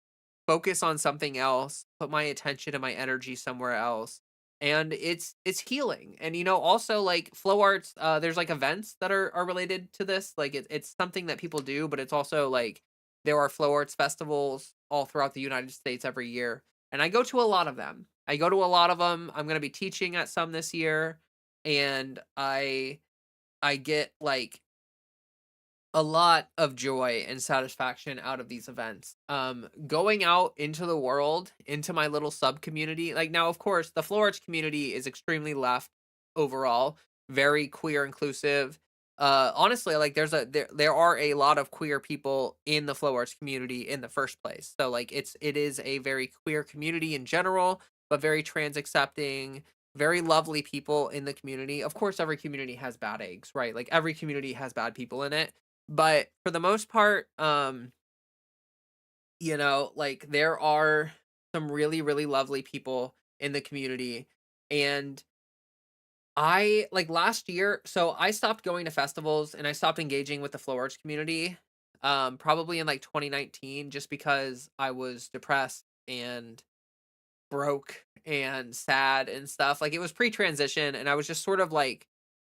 A: focus on something else, put my attention and my energy somewhere else. And it's healing. And also like flow arts, there's like events that are related to this. Like it's something that people do, but it's also like there are flow arts festivals all throughout the United States every year, and I go to a lot of them. I go to a lot of them. I'm gonna be teaching at some this year, and I get like a lot of joy and satisfaction out of these events. Going out into the world, into my little sub community. Like now, of course, the flow arts community is extremely left overall, very queer inclusive. Honestly, like there are a lot of queer people in the flow arts community in the first place. So like it is a very queer community in general, but very trans accepting, very lovely people in the community. Of course, every community has bad eggs, right? Like every community has bad people in it, but for the most part, like there are some really, really lovely people in the community. And I like last year, so I stopped going to festivals and I stopped engaging with the flow arts community, probably in like 2019, just because I was depressed and broke and sad and stuff. Like it was pre-transition, and I was just sort of like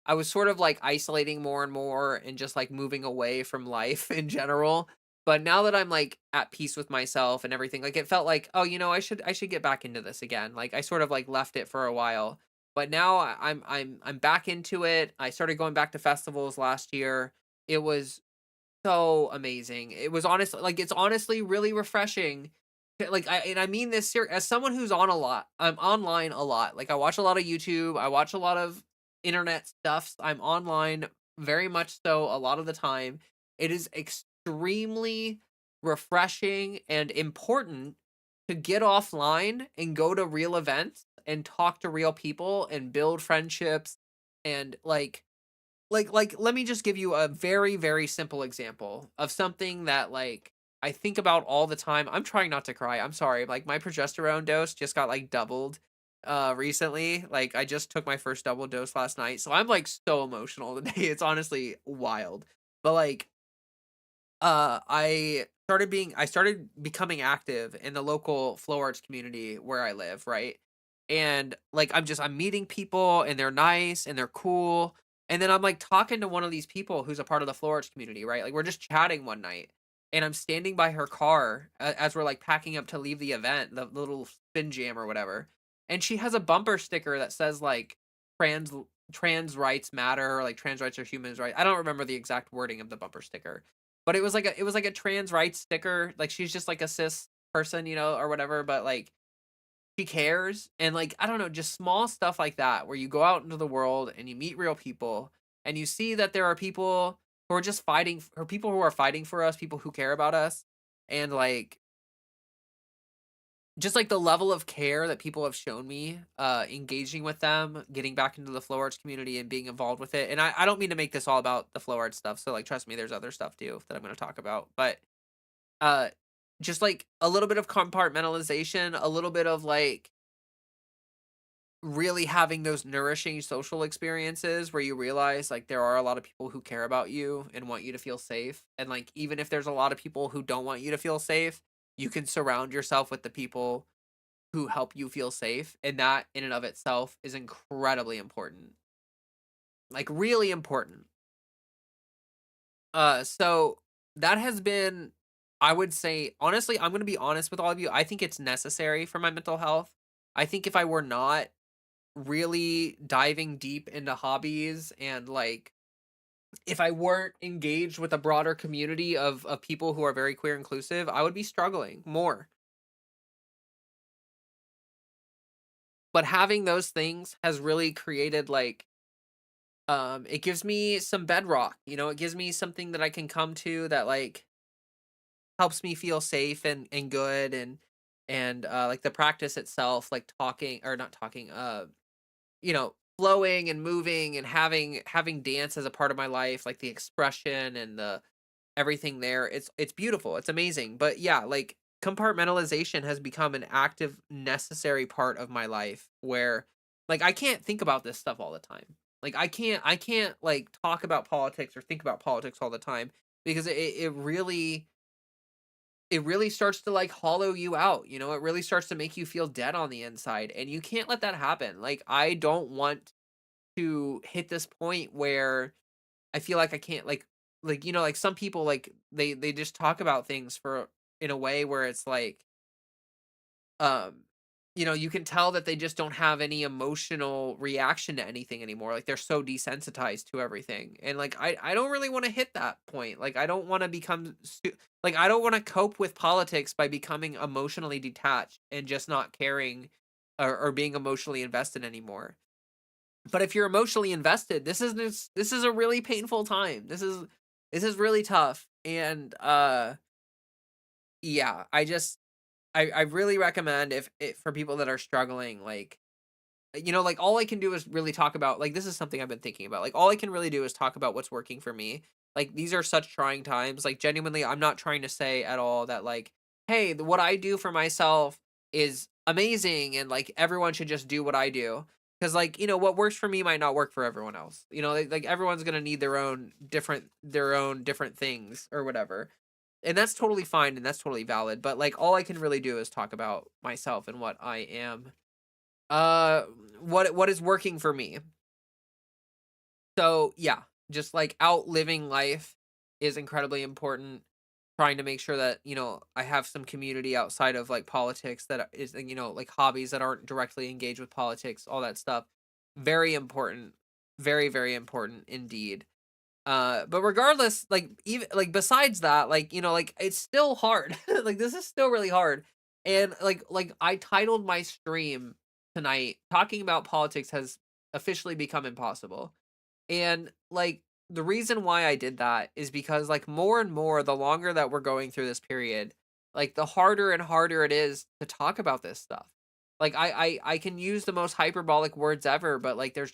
A: I was sort of like isolating more and more and just like moving away from life in general. But now that I'm like at peace with myself and everything, like it felt like, oh, I should get back into this again. Like I sort of like left it for a while. But now I'm back into it. I started going back to festivals last year. It was so amazing. It was honestly like it's honestly really refreshing. Like I mean this as someone who's on a lot. I'm online a lot. Like I watch a lot of YouTube. I watch a lot of internet stuff. I'm online very much so a lot of the time. It is extremely refreshing and important to get offline and go to real events and talk to real people and build friendships, and let me just give you a very very simple example of something that like I think about all the time. I'm trying not to cry. I'm sorry. Like my progesterone dose just got like doubled recently. Like I just took my first double dose last night. So I'm like so emotional today. It's honestly wild. But like I started becoming active in the local flow arts community where I live, right? And like I'm meeting people and they're nice and they're cool. And then I'm like talking to one of these people who's a part of the flow arts community, right? Like we're just chatting one night, and I'm standing by her car as we're like packing up to leave the event, the little spin jam or whatever. And she has a bumper sticker that says like trans trans rights matter, or like trans rights are humans, right? I don't remember the exact wording of the bumper sticker, but it was like a trans rights sticker. Like she's just like a cis person, you know, or whatever, but like she cares. And like I don't know, just small stuff like that where you go out into the world and you meet real people and you see that there are people who are just fighting or people who are fighting for us, people who care about us. And like just like the level of care that people have shown me, engaging with them, getting back into the flow arts community and being involved with it. And I don't mean to make this all about the flow arts stuff. So like trust me, there's other stuff too that I'm gonna talk about. But uh just like a little bit of compartmentalization, a little bit of like really having those nourishing social experiences where you realize like there are a lot of people who care about you and want you to feel safe. And like even if there's a lot of people who don't want you to feel safe, you can surround yourself with the people who help you feel safe, and that in and of itself is incredibly important. Like really important. So that has been, I would say honestly, I'm going to be honest with all of you. I think it's necessary for my mental health. I think if I were not really diving deep into hobbies and like if I weren't engaged with a broader community of people who are very queer inclusive, I would be struggling more. But having those things has really created like it gives me some bedrock, you know, it gives me something that I can come to that like helps me feel safe and good. And like the practice itself, like talking or not talking, you know, flowing and moving and having dance as a part of my life, like the expression and the everything there. It's beautiful. It's amazing. But yeah, like compartmentalization has become an active necessary part of my life where like I can't think about this stuff all the time. Like I can't like talk about politics or think about politics all the time because it really starts to like hollow you out, you know? It really starts to make you feel dead on the inside and you can't let that happen. Like I don't want to hit this point where I feel like I can't like you know like some people like they just talk about things for in a way where it's like um you know you can tell that they just don't have any emotional reaction to anything anymore. Like they're so desensitized to everything. And like I don't really want to hit that point. Like I don't want to become like I don't want to cope with politics by becoming emotionally detached and just not caring or being emotionally invested anymore. But if you're emotionally invested, this is a really painful time. This is really tough. And yeah, I really recommend if for people that are struggling, like you know, like all I can do is really talk about like this is something I've been thinking about. Like all I can really do is talk about what's working for me. Like these are such trying times. Like genuinely, I'm not trying to say at all that like, hey, what I do for myself is amazing and like everyone should just do what I do. Cause like, you know, what works for me might not work for everyone else. You know, like everyone's gonna need their own different things or whatever. And that's totally fine and that's totally valid. But like all I can really do is talk about myself and what I am uh, what is working for me. So, yeah, just, like, outliving life is incredibly important. Trying to make sure that, you know, I have some community outside of, like, politics that is, you know, like, hobbies that aren't directly engaged with politics, all that stuff. Very important. Very, very important indeed. But regardless, like, even like, besides that, like, you know, like, it's still hard. Like, this is still really hard. And, I titled my stream tonight, "Talking about politics has officially become impossible." And, like, the reason why I did that is because, like, more and more, the longer that we're going through this period, like, the harder and harder it is to talk about this stuff. Like, I can use the most hyperbolic words ever, but, like, there's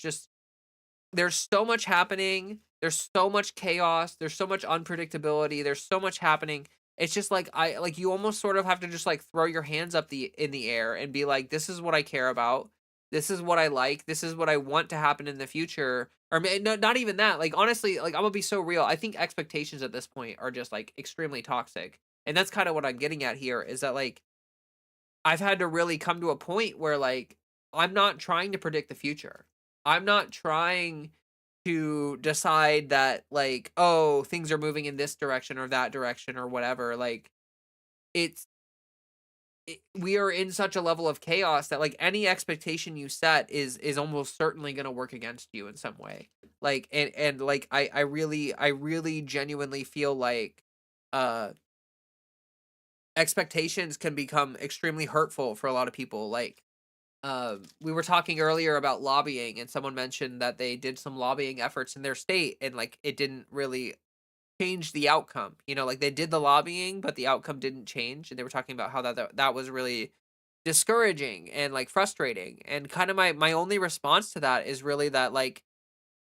A: so much happening. There's so much chaos. There's so much unpredictability. There's so much happening. It's just like I like you almost sort of have to just like throw your hands up the in the air and be like, this is what I care about. This is what I like. This is what I want to happen in the future. Or no, not even that. Like honestly, like I'm gonna be so real. I think expectations at this point are just like extremely toxic. And that's kind of what I'm getting at here is that like I've had to really come to a point where like I'm not trying to predict the future. I'm not trying to decide that like, oh, things are moving in this direction or that direction or whatever. Like it's we are in such a level of chaos that like any expectation you set is almost certainly going to work against you in some way. Like and like I really genuinely feel like uh expectations can become extremely hurtful for a lot of people. Like, we were talking earlier about lobbying, and someone mentioned that they did some lobbying efforts in their state, and like it didn't really change the outcome. You know, like they did the lobbying, but the outcome didn't change. And they were talking about how that was really discouraging and like frustrating. And kind of my only response to that is really that like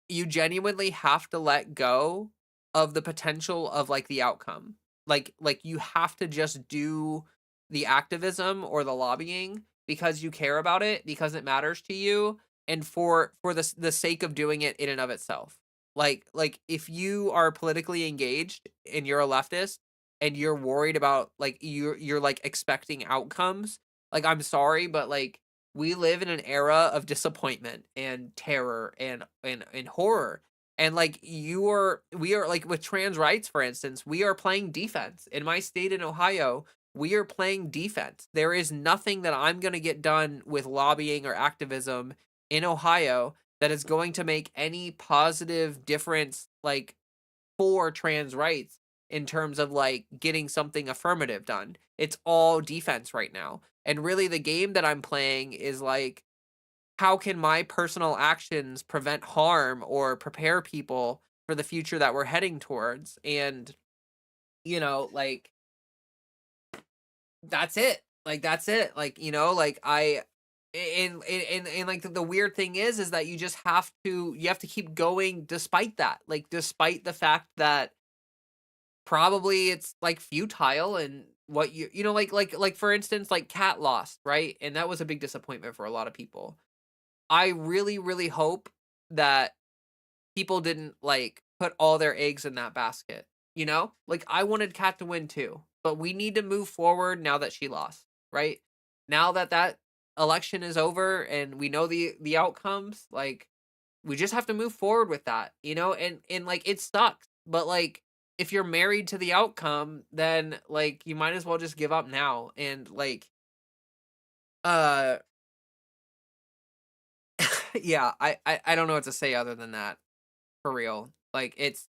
A: you genuinely have to let go of the potential of like the outcome. Like you have to just do the activism or the lobbying because you care about it, because it matters to you, and for the sake of doing it in and of itself. Like if you are politically engaged and you're a leftist and you're worried about like you're like expecting outcomes, like I'm sorry, but like we live in an era of disappointment and terror and horror. And like we are like with trans rights, for instance, we are playing defense. In my state in Ohio, we are playing defense. There is nothing that I'm going to get done with lobbying or activism in Ohio that is going to make any positive difference like for trans rights in terms of like getting something affirmative done. It's all defense right now. And really the game that I'm playing is like how can my personal actions prevent harm or prepare people for the future that we're heading towards? And you know, like that's it. Like that's it. Like, you know, like and like the weird thing is that you have to keep going despite that. Like despite the fact that probably it's, like, futile and what you know, like, for instance, like, Cat lost, right? And that was a big disappointment for a lot of people. I really, really hope that people didn't, like, put all their eggs in that basket, you know? Like, I wanted Cat to win too, but we need to move forward now that she lost, right? Now that that election is over and we know the outcomes, like, we just have to move forward with that, you know? And like it sucks, but like if you're married to the outcome, then like you might as well just give up now. And like uh yeah, I don't know what to say other than that, for real. Like it's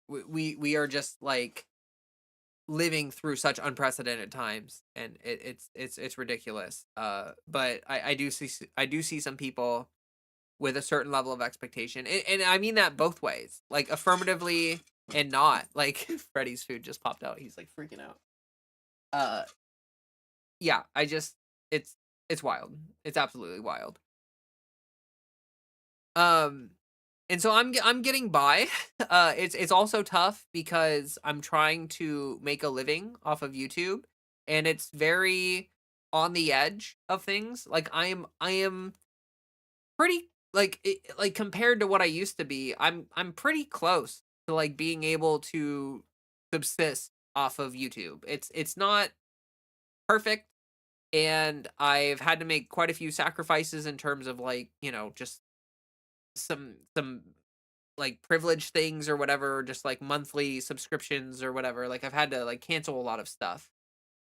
A: we are just like living through such unprecedented times, and it's ridiculous. But I do see some people with a certain level of expectation. And I mean that both ways, like affirmatively and not. Like Freddy's food just popped out. He's like freaking out. Uh yeah, I just it's it's wild. It's absolutely wild. Um and so I'm getting by. It's also tough because I'm trying to make a living off of YouTube, and it's very on the edge of things. Like I am pretty like compared to what I used to be, I'm pretty close to like being able to subsist off of YouTube. It's not perfect, and I've had to make quite a few sacrifices in terms of like, you know, just some like privilege things or whatever, just like monthly subscriptions or whatever. Like I've had to like cancel a lot of stuff.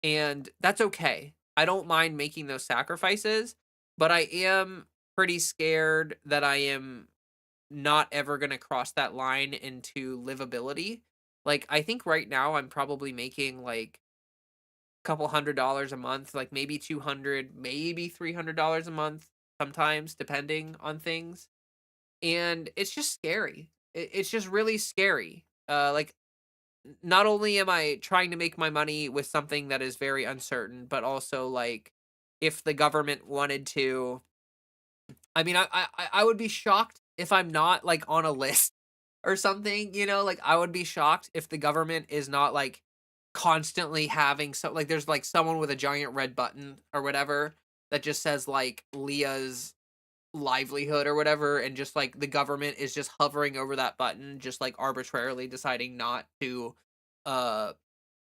A: And that's okay. I don't mind making those sacrifices, but I am pretty scared that I am not ever going to cross that line into livability. Like I think right now I'm probably making like a couple $100 a month, like maybe 200, maybe $300 a month sometimes depending on things. And it's just scary. It's just really scary. Like not only am I trying to make my money with something that is very uncertain, but also like if the government wanted to, I mean, I would be shocked if I'm not like on a list or something, you know, like I would be shocked if the government is not like constantly having so like there's like someone with a giant red button or whatever that just says like Leah's livelihood or whatever, and just like the government is just hovering over that button, just like arbitrarily deciding not to uh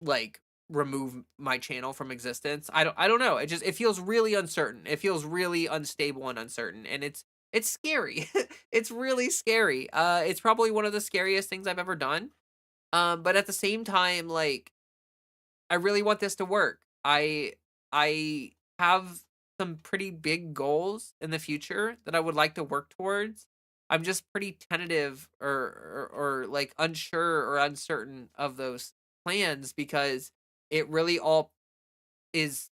A: like remove my channel from existence. I don't know, it feels really uncertain, it feels really unstable and uncertain, and it's scary. It's really scary. It's probably one of the scariest things I've ever done. But at the same time, like I really want this to work. I have some pretty big goals in the future that I would like to work towards. I'm just pretty tentative or like unsure or uncertain of those plans because it really all is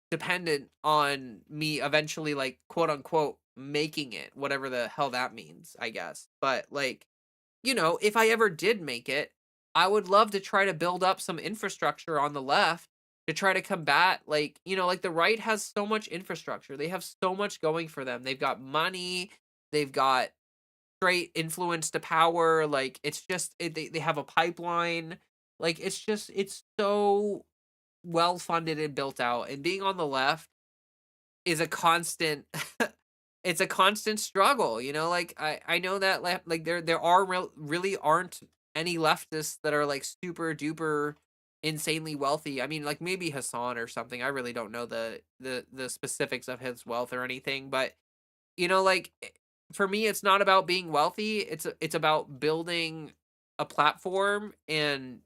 A: dependent on me eventually, like, quote unquote making it, whatever the hell that means, I guess. But like, if I ever did make it, I would love to try to build up some infrastructure on the left to try to combat, like, like the right has so much infrastructure. They have so much going for them. They've got money, they've got straight influence to power. Like, it's just they have a pipeline. Like, it's so well funded and built out. And being on the left is a constant it's a constant struggle, like I know that like there are really aren't any leftists that are like super duper insanely wealthy. I mean, like maybe Hassan or something. I really don't know the specifics of his wealth or anything, but like for me it's not about being wealthy. It's about building a platform and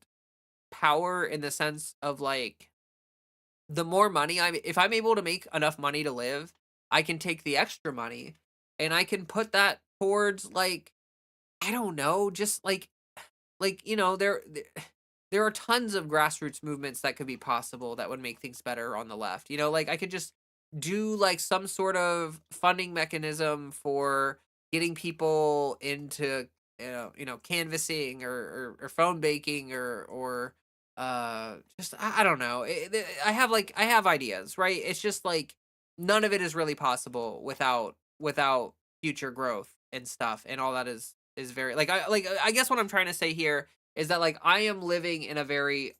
A: power in the sense of like the more money if I'm able to make enough money to live, I can take the extra money and I can put that towards like, I don't know, just like there are tons of grassroots movements that could be possible that would make things better on the left. Like I could just do like some sort of funding mechanism for getting people into canvassing or phone baking or just I don't know. I have ideas, right? It's just like none of it is really possible without future growth and stuff, and all that is very I guess what I'm trying to say here is that like I am living in a very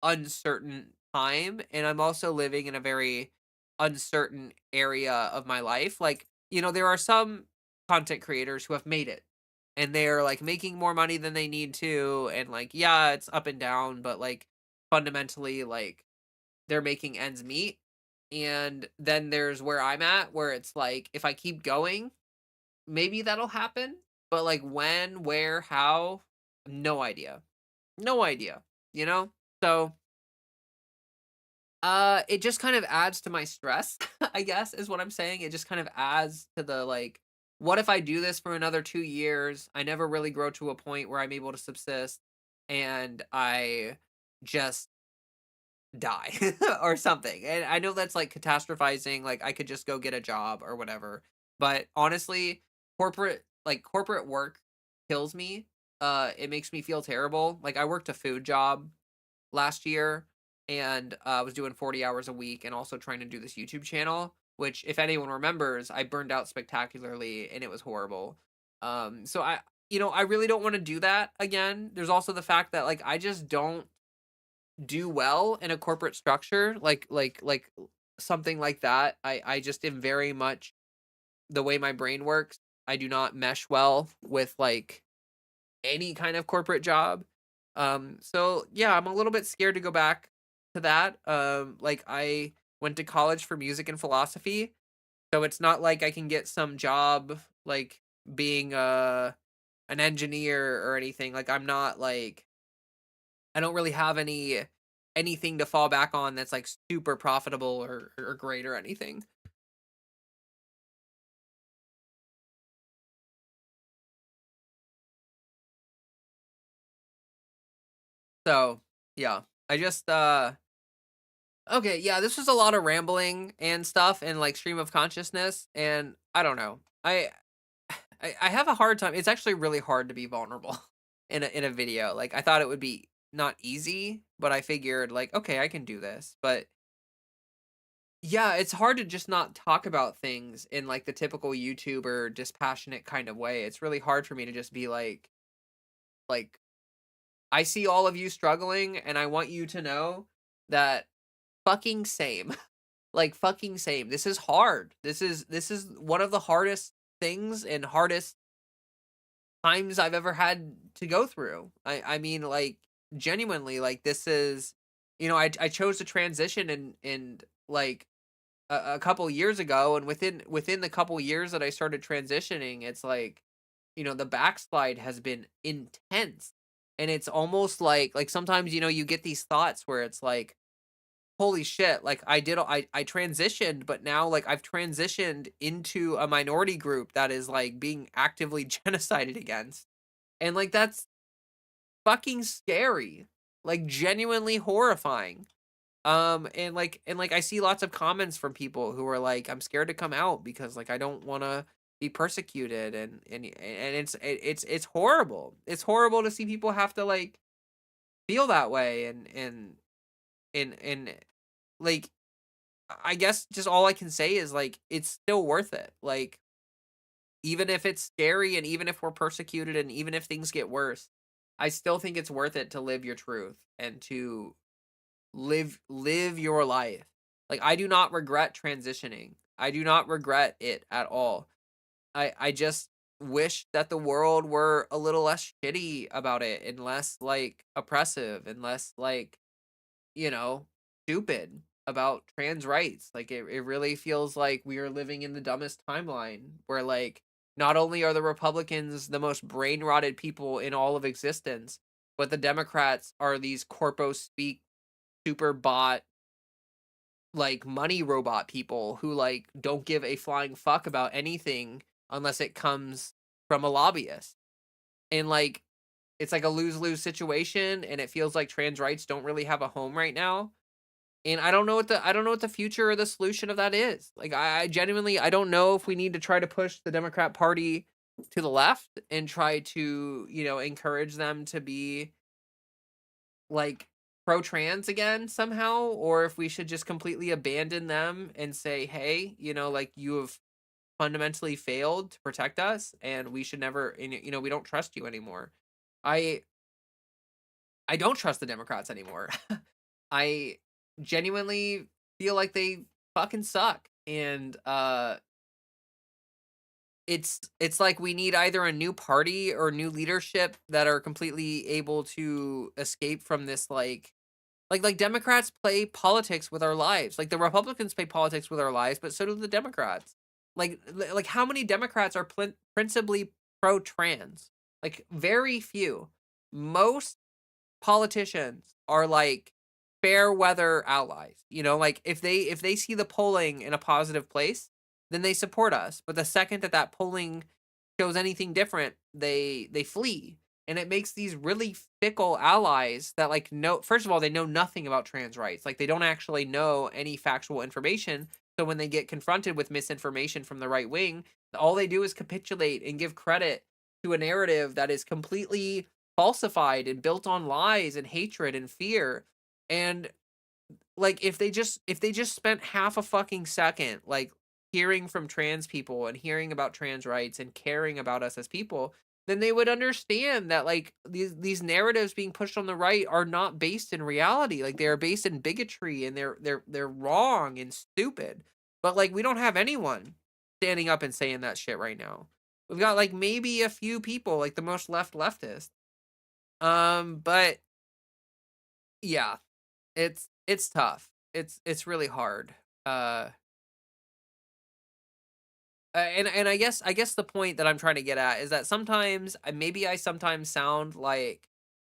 A: uncertain time, and I'm also living in a very uncertain area of my life. Like, there are some content creators who have made it and they're like making more money than they need to, and like yeah, it's up and down, but like fundamentally like they're making ends meet. And then there's where I'm at, where it's like if I keep going, maybe that'll happen, but like when, where, how, no idea. No idea, you know? So, it just kind of adds to my stress, I guess is what I'm saying. It just kind of adds to the like, what if I do this for another 2 years? I never really grow to a point where I'm able to subsist and I just die or something. And I know that's like catastrophizing, like I could just go get a job or whatever. But honestly, corporate work kills me. It makes me feel terrible. Like I worked a food job last year and I was doing 40 hours a week and also trying to do this YouTube channel, which if anyone remembers, I burned out spectacularly and it was horrible. So I really don't want to do that again. There's also the fact that like I just don't do well in a corporate structure, like something like that. I just am very much the way my brain works. I do not mesh well with like any kind of corporate job. So yeah, I'm a little bit scared to go back to that. Like I went to college for music and philosophy, so it's not like I can get some job like being an engineer or anything. Like I'm not like I don't really have anything to fall back on that's like super profitable or great or anything. So yeah, I just okay, yeah, this was a lot of rambling and stuff and like stream of consciousness, and I don't know. I have a hard time. It's actually really hard to be vulnerable in a video. Like I thought it would be not easy, but I figured like okay, I can do this. But yeah, it's hard to just not talk about things in like the typical YouTuber dispassionate kind of way. It's really hard for me to just be like I see all of you struggling and I want you to know that fucking same. Like fucking same. This is hard. This is one of the hardest things and hardest times I've ever had to go through. I mean like genuinely like this is I chose to transition and like a couple years ago, and within the couple years that I started transitioning, it's like the backslide has been intense. And it's almost like sometimes you get these thoughts where it's like holy shit, like I transitioned, but now like I've transitioned into a minority group that is like being actively genocided against. And like that's fucking scary. like genuinely horrifying. And I see lots of comments from people who are like, I'm scared to come out because like I don't want to be persecuted, and it's horrible. It's horrible to see people have to like feel that way, and like I guess just all I can say is like it's still worth it. Like even if it's scary and even if we're persecuted and even if things get worse, I still think it's worth it to live your truth and to live your life. Like I do not regret transitioning. I do not regret it at all. I just wish that the world were a little less shitty about it and less like oppressive and less like, you know, stupid about trans rights. Like it really feels like we are living in the dumbest timeline where like not only are the Republicans the most brain rotted people in all of existence, but the Democrats are these corpo speak super bot like money robot people who like don't give a flying fuck about anything unless it comes from a lobbyist. And like it's like a lose-lose situation and it feels like trans rights don't really have a home right now. And I don't know what the future or the solution of that is. Like I genuinely I don't know if we need to try to push the Democrat Party to the left and try to, you know, encourage them to be like pro trans again somehow, or if we should just completely abandon them and say, hey, you know, like you have fundamentally failed to protect us and we should never, and, you know, we don't trust you anymore. I I don't trust the Democrats anymore. I genuinely feel like they fucking suck. And it's like we need either a new party or new leadership that are completely able to escape from this like Democrats play politics with our lives. Like the Republicans play politics with our lives, but so do the Democrats. Like how many Democrats are principally pro trans? Like very few. Most politicians are like fair weather allies. You know, like if they see the polling in a positive place, then they support us. But the second that that polling shows anything different, they flee. And it makes these really fickle allies that like know first of all, they know nothing about trans rights. Like they don't actually know any factual information. So when they get confronted with misinformation from the right wing, all they do is capitulate and give credit to a narrative that is completely falsified and built on lies and hatred and fear. And like if they just spent half a fucking second like hearing from trans people and hearing about trans rights and caring about us as people, then they would understand that like these narratives being pushed on the right are not based in reality. Like they are based in bigotry and they're wrong and stupid. But like we don't have anyone standing up and saying that shit right now. We've got like maybe a few people, like the most leftist. But yeah, it's tough. It's really hard. Uh, and I guess the point that I'm trying to get at is that sometimes maybe I sometimes sound like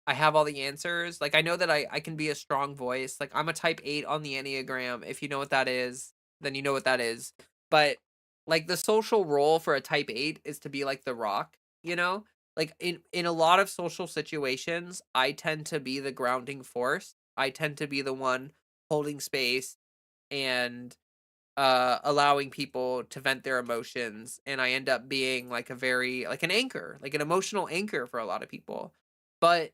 A: I have all the answers. Like I know that I can be a strong voice. Like I'm a type 8 on the Enneagram. If you know what that is, then you know what that is. But like the social role for a type 8 is to be like the rock, you know? Like in a lot of social situations, I tend to be the grounding force. I tend to be the one holding space and allowing people to vent their emotions, and I end up being like a very like an anchor, like an emotional anchor for a lot of people. But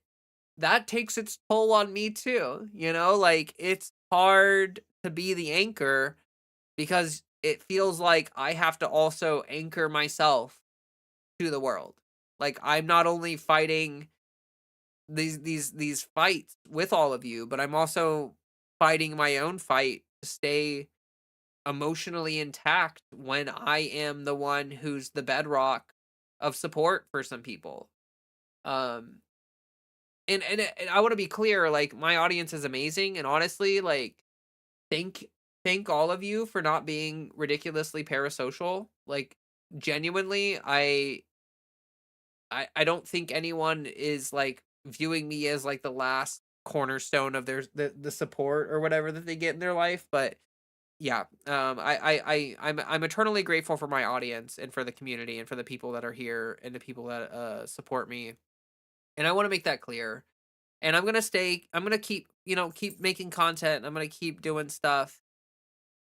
A: that takes its toll on me too, you know? Like it's hard to be the anchor because it feels like I have to also anchor myself to the world. Like I'm not only fighting these fights with all of you, but I'm also fighting my own fight to stay emotionally intact when I am the one who's the bedrock of support for some people. Um and I want to be clear, like my audience is amazing and honestly, like thank thank all of you for not being ridiculously parasocial. Like genuinely, I don't think anyone is like viewing me as like the last cornerstone of the support or whatever that they get in their life, but yeah, I'm eternally grateful for my audience and for the community and for the people that are here and the people that support me. And I want to make that clear. And I'm gonna keep, keep making content. I'm gonna keep doing stuff.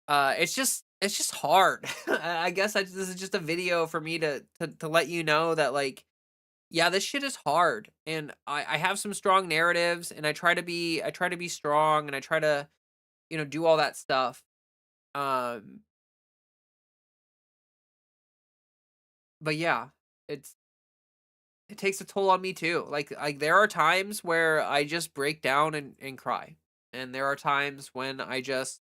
A: It's just hard. I guess this is just a video for me to let you know that, like, yeah, this shit is hard. And I have some strong narratives, and I try to be strong, and I try to, do all that stuff. Um but yeah, it's it takes a toll on me too. Like there are times where I just break down and cry. And there are times when I just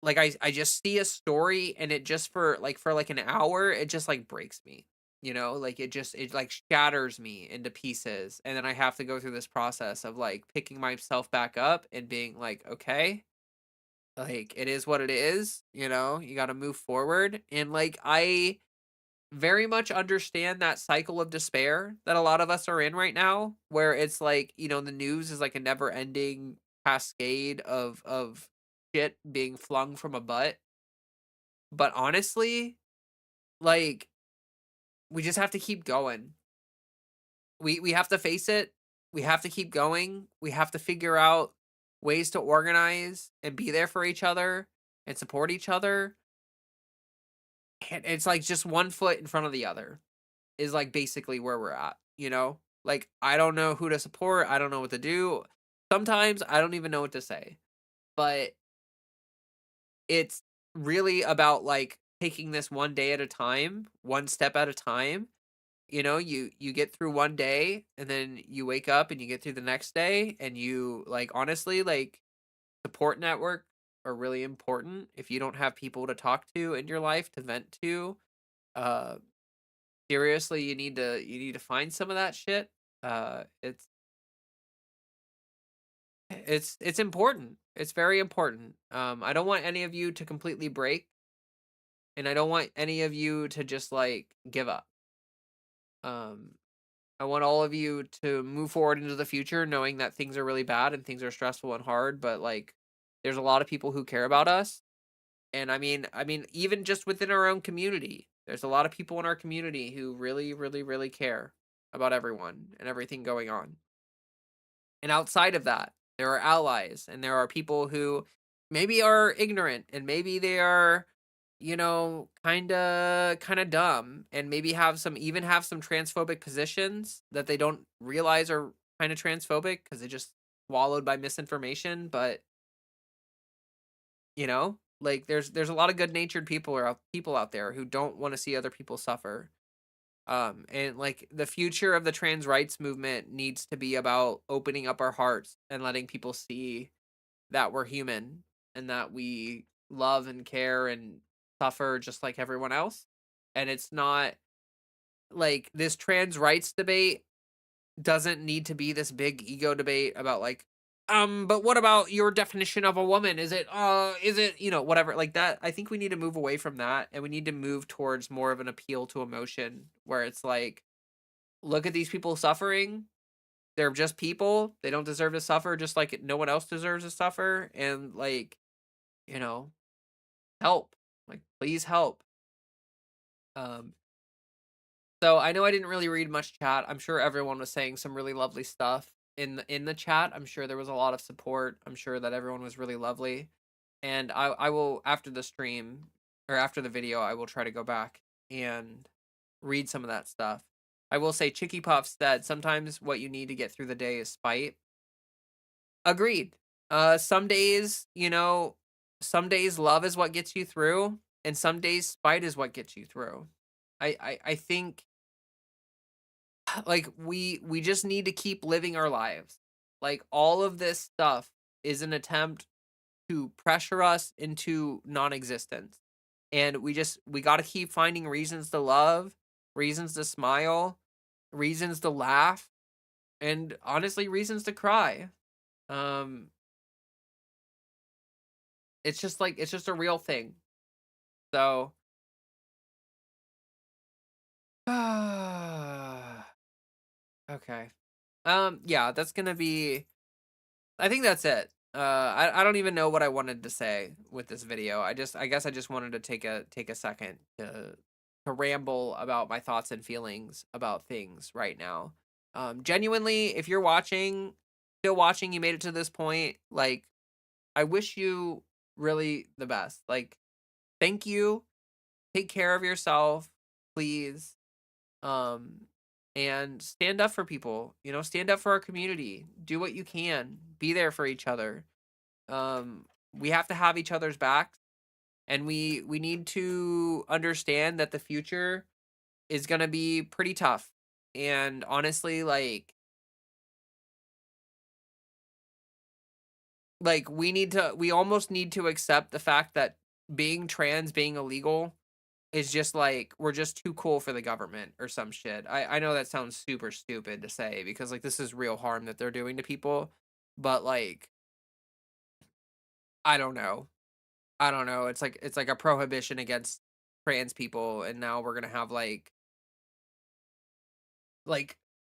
A: like I just see a story, and it just for like an hour, it just like breaks me. Like it like shatters me into pieces. And then I have to go through this process of like picking myself back up and being like, okay, like it is what it is, you got to move forward. And like I very much understand that cycle of despair that a lot of us are in right now, where it's like, the news is like a never-ending cascade of shit being flung from a butt. But honestly, like, we just have to keep going. We have to face it. We have to keep going. We have to figure out ways to organize and be there for each other and support each other. And it's like just one foot in front of the other is like basically where we're at. Like I don't know who to support, I don't know what to do. Sometimes I don't even know what to say. But it's really about like taking this one day at a time, one step at a time. You get through one day, and then you wake up and you get through the next day, and you like honestly like support network are really important. If you don't have people to talk to in your life to vent to, uh seriously, you need to find some of that shit. It's important. It's very important. I don't want any of you to completely break, and I don't want any of you to just like give up. Um, I want all of you to move forward into the future knowing that things are really bad and things are stressful and hard, but like there's a lot of people who care about us. And I mean even just within our own community, there's a lot of people in our community who really really really care about everyone and everything going on. And outside of that, there are allies, and there are people who maybe are ignorant, and maybe they are, kind of dumb, and maybe have some transphobic positions that they don't realize are kind of transphobic because they just swallowed by misinformation. But like there's a lot of good-natured people out there who don't want to see other people suffer. And like the future of the trans rights movement needs to be about opening up our hearts and letting people see that we're human, and that we love and care and suffer just like everyone else. And it's not like this trans rights debate doesn't need to be this big ego debate about like, but what about your definition of a woman? Is it, whatever like that. I think we need to move away from that, and we need to move towards more of an appeal to emotion, where it's like, look at these people suffering. They're just people. They don't deserve to suffer just like no one else deserves to suffer. And like, you know, help. Like, please help. Um, so I know I didn't really read much chat. I'm sure everyone was saying some really lovely stuff in the chat. I'm sure there was a lot of support. I'm sure that everyone was really lovely. And I will, after the stream or after the video, I will try to go back and read some of that stuff. I will say Chicky Puff said sometimes what you need to get through the day is spite. Agreed. Some days, some days love is what gets you through, and some days spite is what gets you through. I think like we just need to keep living our lives. Like all of this stuff is an attempt to pressure us into non-existence. And we got to keep finding reasons to love, reasons to smile, reasons to laugh, and honestly reasons to cry. Um it's just a real thing. So okay. Yeah, that's going to be I think that's it. I don't even know what I wanted to say with this video. I guess I just wanted to take a second to ramble about my thoughts and feelings about things right now. Genuinely, if you're watching, still watching, you made it to this point, like, I wish you really the best. Like, thank you. Take care of yourself, please. Um, and stand up for people, stand up for our community. Do what you can. Be there for each other. We have to have each other's backs, and we need to understand that the future is going to be pretty tough. And honestly, we almost need to accept the fact that being trans, being illegal is just like we're just too cool for the government or some shit. I know that sounds super stupid to say because like this is real harm that they're doing to people, but like I don't know. I don't know. It's like a prohibition against trans people, and now we're gonna have like speakeasies,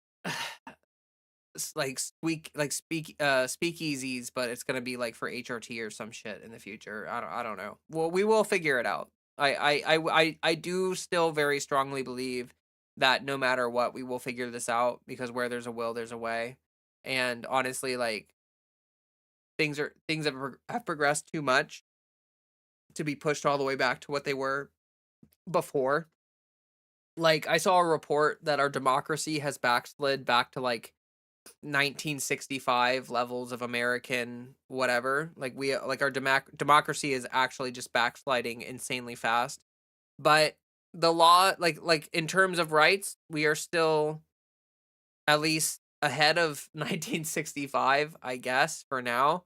A: but it's gonna be like for HRT or some shit in the future. I don't know. Well, we will figure it out. I do still very strongly believe that no matter what, we will figure this out because where there's a will, there's a way. And honestly, like things have progressed too much to be pushed all the way back to what they were before. Like I saw a report that our democracy has backslid back to like 1965 levels of American whatever. Like our democracy is actually just backsliding insanely fast. But the law, like in terms of rights, we are still at least ahead of 1965, I guess, for now.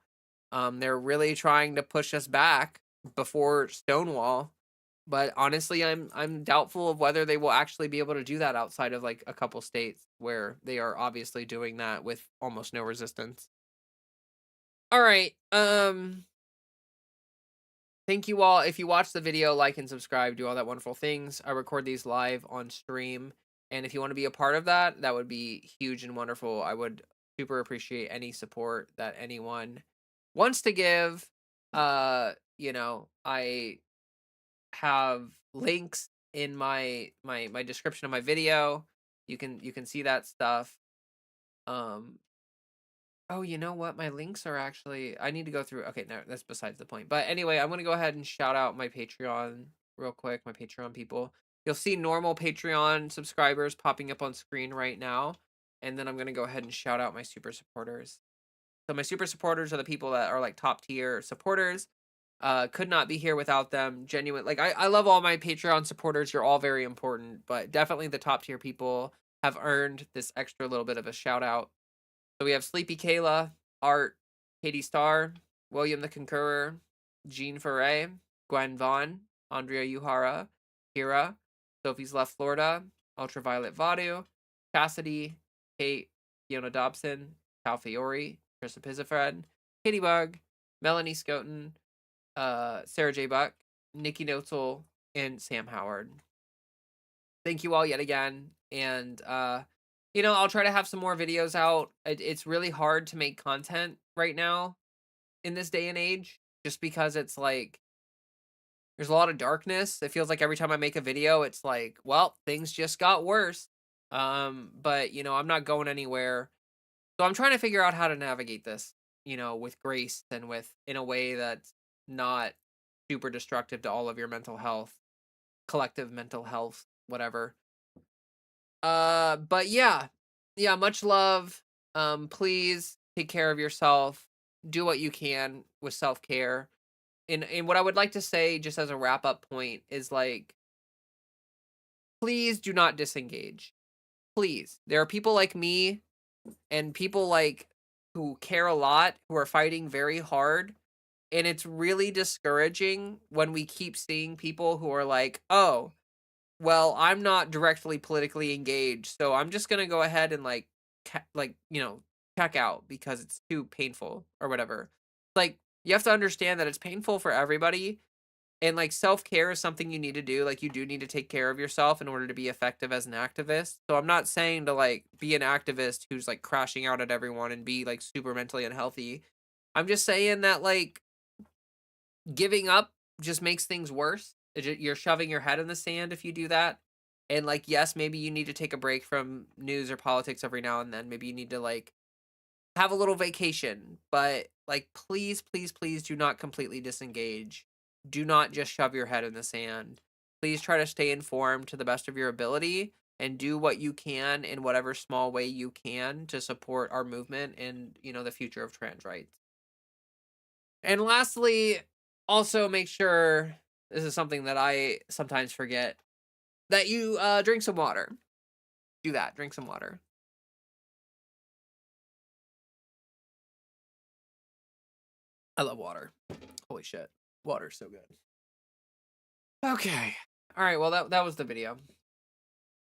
A: They're really trying to push us back before Stonewall, but honestly, I'm doubtful of whether they will actually be able to do that outside of like a couple states where they are obviously doing that with almost no resistance. All right. Thank you all. If you watch the video, like and subscribe, do all that wonderful things. I record these live on stream, and if you want to be a part of that, that would be huge and wonderful. I would super appreciate any support that anyone wants to give. I have links in my description of my video. You can see that stuff. Um oh, you know what? My links are actually I need to go through. Okay, no, that's besides the point. But anyway, I'm going to go ahead and shout out my Patreon real quick, my Patreon people. You'll see normal Patreon subscribers popping up on screen right now, and then I'm going to go ahead and shout out my super supporters. So my super supporters are the people that are like top tier supporters. Could not be here without them. Genuine, like I love all my Patreon supporters. You're all very important, but definitely the top tier people have earned this extra little bit of a shout out. So we have Sleepy Kayla, Art, Katie Starr, William the Conqueror, Jean Foray, Gwen Vaughn, Andrea Uhara, Kira, Sophie's Left Florida, Ultraviolet Vadu, Cassidy, Kate, Fiona Dobson, Cal Fiore, Krista Pizafred, Katie Bug, Melanie Scoten, Sarah J. Buck, Nikki Notzel, and Sam Howard. Thank you all yet again. And, I'll try to have some more videos out. It's really hard to make content right now in this day and age, just because it's like, there's a lot of darkness. It feels like every time I make a video, it's like, well, things just got worse. But, I'm not going anywhere. So I'm trying to figure out how to navigate this, with grace and in a way that's not super destructive to all of your mental health, collective mental health, whatever. But yeah. Yeah, much love. Please take care of yourself. Do what you can with self-care. And what I would like to say just as a wrap-up point is like, please do not disengage. Please. There are people like me and people like who care a lot, who are fighting very hard. And it's really discouraging when we keep seeing people who are like, oh, well, I'm not directly politically engaged, so I'm just gonna go ahead and check out because it's too painful or whatever. Like, you have to understand that it's painful for everybody, and like self care is something you need to do. Like, you do need to take care of yourself in order to be effective as an activist. So I'm not saying to like be an activist who's like crashing out at everyone and be like super mentally unhealthy. I'm just saying that like giving up just makes things worse. You're shoving your head in the sand if you do that. And like, yes, maybe you need to take a break from news or politics every now and then. Maybe you need to like have a little vacation, but like, please, please, please do not completely disengage. Do not just shove your head in the sand. Please try to stay informed to the best of your ability and do what you can in whatever small way you can to support our movement and, the future of trans rights. And lastly, also make sure, this is something that I sometimes forget, that you drink some water. Do that. Drink some water. I love water. Holy shit. Water's so good. Okay. All right. Well, that was the video.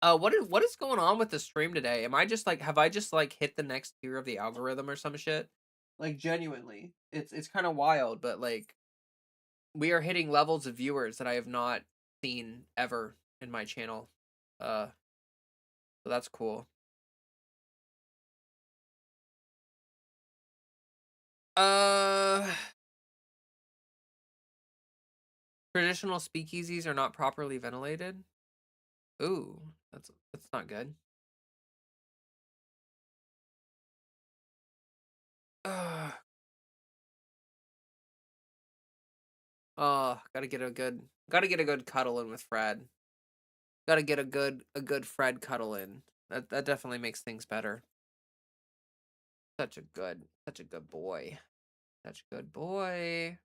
A: What is going on with the stream today? Am I just like have I just like hit the next tier of the algorithm or some shit? Like genuinely, it's kind of wild, but like we are hitting levels of viewers that I have not seen ever in my channel. Uh, so that's cool. Uh, Traditional speakeasies are not properly ventilated. Ooh, that's not good. Uh, gotta get a good cuddle in with Fred. Gotta get a good Fred cuddle in. That definitely makes things better. Such a good boy. Such a good boy.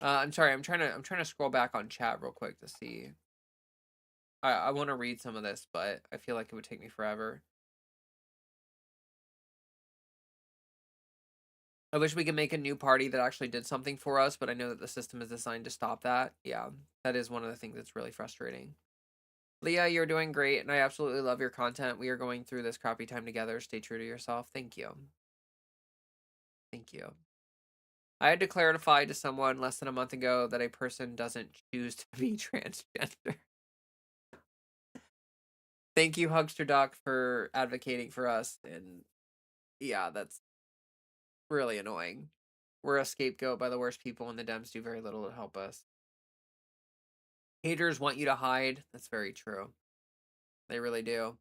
A: I'm sorry. I'm trying to scroll back on chat real quick to see. I want to read some of this, but I feel like it would take me forever. I wish we could make a new party that actually did something for us, but I know that the system is designed to stop that. Yeah, that is one of the things that's really frustrating. Leah, you're doing great, and I absolutely love your content. We are going through this crappy time together. Stay true to yourself. Thank you. Thank you. I had to clarify to someone less than a month ago that a person doesn't choose to be transgender. Thank you, Hugster Doc, for advocating for us. And yeah, that's really annoying. We're a scapegoat by the worst people, and the Dems do very little to help us. Haters want you to hide. That's very true. They really do.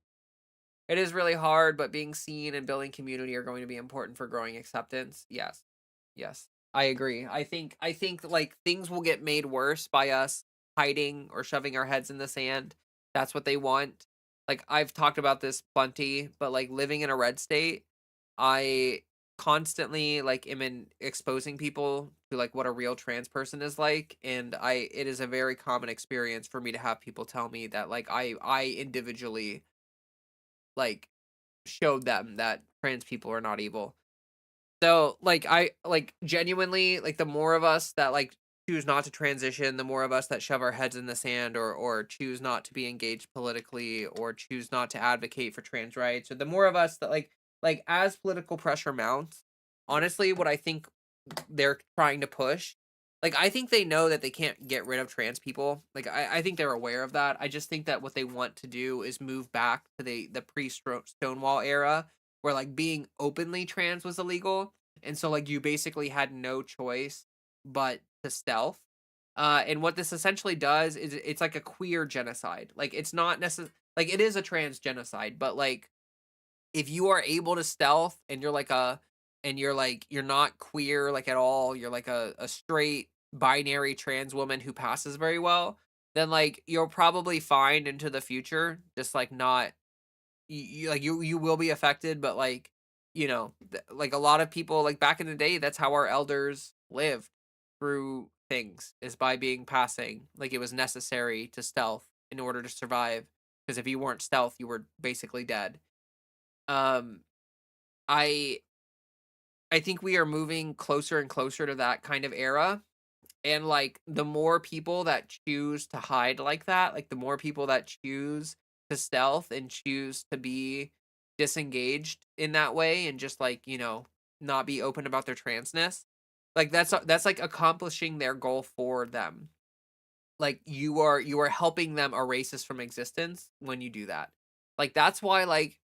A: It is really hard, but being seen and building community are going to be important for growing acceptance. Yes. Yes. I agree. I think like things will get made worse by us hiding or shoving our heads in the sand. That's what they want. Like I've talked about this plenty, but like living in a red state, I constantly like am in exposing people to like what a real trans person is like, and it is a very common experience for me to have people tell me that like I individually like showed them that trans people are not evil. So, like, I like genuinely like the more of us that like choose not to transition, the more of us that shove our heads in the sand or choose not to be engaged politically or choose not to advocate for trans rights, or the more of us that like as political pressure mounts, honestly, what I think they're trying to push, like I think they know that they can't get rid of trans people. Like I think they're aware of that. I just think that what they want to do is move back to the pre Stonewall era where like being openly trans was illegal, and so like you basically had no choice but to stealth. And what this essentially does is it's like a queer genocide. Like it's not necessarily like it is a trans genocide, but like if you are able to stealth and you're not queer like at all, you're like a straight binary trans woman who passes very well, then like you'll probably find into the future just like not you will be affected, but like like a lot of people like back in the day, that's how our elders lived through things, is by being passing. Like it was necessary to stealth in order to survive, because if you weren't stealth, you were basically dead. um I I think we are moving closer and closer to that kind of era. And like the more people that choose to hide like that, like the more people that choose to stealth and choose to be disengaged in that way and just like, not be open about their transness. Like that's like accomplishing their goal for them. Like you are helping them erase us from existence when you do that. Like that's why like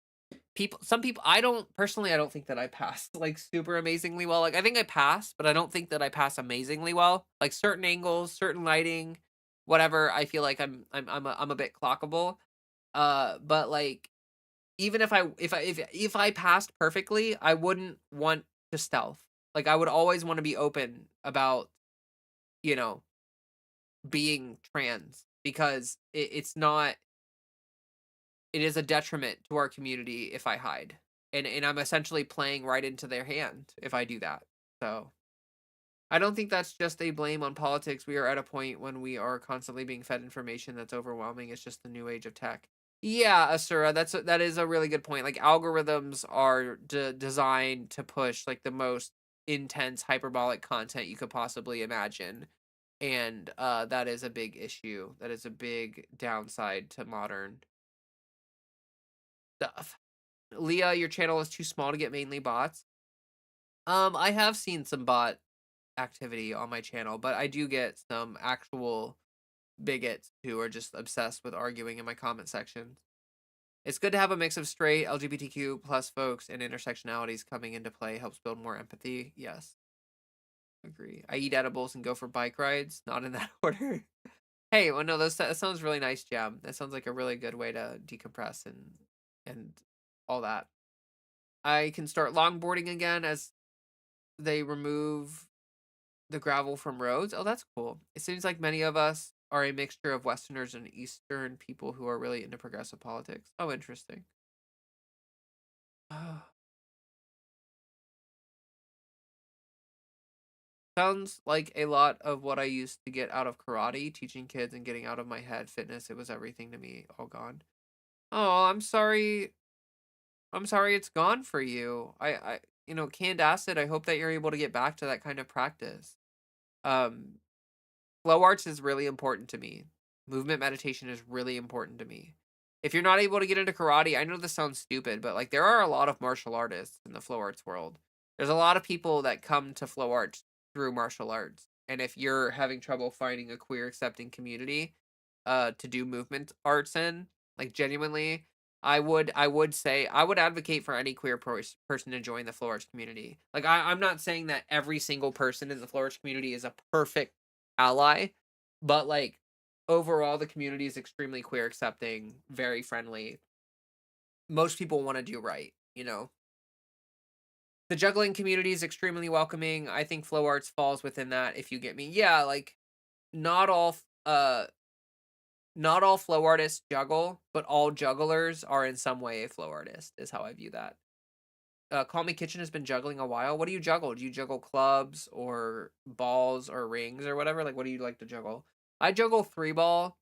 A: some people, I don't personally, I don't think that I passed like super amazingly well. Like I think I passed, but I don't think that I pass amazingly well. Like certain angles, certain lighting, whatever, I feel like I'm a bit clockable. But like even if I passed perfectly, I wouldn't want to stealth. Like I would always want to be open about, you know, being trans because it's not, it is a detriment to our community if I hide. And I'm essentially playing right into their hand if I do that. So I don't think that's just a blame on politics. We are at a point when we are constantly being fed information that's overwhelming. It's just the new age of tech. Yeah, Asura, that is a really good point. Like algorithms are designed to push like the most intense hyperbolic content you could possibly imagine. And that is a big issue. That is a big downside to modern stuff. Leah, your channel is too small to get mainly bots. I have seen some bot activity on my channel, but I do get some actual bigots who are just obsessed with arguing in my comment section. It's good to have a mix of straight LGBTQ plus folks and intersectionalities coming into play. Helps build more empathy. Yes, agree. I eat edibles and go for bike rides. Not in that order. Hey, well, no, that sounds really nice, Jam. That sounds like a really good way to decompress and all that. I can start longboarding again as they remove the gravel from roads. Oh, that's cool. It seems like many of us are a mixture of Westerners and Eastern people who are really into progressive politics. Oh, interesting. Sounds like a lot of what I used to get out of karate, teaching kids and getting out of my head. Fitness, it was everything to me. All gone. Oh, I'm sorry. I'm sorry it's gone for you. Canned acid, I hope that you're able to get back to that kind of practice. Um, Flow arts is really important to me. Movement meditation is really important to me. If you're not able to get into karate, I know this sounds stupid, but like there are a lot of martial artists in the flow arts world. There's a lot of people that come to flow arts through martial arts. And if you're having trouble finding a queer accepting community to do movement arts in, like genuinely, I would say I would advocate for any queer person to join the flow arts community. Like I'm not saying that every single person in the flow arts community is a perfect ally, but like overall the community is extremely queer accepting, very friendly. Most people want to do right, you know. The juggling community is extremely welcoming. I think flow arts falls within that if you get me. Yeah, like not all not all flow artists juggle, but all jugglers are in some way a flow artist is how I view that. Call Me Kitchen has been juggling a while. What do you juggle? Do you juggle clubs or balls or rings or whatever? Like, what do you like to juggle? I juggle three ball.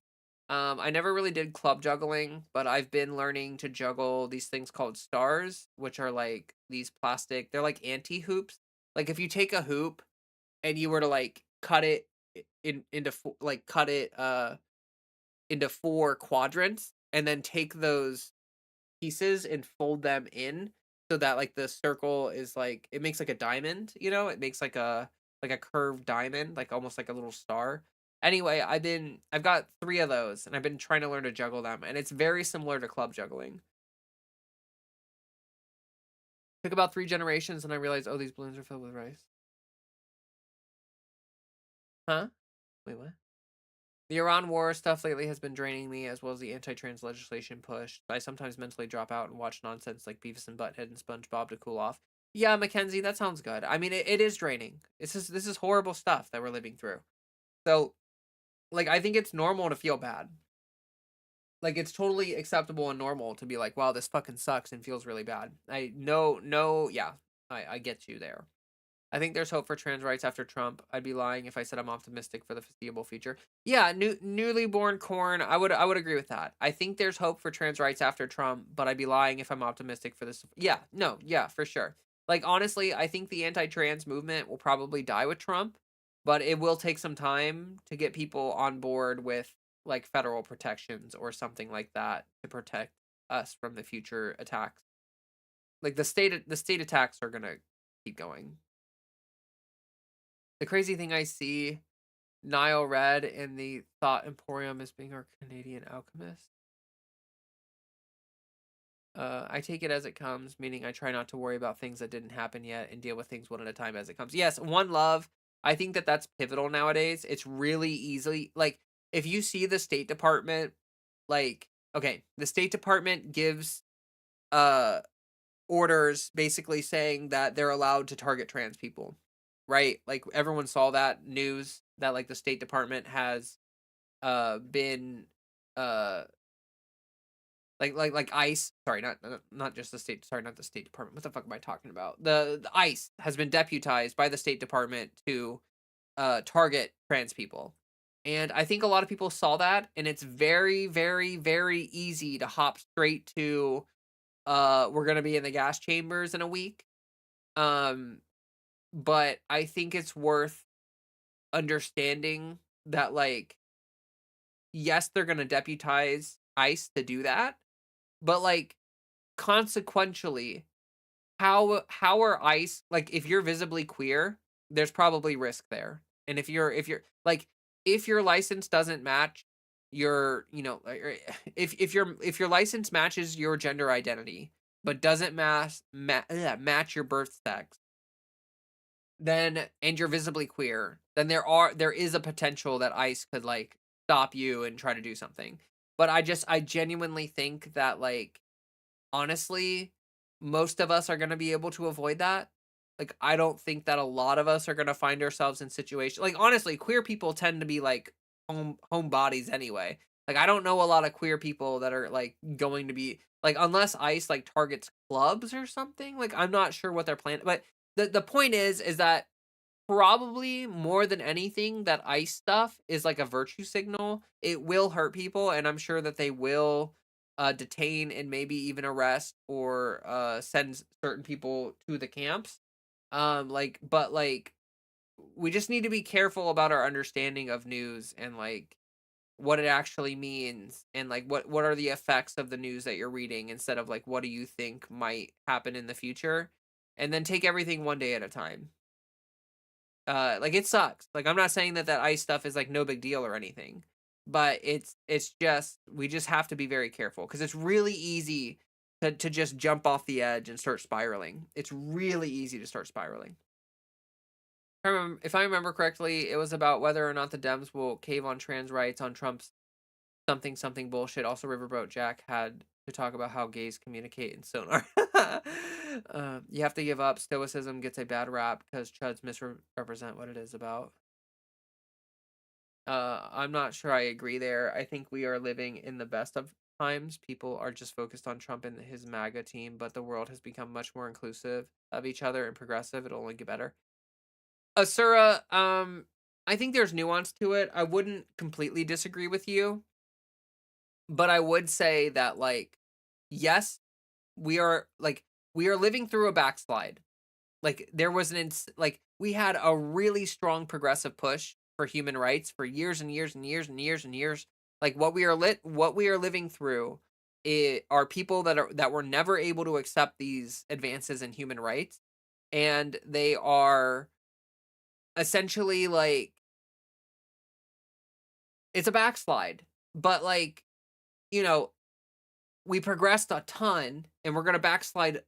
A: I never really did club juggling, but I've been learning to juggle these things called stars, which are like these plastic, they're like anti hoops. Like if you take a hoop and you were to like cut it cut it into four quadrants and then take those pieces and fold them in so that like the circle is like it makes like a diamond, you know? It makes like a curved diamond, like almost like a little star. Anyway, I've got 3 of those and I've been trying to learn to juggle them and it's very similar to club juggling. Took about 3 generations and I realized, oh, these balloons are filled with rice. Huh? Wait, what? The Iran war stuff lately has been draining me, as well as the anti-trans legislation push. I sometimes mentally drop out and watch nonsense like Beavis and Butthead and SpongeBob to cool off. Yeah, Mackenzie, that sounds good. I mean, it is draining. This is horrible stuff that we're living through. So, like, I think it's normal to feel bad. Like, it's totally acceptable and normal to be like, wow, this fucking sucks and feels really bad. I no no yeah, I get you there. I think there's hope for trans rights after Trump. I'd be lying if I said I'm optimistic for the foreseeable future. Yeah, newly born corn. I would agree with that. I think there's hope for trans rights after Trump, but I'd be lying if I'm optimistic for this. Yeah, no, yeah, for sure. Like honestly, I think the anti-trans movement will probably die with Trump, but it will take some time to get people on board with like federal protections or something like that to protect us from the future attacks. Like the state attacks are gonna keep going. The crazy thing I see Nile Red in the Thought Emporium as being our Canadian alchemist. I take it as it comes, meaning I try not to worry about things that didn't happen yet and deal with things one at a time as it comes. Yes, one love. I think that that's pivotal nowadays. It's really easily like if you see the State Department, like okay, the State Department gives uh orders basically saying that they're allowed to target trans people, right? Like everyone saw that news that like the State Department has been uh like ICE, sorry, not just the state, sorry, not the State Department. What the fuck am I talking about? The ICE has been deputized by the State Department to target trans people. And I think a lot of people saw that, and it's very, very, very easy to hop straight to we're gonna be in the gas chambers in a week. Um, but I think it's worth understanding that like yes, they're gonna deputize ICE to do that, but like consequentially, how are ICE like if you're visibly queer, there's probably risk there. And if you're like if your license doesn't match your, if your license matches your gender identity but doesn't match your birth sex, then and you're visibly queer, then there is a potential that ICE could like stop you and try to do something. But I genuinely think that like honestly, most of us are gonna be able to avoid that. Like, I don't think that a lot of us are gonna find ourselves in situations like, honestly, queer people tend to be, like, homebodies anyway. Like, I don't know a lot of queer people that are, like, going to be like, unless ICE, like, targets clubs or something, like, I'm not sure what their plan but the point is that probably more than anything, that ICE stuff is like a virtue signal. It will hurt people, and I'm sure that they will detain and maybe even arrest or send certain people to the camps. But like we just need to be careful about our understanding of news and like what it actually means and like what are the effects of the news that you're reading instead of like what do you think might happen in the future, and then take everything one day at a time. Like it sucks. Like I'm not saying that that ice stuff is like no big deal or anything, but it's just we just have to be very careful because it's really easy to just jump off the edge and start spiraling. It's really easy to start spiraling. If I remember correctly, it was about whether or not the Dems will cave on trans rights on Trump's something something bullshit. Also, Riverboat Jack had to talk about how gays communicate in sonar. You have to give up. Stoicism gets a bad rap because chuds misrepresent what it is about. I'm not sure I agree there. I think we are living in the best of times. People are just focused on Trump and his MAGA team, but the world has become much more inclusive of each other and progressive. It'll only get better. Asura, I think there's nuance to it. I wouldn't completely disagree with you, but I would say that like, yes, we are living through a backslide. Like there was like we had a really strong progressive push for human rights for years and years and years and years and years. Like what we are living through are people that were never able to accept these advances in human rights, and they are essentially like it's a backslide. But like, you know, we progressed a ton and we're going to backslide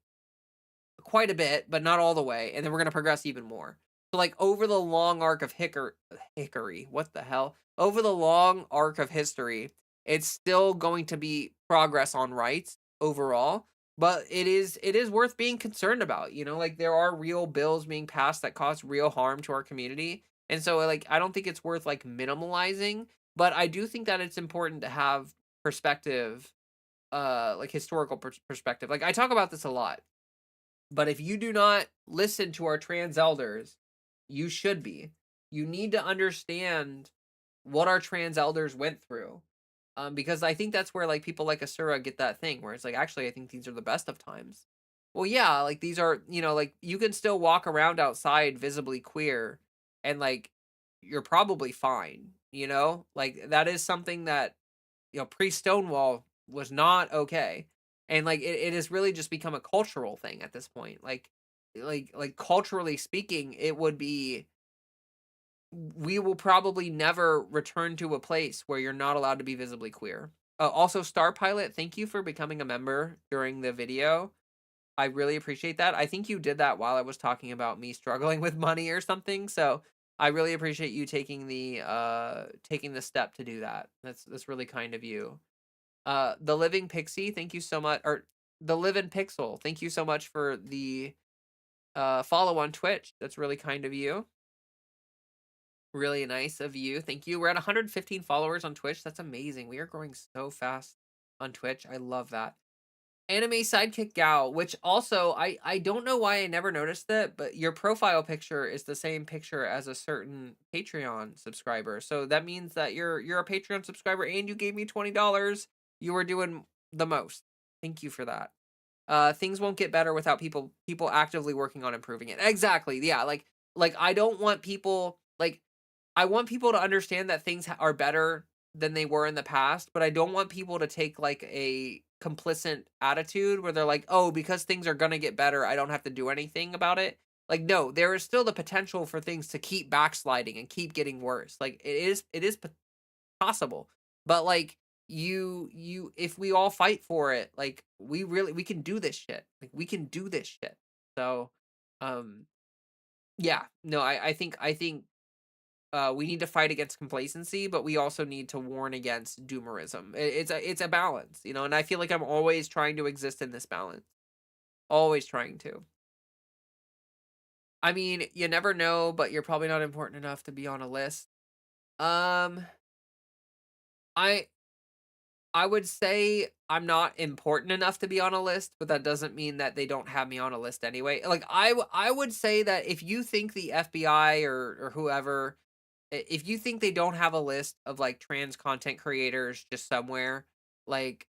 A: quite a bit, but not all the way, and then we're gonna progress even more. So like over the long arc of hickory, what the hell? Over the long arc of history, it's still going to be progress on rights overall, but it is worth being concerned about. You know, like there are real bills being passed that cause real harm to our community, and so like I don't think it's worth like minimalizing, but I do think that it's important to have perspective, like historical perspective. Like I talk about this a lot, but if you do not listen to our trans elders, you should be. You need to understand what our trans elders went through. Because I think that's where like people like Asura get that thing where it's like, actually, I think these are the best of times. Well, yeah, like these are, like you can still walk around outside visibly queer and like you're probably fine, Like that is something that, pre Stonewall was not okay. And like it has really just become a cultural thing at this point. Like culturally speaking, it would be we will probably never return to a place where you're not allowed to be visibly queer. Also, Star Pilot, thank you for becoming a member during the video. I really appreciate that. I think you did that while I was talking about me struggling with money or something. So I really appreciate you taking the step to do that. That's really kind of you. The Living Pixie, thank you so much. Or the Living Pixel, thank you so much for the follow on Twitch. That's really kind of you. Really nice of you. Thank you. We're at 115 followers on Twitch. That's amazing. We are growing so fast on Twitch. I love that. Anime Sidekick Gal, which also I don't know why I never noticed it, but your profile picture is the same picture as a certain Patreon subscriber. So that means that you're a Patreon subscriber and you gave me $20. You are doing the most. Thank you for that. Things won't get better without people actively working on improving it. Exactly. Yeah, like I don't want people like I want people to understand that things are better than they were in the past, but I don't want people to take like a complicit attitude where they're like, "Oh, because things are going to get better, I don't have to do anything about it." Like no, there is still the potential for things to keep backsliding and keep getting worse. Like it is possible. But like you if we all fight for it, like we can do this shit. Like we can do this shit. So um yeah, no, I think we need to fight against complacency, but we also need to warn against doomerism. It's a balance, you know, and I feel like I'm always trying to exist in this balance. Always trying to. I mean, you never know, but you're probably not important enough to be on a list. Um, I I would say I'm not important enough to be on a list, but that doesn't mean that they don't have me on a list anyway. Like I would say that if you think the FBI or whoever, if you think they don't have a list of like trans content creators just somewhere, like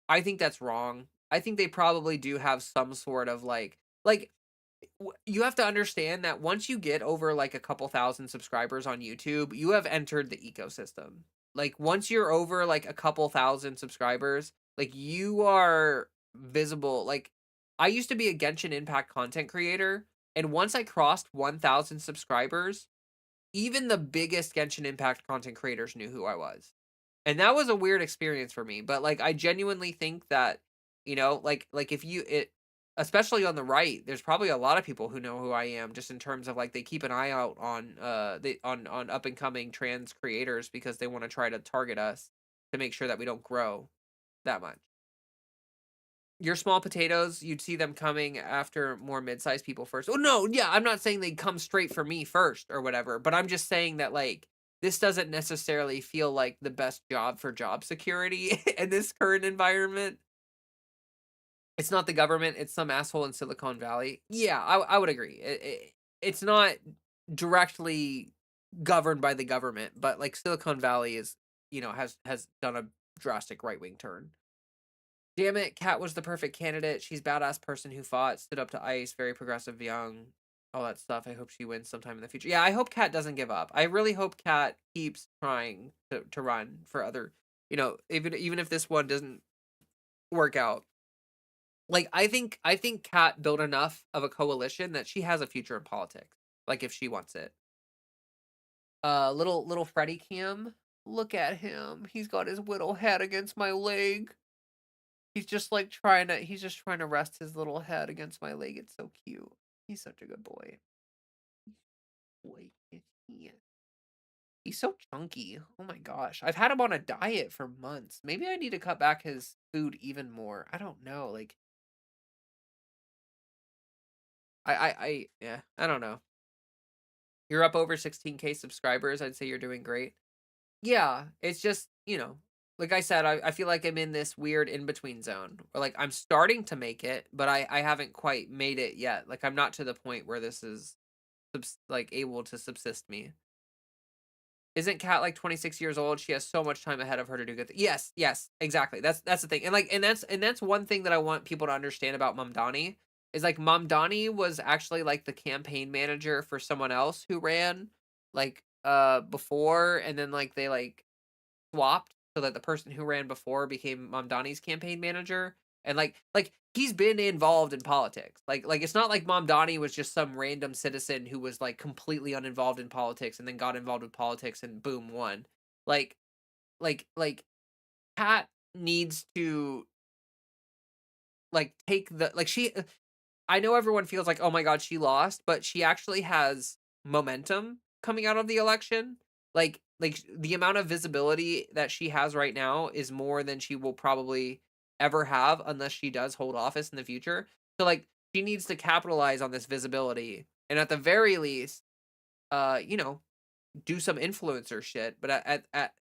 A: I think that's wrong. I think they probably do have some sort of like you have to understand that once you get over like a couple thousand subscribers on YouTube, you have entered the ecosystem. Like once you're over like a couple thousand subscribers, like you are visible. Like I used to be a Genshin Impact content creator, and once I crossed 1,000 subscribers, even the biggest Genshin Impact content creators knew who I was. And that was a weird experience for me, but, like, I genuinely think that, like, if you it especially on the right, there's probably a lot of people who know who I am just in terms of, like, they keep an eye out on, they on up and coming trans creators because they wanna try to target us to make sure that we don't grow that much. Your small potatoes, you'd see them coming after more mid-sized people first. Oh, no, yeah, I'm not saying they come straight for me first or whatever, but I'm just saying that, like, this doesn't necessarily feel like the best job for job security in this current environment. It's not the government, it's some asshole in Silicon Valley. Yeah, I would agree. It's not directly governed by the government, but, like, Silicon Valley is, has done a drastic right-wing turn. Damn it, Kat was the perfect candidate. She's badass person who fought, stood up to ICE, very progressive, young, all that stuff. I hope she wins sometime in the future. Yeah, I hope Kat doesn't give up. I really hope Kat keeps trying to run for other, even if this one doesn't work out. Like I think Kat built enough of a coalition that she has a future in politics. Like if she wants it. Little Freddy Cam. Look at him. He's got his little head against my leg. He's just trying to rest his little head against my leg. It's so cute. He's such a good boy. Boy, is he. He's so chunky. Oh my gosh. I've had him on a diet for months. Maybe I need to cut back his food even more. I don't know. Like yeah, I don't know. You're up over 16K subscribers. I'd say you're doing great. Yeah, it's just, like I said, I feel like I'm in this weird in between zone. Or like I'm starting to make it, but I haven't quite made it yet. Like I'm not to the point where this is like able to subsist me. Isn't Kat like 26 years old? She has so much time ahead of her to do good. Yes, yes, exactly. That's the thing. And that's one thing that I want people to understand about Mamdani is like Mamdani was actually like the campaign manager for someone else who ran like before, and then like they like swapped so that the person who ran before became Mamdani's campaign manager. And like he's been involved in politics. Like it's not like Mamdani was just some random citizen who was like completely uninvolved in politics and then got involved with politics and boom won. Like like Kat needs to like take the like she I know everyone feels like, "Oh my god, she lost," but she actually has momentum coming out of the election. The amount of visibility that she has right now is more than she will probably ever have unless she does hold office in the future. So, like, she needs to capitalize on this visibility, and at the very least, you know, do some influencer shit, but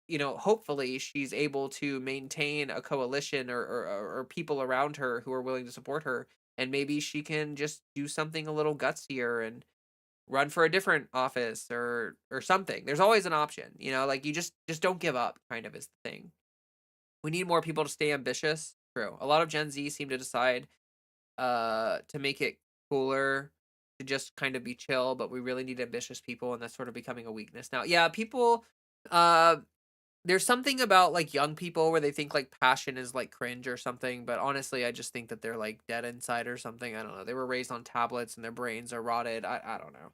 A: hopefully she's able to maintain a coalition or people around her who are willing to support her, and maybe she can just do something a little gutsier and run for a different office or something. There's always an option, like you just don't give up kind of is the thing. We need more people to stay ambitious. True. A lot of Gen Z seem to decide to make it cooler to just kind of be chill, but we really need ambitious people, and that's sort of becoming a weakness now. Yeah, people uh there's something about like young people where they think like passion is like cringe or something, but honestly, I just think that they're like dead inside or something. I don't know. They were raised on tablets and their brains are rotted. I don't know.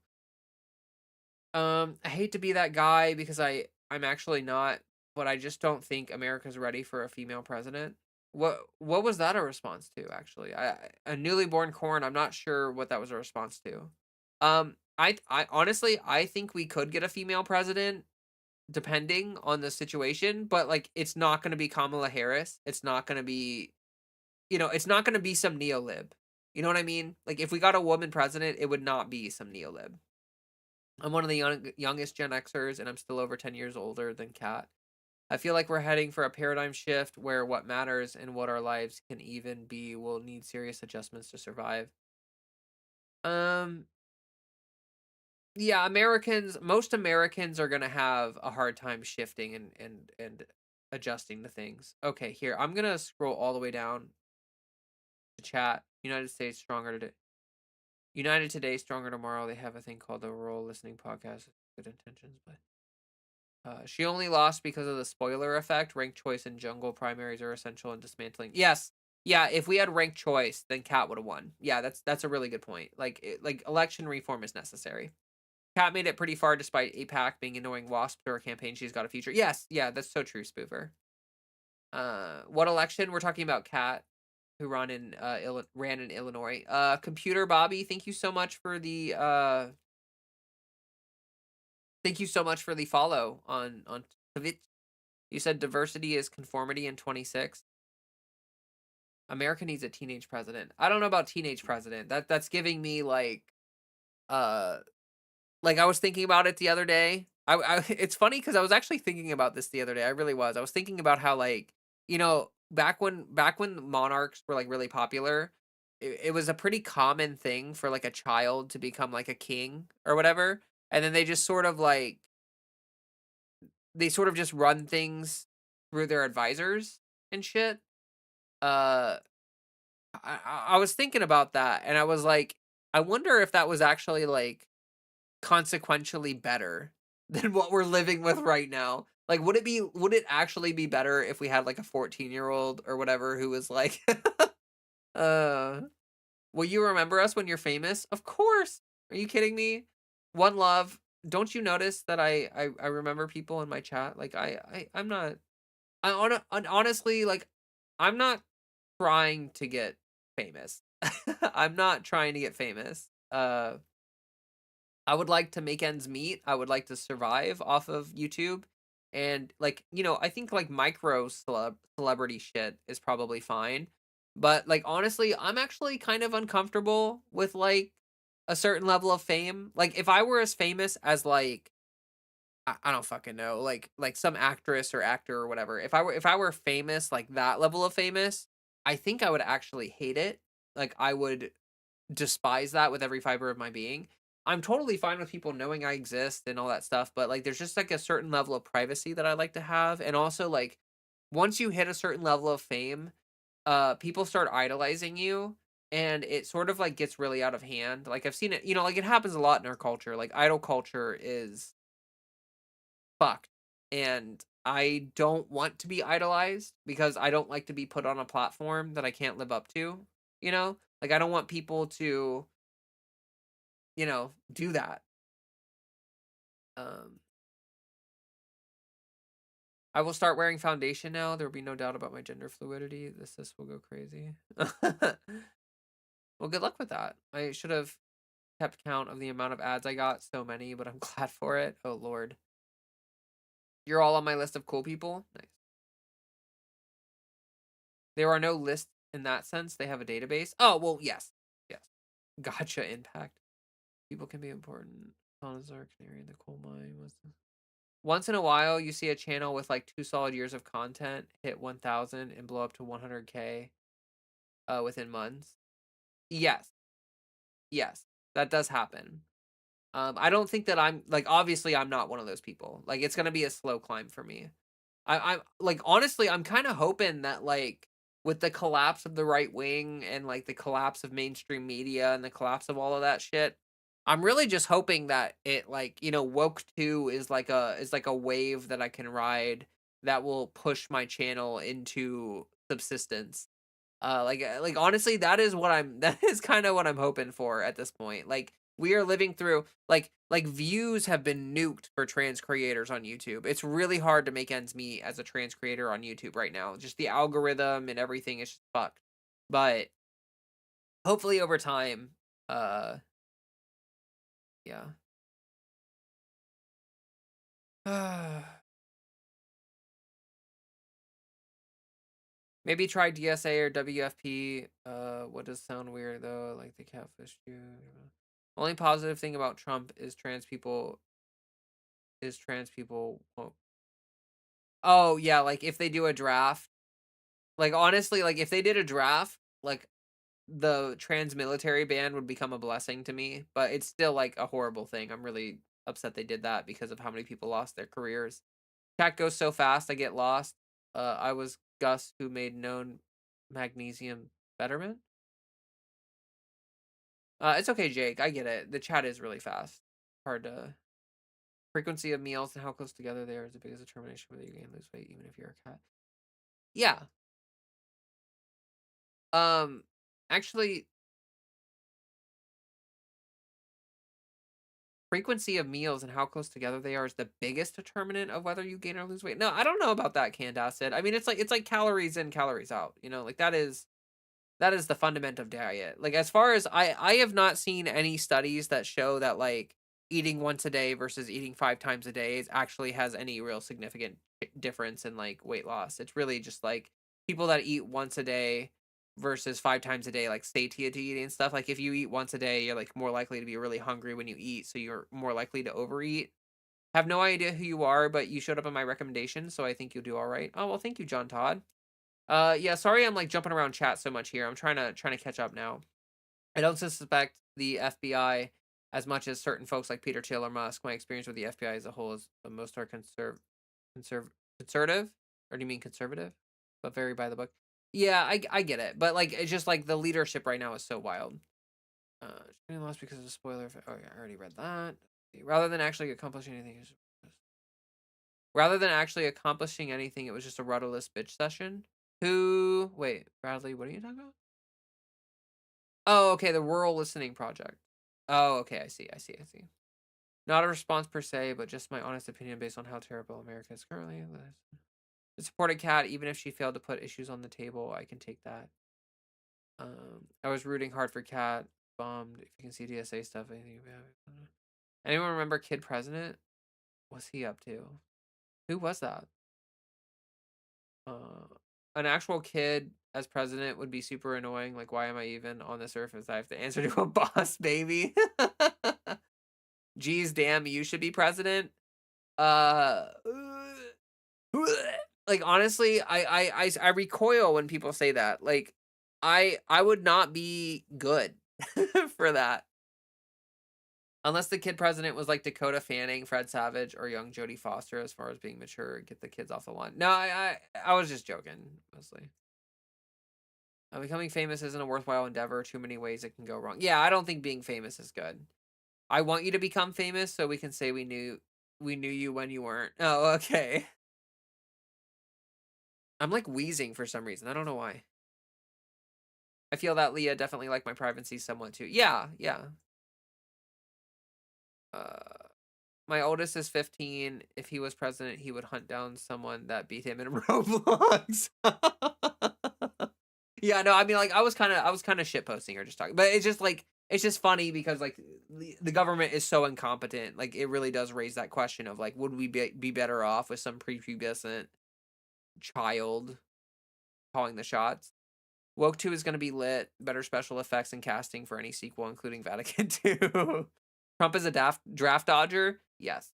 A: I hate to be that guy because I'm actually not, but I just don't think America's ready for a female president. What was that a response to actually? A newly born corn, I'm not sure what that was a response to. I honestly I think we could get a female president depending on the situation, but like it's not going to be Kamala Harris. It's not going to be, it's not going to be some neolib. You know what I mean? Like if we got a woman president, it would not be some neolib. I'm one of the youngest Gen Xers, and I'm still over 10 years older than Kat. I feel like we're heading for a paradigm shift where what matters and what our lives can even be will need serious adjustments to survive. Um, yeah, most Americans are gonna have a hard time shifting and adjusting to things. Okay, here I'm gonna scroll all the way down to chat. United States stronger today. United today, stronger tomorrow. They have a thing called the Rural Listening Podcast. Good intentions, but she only lost because of the spoiler effect. Ranked choice and jungle primaries are essential in dismantling. Yes, yeah. If we had ranked choice, then Cat would have won. Yeah, that's a really good point. Like election reform is necessary. Cat made it pretty far despite APAC being annoying wasp to her campaign. She's got a future. Yes, yeah, that's so true, Spoofer. What election? We're talking about Cat, who ran in Illinois. Computer Bobby, thank you so much for the follow on Twitch. You said diversity is conformity in 26. America needs a teenage president. I don't know about teenage president. That's giving me uh like I was thinking about it the other day. It's funny because I was actually thinking about this the other day. I really was. I was thinking about how like, back when monarchs were like really popular, it was a pretty common thing for like a child to become like a king or whatever. And then they sort of just run things through their advisors and shit. Uh I was thinking about that and I was like, I wonder if that was actually like consequentially better than what we're living with right now. Like, would it actually be better if we had like a 14-year-old or whatever who was like, uh, will you remember us when you're famous? Of course. Are you kidding me? One love. Don't you notice that I remember people in my chat? Like I'm not honestly like I'm not trying to get famous. I'm not trying to get famous. I would like to make ends meet. I would like to survive off of YouTube. And like, I think like celebrity shit is probably fine. But like honestly, I'm actually kind of uncomfortable with like a certain level of fame. Like if I were as famous as like I don't fucking know, like some actress or actor or whatever. If I were famous like that level of famous, I think I would actually hate it. Like I would despise that with every fiber of my being. I'm totally fine with people knowing I exist and all that stuff, but like there's just like a certain level of privacy that I like to have. And also like once you hit a certain level of fame, people start idolizing you and it sort of like gets really out of hand. Like I've seen it, like it happens a lot in our culture. Like idol culture is fucked. And I don't want to be idolized because I don't like to be put on a platform that I can't live up to, you know? Like I don't want people to do that. Um, I will start wearing foundation now. There will be no doubt about my gender fluidity. This will go crazy. Well, good luck with that. I should have kept count of the amount of ads I got. So many, but I'm glad for it. Oh Lord. You're all on my list of cool people. Nice. There are no lists in that sense. They have a database. Oh, well, yes. Yes. Gotcha, impact. People can be important. Thomas our canary in the coal mine. Once in a while, you see a channel with like 2 solid years of content hit 1,000 and blow up to 100K within months. Yes. Yes. That does happen. I don't think that I'm like, obviously I'm not one of those people. Like, it's gonna be a slow climb for me. I'm like, honestly, I'm kind of hoping that like with the collapse of the right wing and like the collapse of mainstream media and the collapse of all of that shit, I'm really just hoping that it like, woke 2 is like a wave that I can ride that will push my channel into subsistence. Like honestly, that is what I'm that is kind of what I'm hoping for at this point. Like we are living through like views have been nuked for trans creators on YouTube. It's really hard to make ends meet as a trans creator on YouTube right now. Just the algorithm and everything is just fucked. But hopefully over time, uh yeah. Maybe try DSA or WFP. What does sound weird though? Like the catfish you. Only positive thing about Trump is trans people won't. Oh yeah, like if they do a draft, like honestly, like if they did a draft, like the trans military ban would become a blessing to me, but it's still like a horrible thing. I'm really upset they did that because of how many people lost their careers. Chat goes so fast, I get lost. I was Gus who made known magnesium betterment. It's okay, Jake. I get it. The chat is really fast. Hard to frequency of meals and how close together they are is the biggest determination whether you gain or lose weight, even if you're a cat. Yeah. Um. Actually, frequency of meals and how close together they are is the biggest determinant of whether you gain or lose weight. No, I don't know about that, Candacid. I mean, it's like calories in, calories out. Like that is the fundament of diet. Like as far as I have not seen any studies that show that like eating once a day versus eating 5 times a day actually has any real significant difference in like weight loss. It's really just like people that eat once a day versus 5 times a day like satiety and stuff. Like if you eat once a day, you're like more likely to be really hungry when you eat, so you're more likely to overeat. Have no idea who you are, but you showed up in my recommendation, so I think you'll do all right. Oh well, thank you, John Todd. Yeah, sorry I'm like jumping around chat so much here. I'm trying to catch up now. I don't suspect the FBI as much as certain folks like Peter Thiel or Musk. My experience with the FBI as a whole is the most are conserv conservative, or do you mean conservative? But very by the book. Yeah, I get it, but like it's just like the leadership right now is so wild. Getting lost because of a spoiler. Oh yeah, I already read that. Rather than actually accomplishing anything, it was just a rudderless bitch session. Who? Wait, Bradley, what are you talking about? Oh, okay, the Rural Listening Project. Oh, okay, I see. Not a response per se, but just my honest opinion based on how terrible America is currently. To support a cat, even if she failed to put issues on the table, I can take that. I was rooting hard for Cat. Bombed. If you can see DSA stuff, anything about it. Anyone remember Kid President? What's he up to? Who was that? Uh, an actual kid as president would be super annoying. Like, why am I even on this earth if I have to answer to a boss, baby? Geez, damn, you should be president. Uh, like honestly, I recoil when people say that. Like, I would not be good for that. Unless the kid president was like Dakota Fanning, Fred Savage, or young Jodie Foster, as far as being mature and get the kids off the lawn. No, I was just joking, mostly. Becoming famous isn't a worthwhile endeavor. Too many ways it can go wrong. Yeah, I don't think being famous is good. I want you to become famous so we can say we knew you when you weren't. Oh, okay. I'm like wheezing for some reason. I don't know why. I feel that Leah definitely liked my privacy somewhat too. Yeah, yeah. Uh My oldest is 15. If he was president, he would hunt down someone that beat him in Roblox. Yeah, no, I mean, like, I was kinda shit posting or just talking, but it's just like it's just funny because like the government is so incompetent. Like, it really does raise that question of like, would we be better off with some prepubescent child calling the shots? Woke 2 is gonna be lit. Better special effects and casting for any sequel, including Vatican II. Trump is a draft dodger? Yes.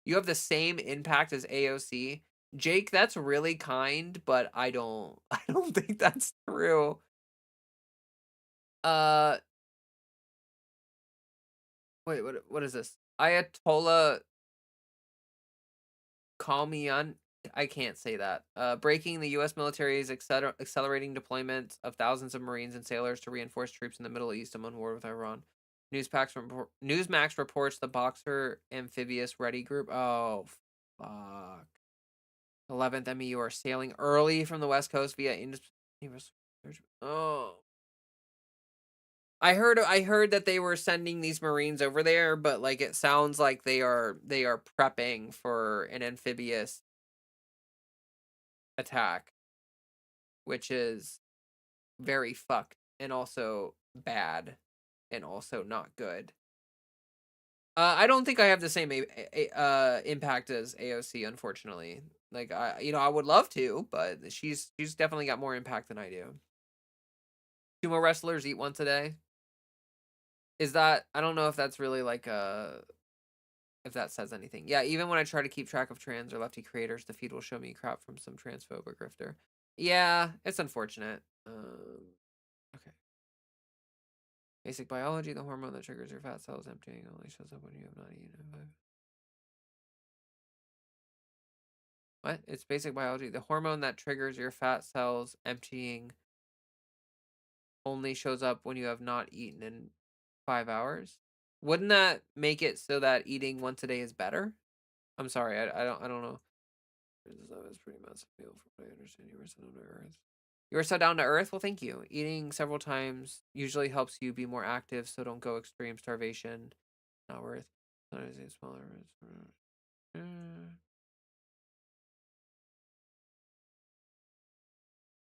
A: You have the same impact as AOC. Jake, that's really kind, but I don't think that's true. Uh Wait, what is this? Ayatollah Khamenei. I can't say that. Breaking the U.S. military is accelerating deployment of thousands of Marines and sailors to reinforce troops in the Middle East among war with Iran. Newsmax reports the Boxer amphibious ready group. Oh, fuck. 11th MEU are sailing early from the West Coast via Oh. I heard that they were sending these Marines over there, but like it sounds like they are prepping for an amphibious attack, which is very fucked and also bad and also not good. I don't think I have the same impact as AOC, unfortunately. Like I would love to, but she's definitely got more impact than I do. Sumo wrestlers eat once a day. Is that I don't know if that's really like if that says anything. Yeah, even when I try to keep track of trans or lefty creators, the feed will show me crap from some transphobic grifter. Yeah, it's unfortunate. Okay. Basic biology, the hormone that triggers your fat cells emptying only shows up when you have not eaten it. What? It's basic biology. The hormone that triggers your fat cells emptying only shows up when you have not eaten in 5 hours. Wouldn't that make it so that eating once a day is better? I'm sorry, I don't know. It's pretty massive meal from what I understand. You were so down to earth. You were so down to earth? Well, thank you. Eating several times usually helps you be more active, so don't go extreme starvation. Not worth. Sometimes eat smaller.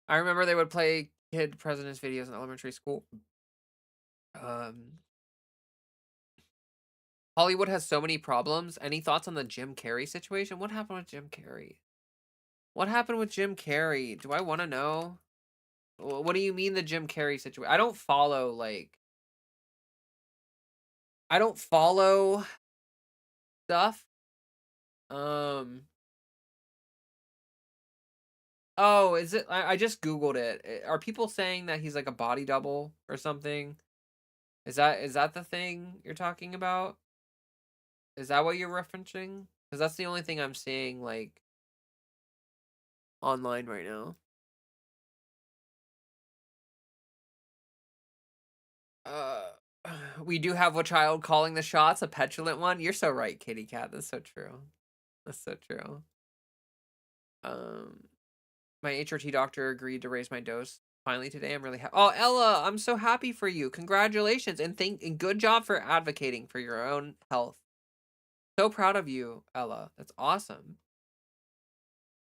A: I remember they would play kid presidents videos in elementary school. Um, Hollywood has so many problems. Any thoughts on the Jim Carrey situation? What happened with Jim Carrey? What happened with Jim Carrey? Do I want to know? What do you mean the Jim Carrey situation? I don't follow stuff. Um. Oh, is it? I just googled it. Are people saying that he's like a body double or something? Is that the thing you're talking about? Is that what you're referencing? Because that's the only thing I'm seeing like online right now. Uh, we do have a child calling the shots, a petulant one. You're so right, Kitty Cat. That's so true. That's so true. Um, my HRT doctor agreed to raise my dose finally today. I'm really happy. Oh, Ella, I'm so happy for you. Congratulations and good job for advocating for your own health. So proud of you, Ella. That's awesome.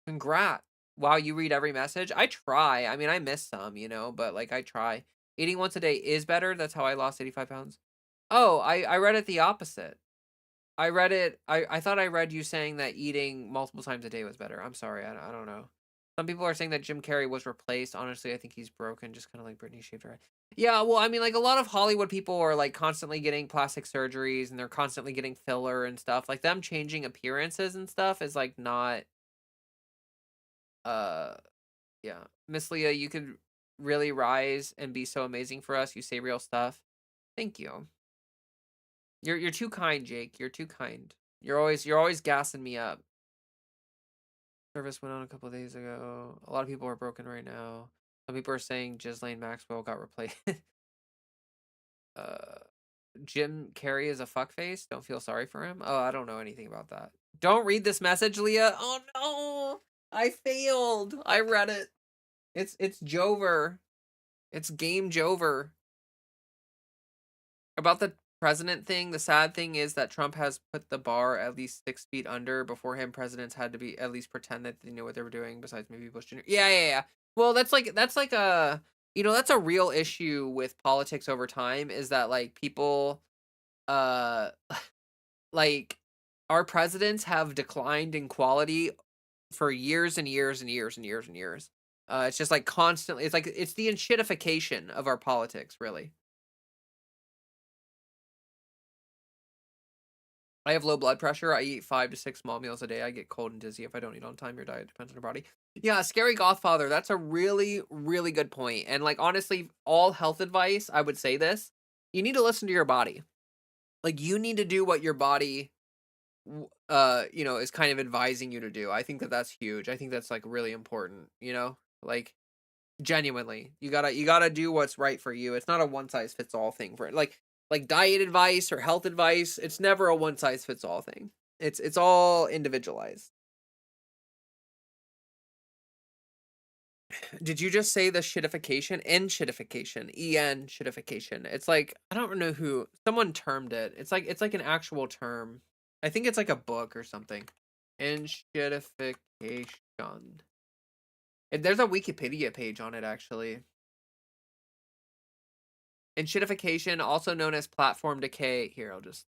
A: Congrats. Wow, you read every message? I try. I mean, I miss some, but like I try. Eating once a day is better. That's how I lost 85 pounds. Oh, I read it the opposite. I read it. I thought I read you saying that eating multiple times a day was better. I'm sorry. I don't know. Some people are saying that Jim Carrey was replaced. Honestly, I think he's broken, just kind of like Britney shaved her head. Yeah, well, I mean, like a lot of Hollywood people are like constantly getting plastic surgeries and they're constantly getting filler and stuff. Like them changing appearances and stuff is like not uh yeah. Miss Leah, you could really rise and be so amazing for us. You say real stuff. Thank you. You're too kind, Jake. You're too kind. You're always gassing me up. Service went on a couple of days ago. A lot of people are broken right now. Some people are saying Ghislaine Maxwell got replaced. uh, Jim Carrey is a fuckface. Don't feel sorry for him. Oh, I don't know anything about that. Don't read this message, Leah. Oh no, I failed. I read it. It's Jover. It's Game Jover about the president thing, the sad thing is that Trump has put the bar at least 6 feet under. Before him, presidents had to be at least pretend that they knew what they were doing. Besides maybe Bush Jr. Yeah, yeah, yeah. Well, that's like a that's a real issue with politics over time. Is that like people uh like our presidents have declined in quality for years and years and years and years and years. It's just like constantly. It's like it's the enshittification of our politics, really. I have low blood pressure. I eat 5 to 6 small meals a day. I get cold and dizzy if I don't eat on time. Your diet depends on your body. Yeah, scary Godfather. That's a really, really good point. And like honestly, all health advice, I would say this. You need to listen to your body. Like you need to do what your body is kind of advising you to do. I think that that's huge. I think that's like really important, Like genuinely. You got to do what's right for you. It's not a one size fits all thing for it. Like diet advice or health advice, it's never a one size fits all thing. It's all individualized. Did you just say the shitification? En shitification. En shitification. It's like I don't know who someone termed it. It's like an actual term. I think it's like a book or something. En shitification. There's a Wikipedia page on it actually. Enshittification, also known as platform decay. Here, I'll just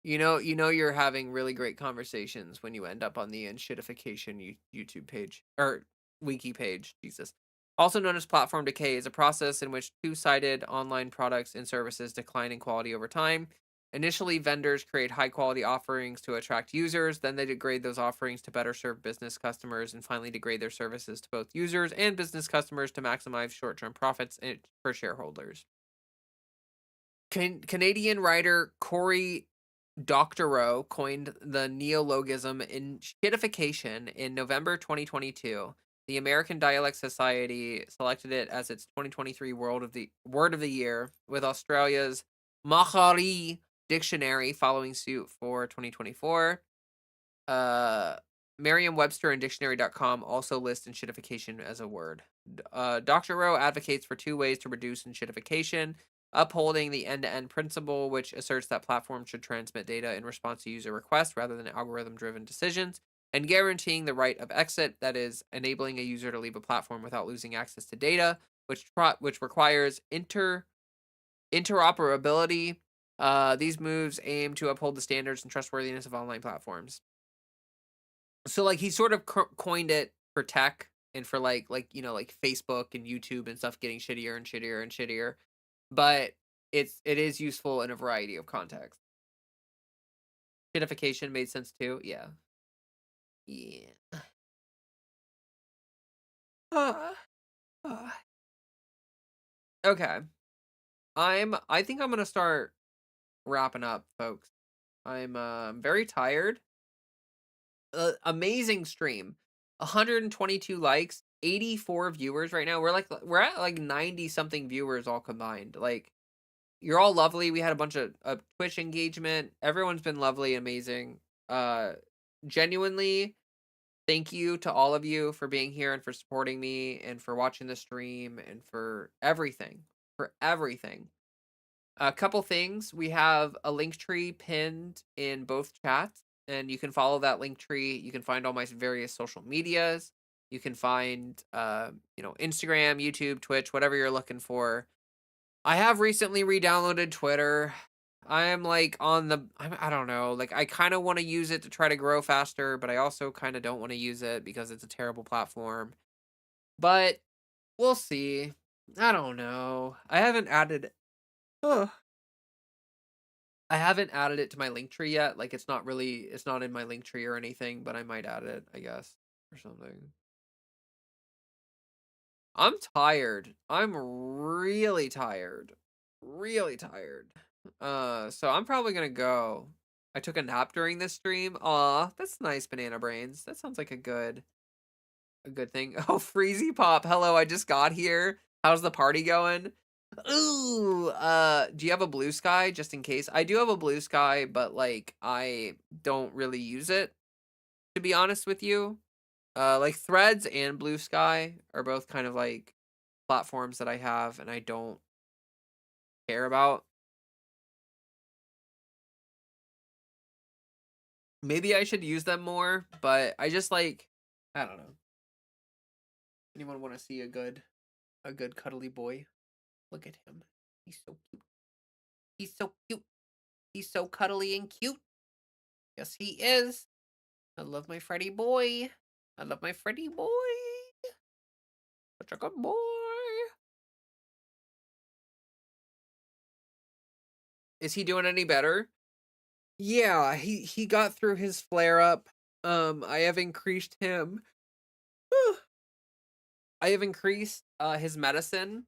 A: you're having really great conversations when you end up on the enshittification YouTube page or wiki page. Jesus. Also known as platform decay is a process in which two-sided online products and services decline in quality over time. Initially, vendors create high-quality offerings to attract users, then they degrade those offerings to better serve business customers, and finally degrade their services to both users and business customers to maximize short-term profits for shareholders. Canadian writer Cory Doctorow coined the neologism "enshittification" in November 2022. The American Dialect Society selected it as its 2023 Word of the Year, with Australia's Mahari Dictionary following suit for 2024. Uh, Merriam-Webster and Dictionary.com also list enshittification as a word. Dr. Rowe advocates for two ways to reduce enshittification: upholding the end-to-end principle, which asserts that platforms should transmit data in response to user requests rather than algorithm-driven decisions, and guaranteeing the right of exit, that is, enabling a user to leave a platform without losing access to data, which requires interoperability. These moves aim to uphold the standards and trustworthiness of online platforms. So like he sort of coined it for tech and for like Facebook and YouTube and stuff getting shittier and shittier and shittier, but it is useful in a variety of contexts. Shitification made sense too. Yeah. Yeah. Uh, uh. Okay. I think I'm gonna start wrapping up, folks. I'm very tired. Amazing stream. 122 likes, 84 viewers right now. We're at like 90 something viewers all combined. Like you're all lovely. We had a bunch of Twitch engagement. Everyone's been lovely, amazing. Uh Genuinely thank you to all of you for being here and for supporting me and for watching the stream and for everything. For everything. A couple things. We have a link tree pinned in both chats, and you can follow that link tree. You can find all my various social medias. You can find, Instagram, YouTube, Twitch, whatever you're looking for. I have recently re-downloaded Twitter. I am like I don't know. Like I kind of want to use it to try to grow faster, but I also kind of don't want to use it because it's a terrible platform. But we'll see. I don't know. I haven't added it to my link tree yet. Like it's not in my link tree or anything, but I might add it, I guess, or something. I'm tired. I'm really tired. Really tired. So I'm probably gonna go. I took a nap during this stream. Aw, that's nice, Banana Brains. That sounds like a good thing. Oh, Freezy Pop. Hello, I just got here. How's the party going? Ooh, do you have a blue sky just in case? I do have a blue sky, but like I don't really use it, to be honest with you. Like Threads and Blue Sky are both kind of like platforms that I have and I don't care about. Maybe I should use them more, but I just like I don't know. Anyone want to see a good cuddly boy? Look at him. He's so cute. He's so cute. He's so cuddly and cute. Yes, he is. I love my Freddy boy. I love my Freddy boy. Such a good boy. Is he doing any better? Yeah, he got through his flare up. I have increased him. I have increased his medicine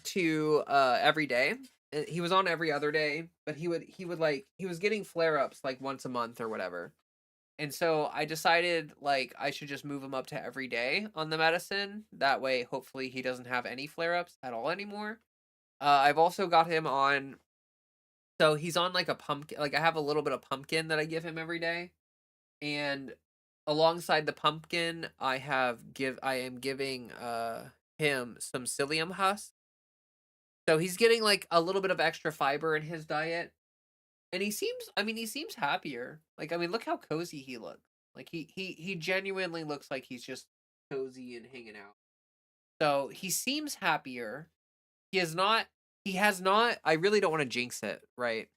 A: to every day. He was on every other day, but he would like he was getting flare ups like once a month or whatever. And so I decided like I should just move him up to every day on the medicine. That way, hopefully, he doesn't have any flare ups at all anymore. I've also got him on. So he's on like a pumpkin. Like I have a little bit of pumpkin that I give him every day, and alongside the pumpkin, I am giving him some psyllium husk. So he's getting like a little bit of extra fiber in his diet, and he seems happier. Like I mean, look how cozy he looks. Like he genuinely looks like he's just cozy and hanging out. So he seems happier. He is not he has not I really don't want to jinx it, right?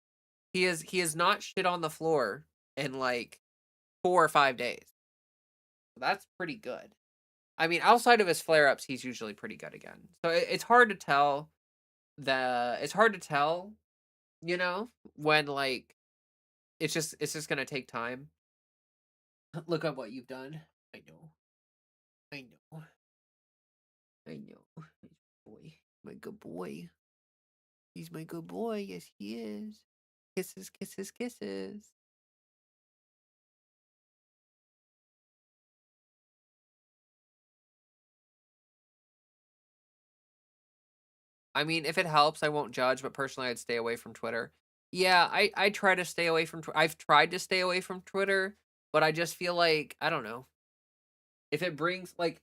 A: He has not shit on the floor in like 4 or 5 days. So that's pretty good. I mean, outside of his flare-ups, he's usually pretty good again. So it's hard to tell it's hard to tell, you know, when like it's just gonna take time. Look at what you've done. I know. I know. I know. Boy. My good boy. He's my good boy. Yes, he is. Kisses, kisses, kisses. I mean, if it helps, I won't judge, but personally, I'd stay away from Twitter. Yeah, I try to stay away from. I've tried to stay away from Twitter, but I just feel like I don't know if it brings like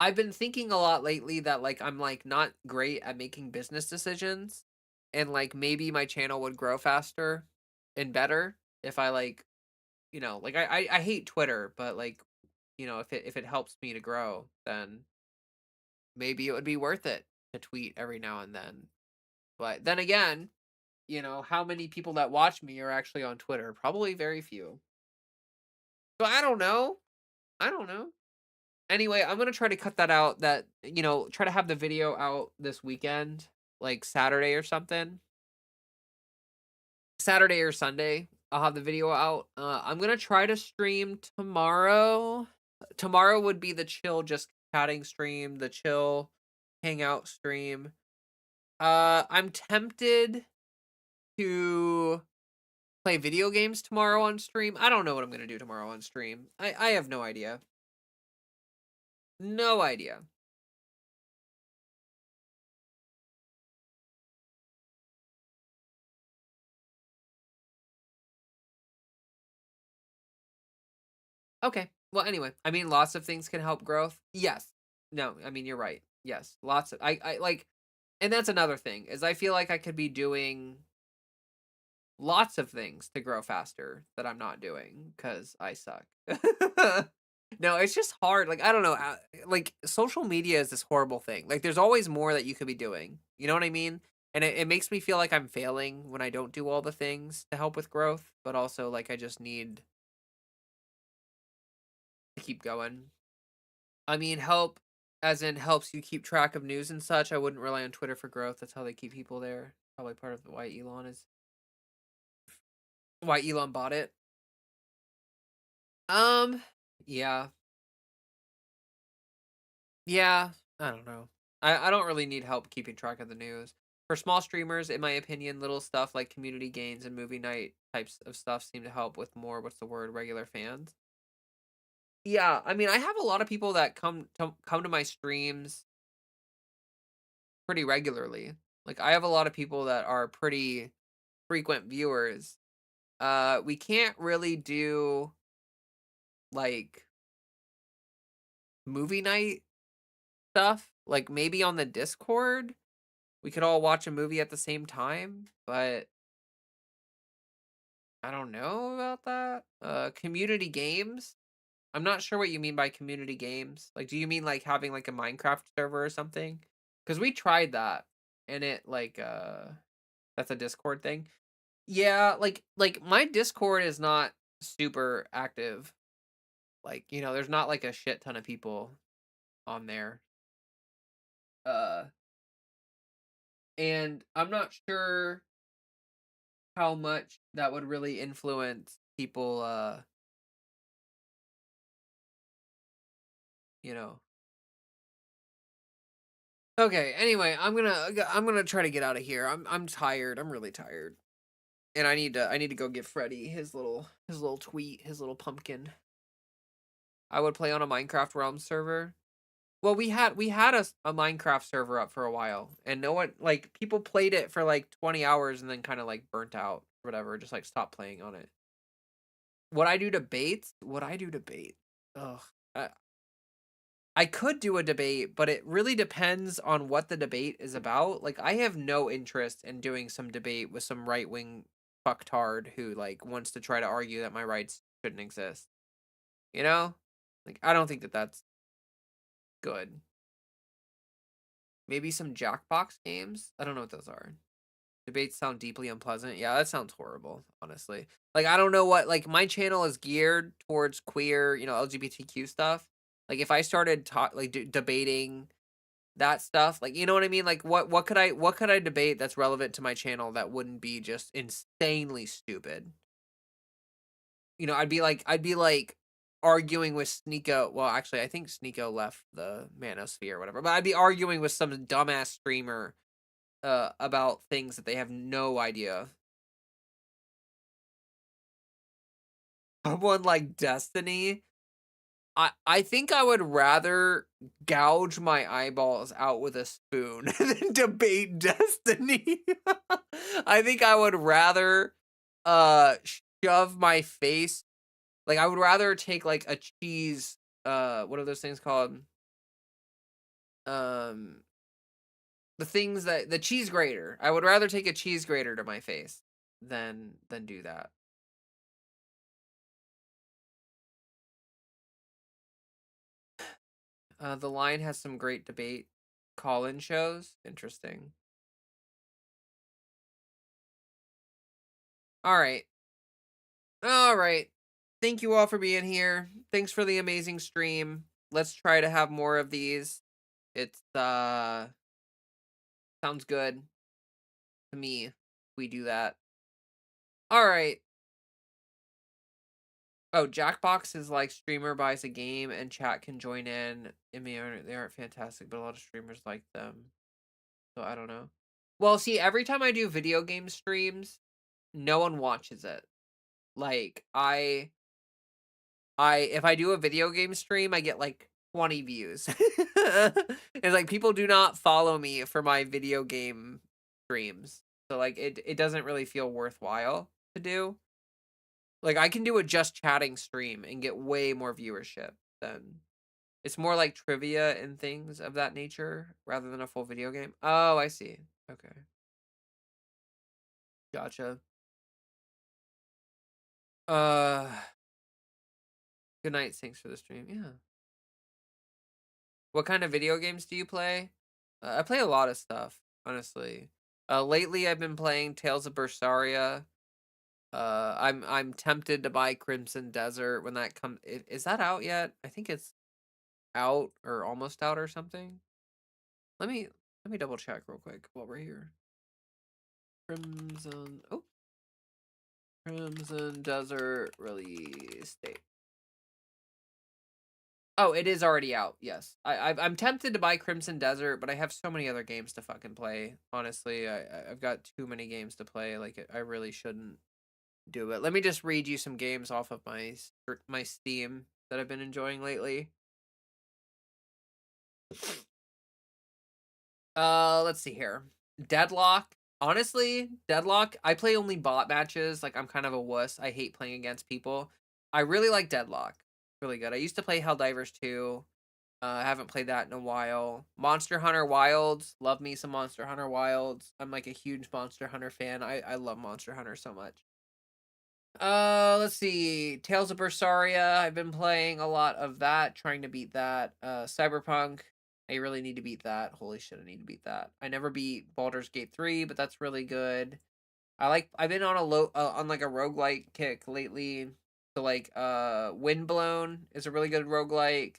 A: I've been thinking a lot lately that like I'm like not great at making business decisions, and like maybe my channel would grow faster and better if I like like I hate Twitter, but like if it helps me to grow, then maybe it would be worth it to tweet every now and then. But then again, how many people that watch me are actually on Twitter? Probably very few. So I don't know. I don't know. Anyway, I'm gonna try to cut that out. Try to have the video out this weekend, like Saturday or something. Saturday or Sunday, I'll have the video out. I'm gonna try to stream tomorrow. Tomorrow would be the chill, just chatting stream, the chill hangout stream. I'm tempted to play video games tomorrow on stream. I don't know what I'm gonna do tomorrow on stream. I have no idea. No idea. Okay. Well, anyway, I mean, lots of things can help growth. Yes. No, I mean, you're right. Yes, lots of I like, and that's another thing is I feel like I could be doing lots of things to grow faster that I'm not doing because I suck. No, it's just hard. Like I don't know. Like social media is this horrible thing. Like there's always more that you could be doing. You know what I mean? And it makes me feel like I'm failing when I don't do all the things to help with growth. But also like I just need to keep going. I mean, help as in helps you keep track of news and such. I wouldn't rely on Twitter for growth. That's how they keep people there. Probably part of why Elon bought it. Um, yeah. Yeah, I don't know. I don't really need help keeping track of the news. For small streamers, in my opinion, little stuff like community gains and movie night types of stuff seem to help with more, what's the word, regular fans. Yeah, I mean, I have a lot of people that come to my streams pretty regularly. Like I have a lot of people that are pretty frequent viewers. We can't really do like movie night stuff like maybe on the Discord we could all watch a movie at the same time, but I don't know about that. Community games? I'm not sure what you mean by community games. Like, do you mean like having like a Minecraft server or something? Because we tried that and it like that's a Discord thing. Yeah, like my Discord is not super active. Like, there's not like a shit ton of people on there. Uh and I'm not sure how much that would really influence people you know. Okay, anyway, I'm gonna try to get out of here. I'm tired. I'm really tired. And I need to go give Freddy his little tweet, his little pumpkin. I would play on a Minecraft Realms server. Well, we had a Minecraft server up for a while, and no one like people played it for like 20 hours and then kind of like burnt out or whatever, just like stopped playing on it. Would I do debates? Would I do debate? Ugh. I could do a debate, but it really depends on what the debate is about. Like, I have no interest in doing some debate with some right wing fucktard who like wants to try to argue that my rights shouldn't exist. You know, like I don't think that that's good. Maybe some Jackbox games. I don't know what those are. Debates sound deeply unpleasant. Yeah, that sounds horrible, honestly. Like I don't know what like my channel is geared towards queer, LGBTQ stuff. Like if I started debating that stuff, like you know what I mean? Like what could I debate that's relevant to my channel that wouldn't be just insanely stupid? I'd be like arguing with Sneeko. Well, actually, I think Sneeko left the Manosphere or whatever. But I'd be arguing with some dumbass streamer about things that they have no idea. Someone like Destiny. I think I would rather gouge my eyeballs out with a spoon than debate Destiny. I think I would rather uh shove my face, like I would rather take like a cheese, what are those things called? Um the things that the cheese grater. I would rather take a cheese grater to my face than do that. The Line has some great debate call-in shows. Interesting. All right. All right. Thank you all for being here. Thanks for the amazing stream. Let's try to have more of these. It's sounds good to me. We do that. All right. Oh, Jackbox is like streamer buys a game and chat can join in. I mean, they aren't fantastic, but a lot of streamers like them. So I don't know. Well, see, every time I do video game streams, no one watches it. Like I if I do a video game stream, I get like 20 views. It's like people do not follow me for my video game streams. So like it doesn't really feel worthwhile to do. Like I can do a just chatting stream and get way more viewership than it's more like trivia and things of that nature rather than a full video game. Oh, I see. Okay. Gotcha. Uh Good night. Thanks for the stream. Yeah. What kind of video games do you play? I play a lot of stuff, honestly. Lately I've been playing Tales of Berseria. I'm tempted to buy Crimson Desert when that comes. Is that out yet? I think it's out or almost out or something. Let me let me double check real quick while we're here. Crimson. Oh, Crimson Desert release date. Oh, it is already out. Yes, I'm tempted to buy Crimson Desert, but I have so many other games to fucking play. Honestly, I've got too many games to play. Like I really shouldn't do it. Let me just read you some games off of my Steam that I've been enjoying lately. Let's see here. Deadlock. Honestly, Deadlock. I play only bot matches. Like I'm kind of a wuss. I hate playing against people. I really like Deadlock. Really good. I used to play Helldivers 2. I haven't played that in a while. Monster Hunter Wilds, love me some Monster Hunter Wilds. I'm like a huge Monster Hunter fan. I love Monster Hunter so much. Let's see. Tales of Berseria. I've been playing a lot of that, trying to beat that. Cyberpunk. I really need to beat that. Holy shit, I need to beat that. I never beat Baldur's Gate 3, but that's really good. I've been on on like a roguelike kick lately. So like Windblown is a really good roguelike.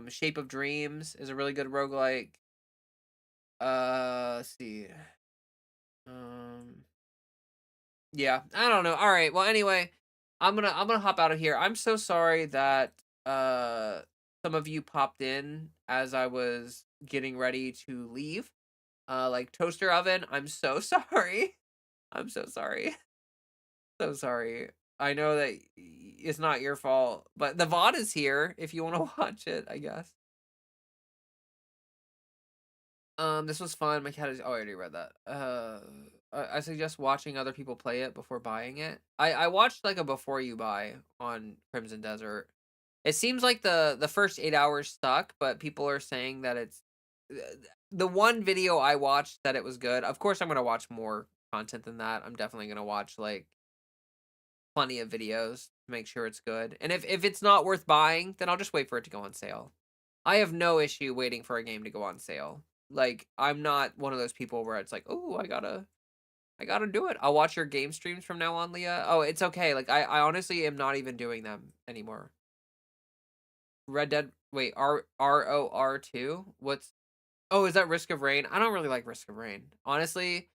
A: Shape of Dreams is a really good roguelike. Let's see. Um yeah, I don't know. All right. Well, anyway, I'm gonna hop out of here. I'm so sorry that uh some of you popped in as I was getting ready to leave. Like Toaster Oven, I'm so sorry. I'm so sorry. So sorry. I know that it's not your fault, but the VOD is here if you want to watch it, I guess. This was fun. My cat is. Oh, I already read that. I suggest watching other people play it before buying it. I watched like a before you buy on Crimson Desert. It seems like the first 8 hours stuck, but people are saying that it's the one video I watched that it was good. Of course, I'm gonna watch more content than that. I'm definitely gonna watch like plenty of videos to make sure it's good. And if it's not worth buying, then I'll just wait for it to go on sale. I have no issue waiting for a game to go on sale. Like, I'm not one of those people where it's like, "Oh, I gotta do it." I'll watch your game streams from now on, Leah. Oh, it's okay. Like, I honestly am not even doing them anymore. Red Dead, wait, ROR2? What's Oh, is that Risk of Rain? I don't really like Risk of Rain. Honestly,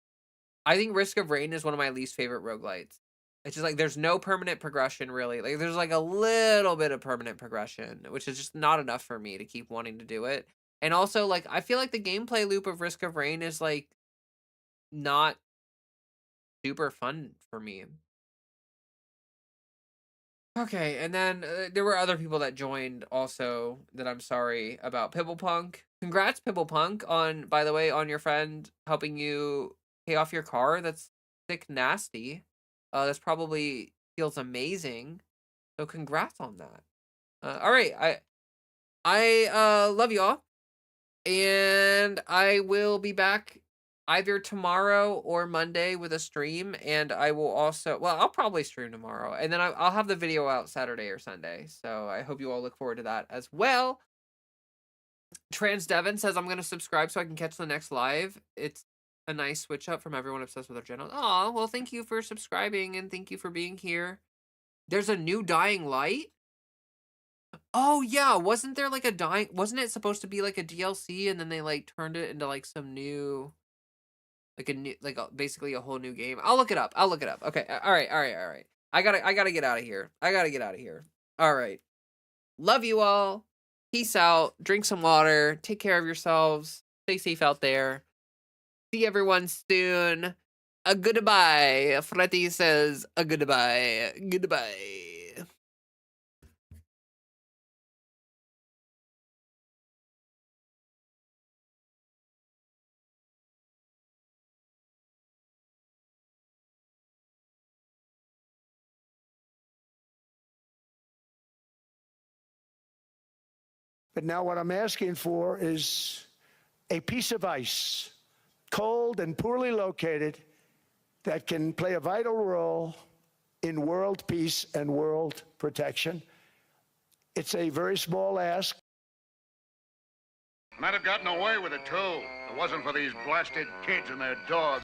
A: I think Risk of Rain is one of my least favorite roguelites. It's just like there's no permanent progression really. Like there's like a little bit of permanent progression, which is just not enough for me to keep wanting to do it. And also like I feel like the gameplay loop of Risk of Rain is like not super fun for me. Okay, and then there were other people that joined also that I'm sorry about. Pibblepunk. Congrats, Pibblepunk, on, by the way, on your friend helping you pay off your car. That's sick nasty. That's probably feels amazing. So congrats on that. All right, I love y'all, and I will be back either tomorrow or Monday with a stream, and I will also, well, I'll probably stream tomorrow, and then I'll have the video out Saturday or Sunday, so I hope you all look forward to that as well. Trans Devon says I'm gonna subscribe so I can catch the next live. It's a nice switch up from everyone obsessed with our channel. Oh, well, thank you for subscribing, and thank you for being here. There's a new Dying Light? Oh yeah, wasn't there like a dying? Wasn't it supposed to be like a DLC and then they like turned it into like some new, like a new, like basically a whole new game? I'll look it up. I'll look it up. Okay. All right. All right. All right. I gotta get out of here. I gotta get out of here. All right. Love you all. Peace out. Drink some water. Take care of yourselves. Stay safe out there. See everyone soon. A goodbye. Freddy says a goodbye. Goodbye.
B: But now what I'm asking for is a piece of ice, cold and poorly located, that can play a vital role in world peace and world protection. It's a very small ask.
C: Might have gotten away with it, too. If it wasn't for these blasted kids and their dogs.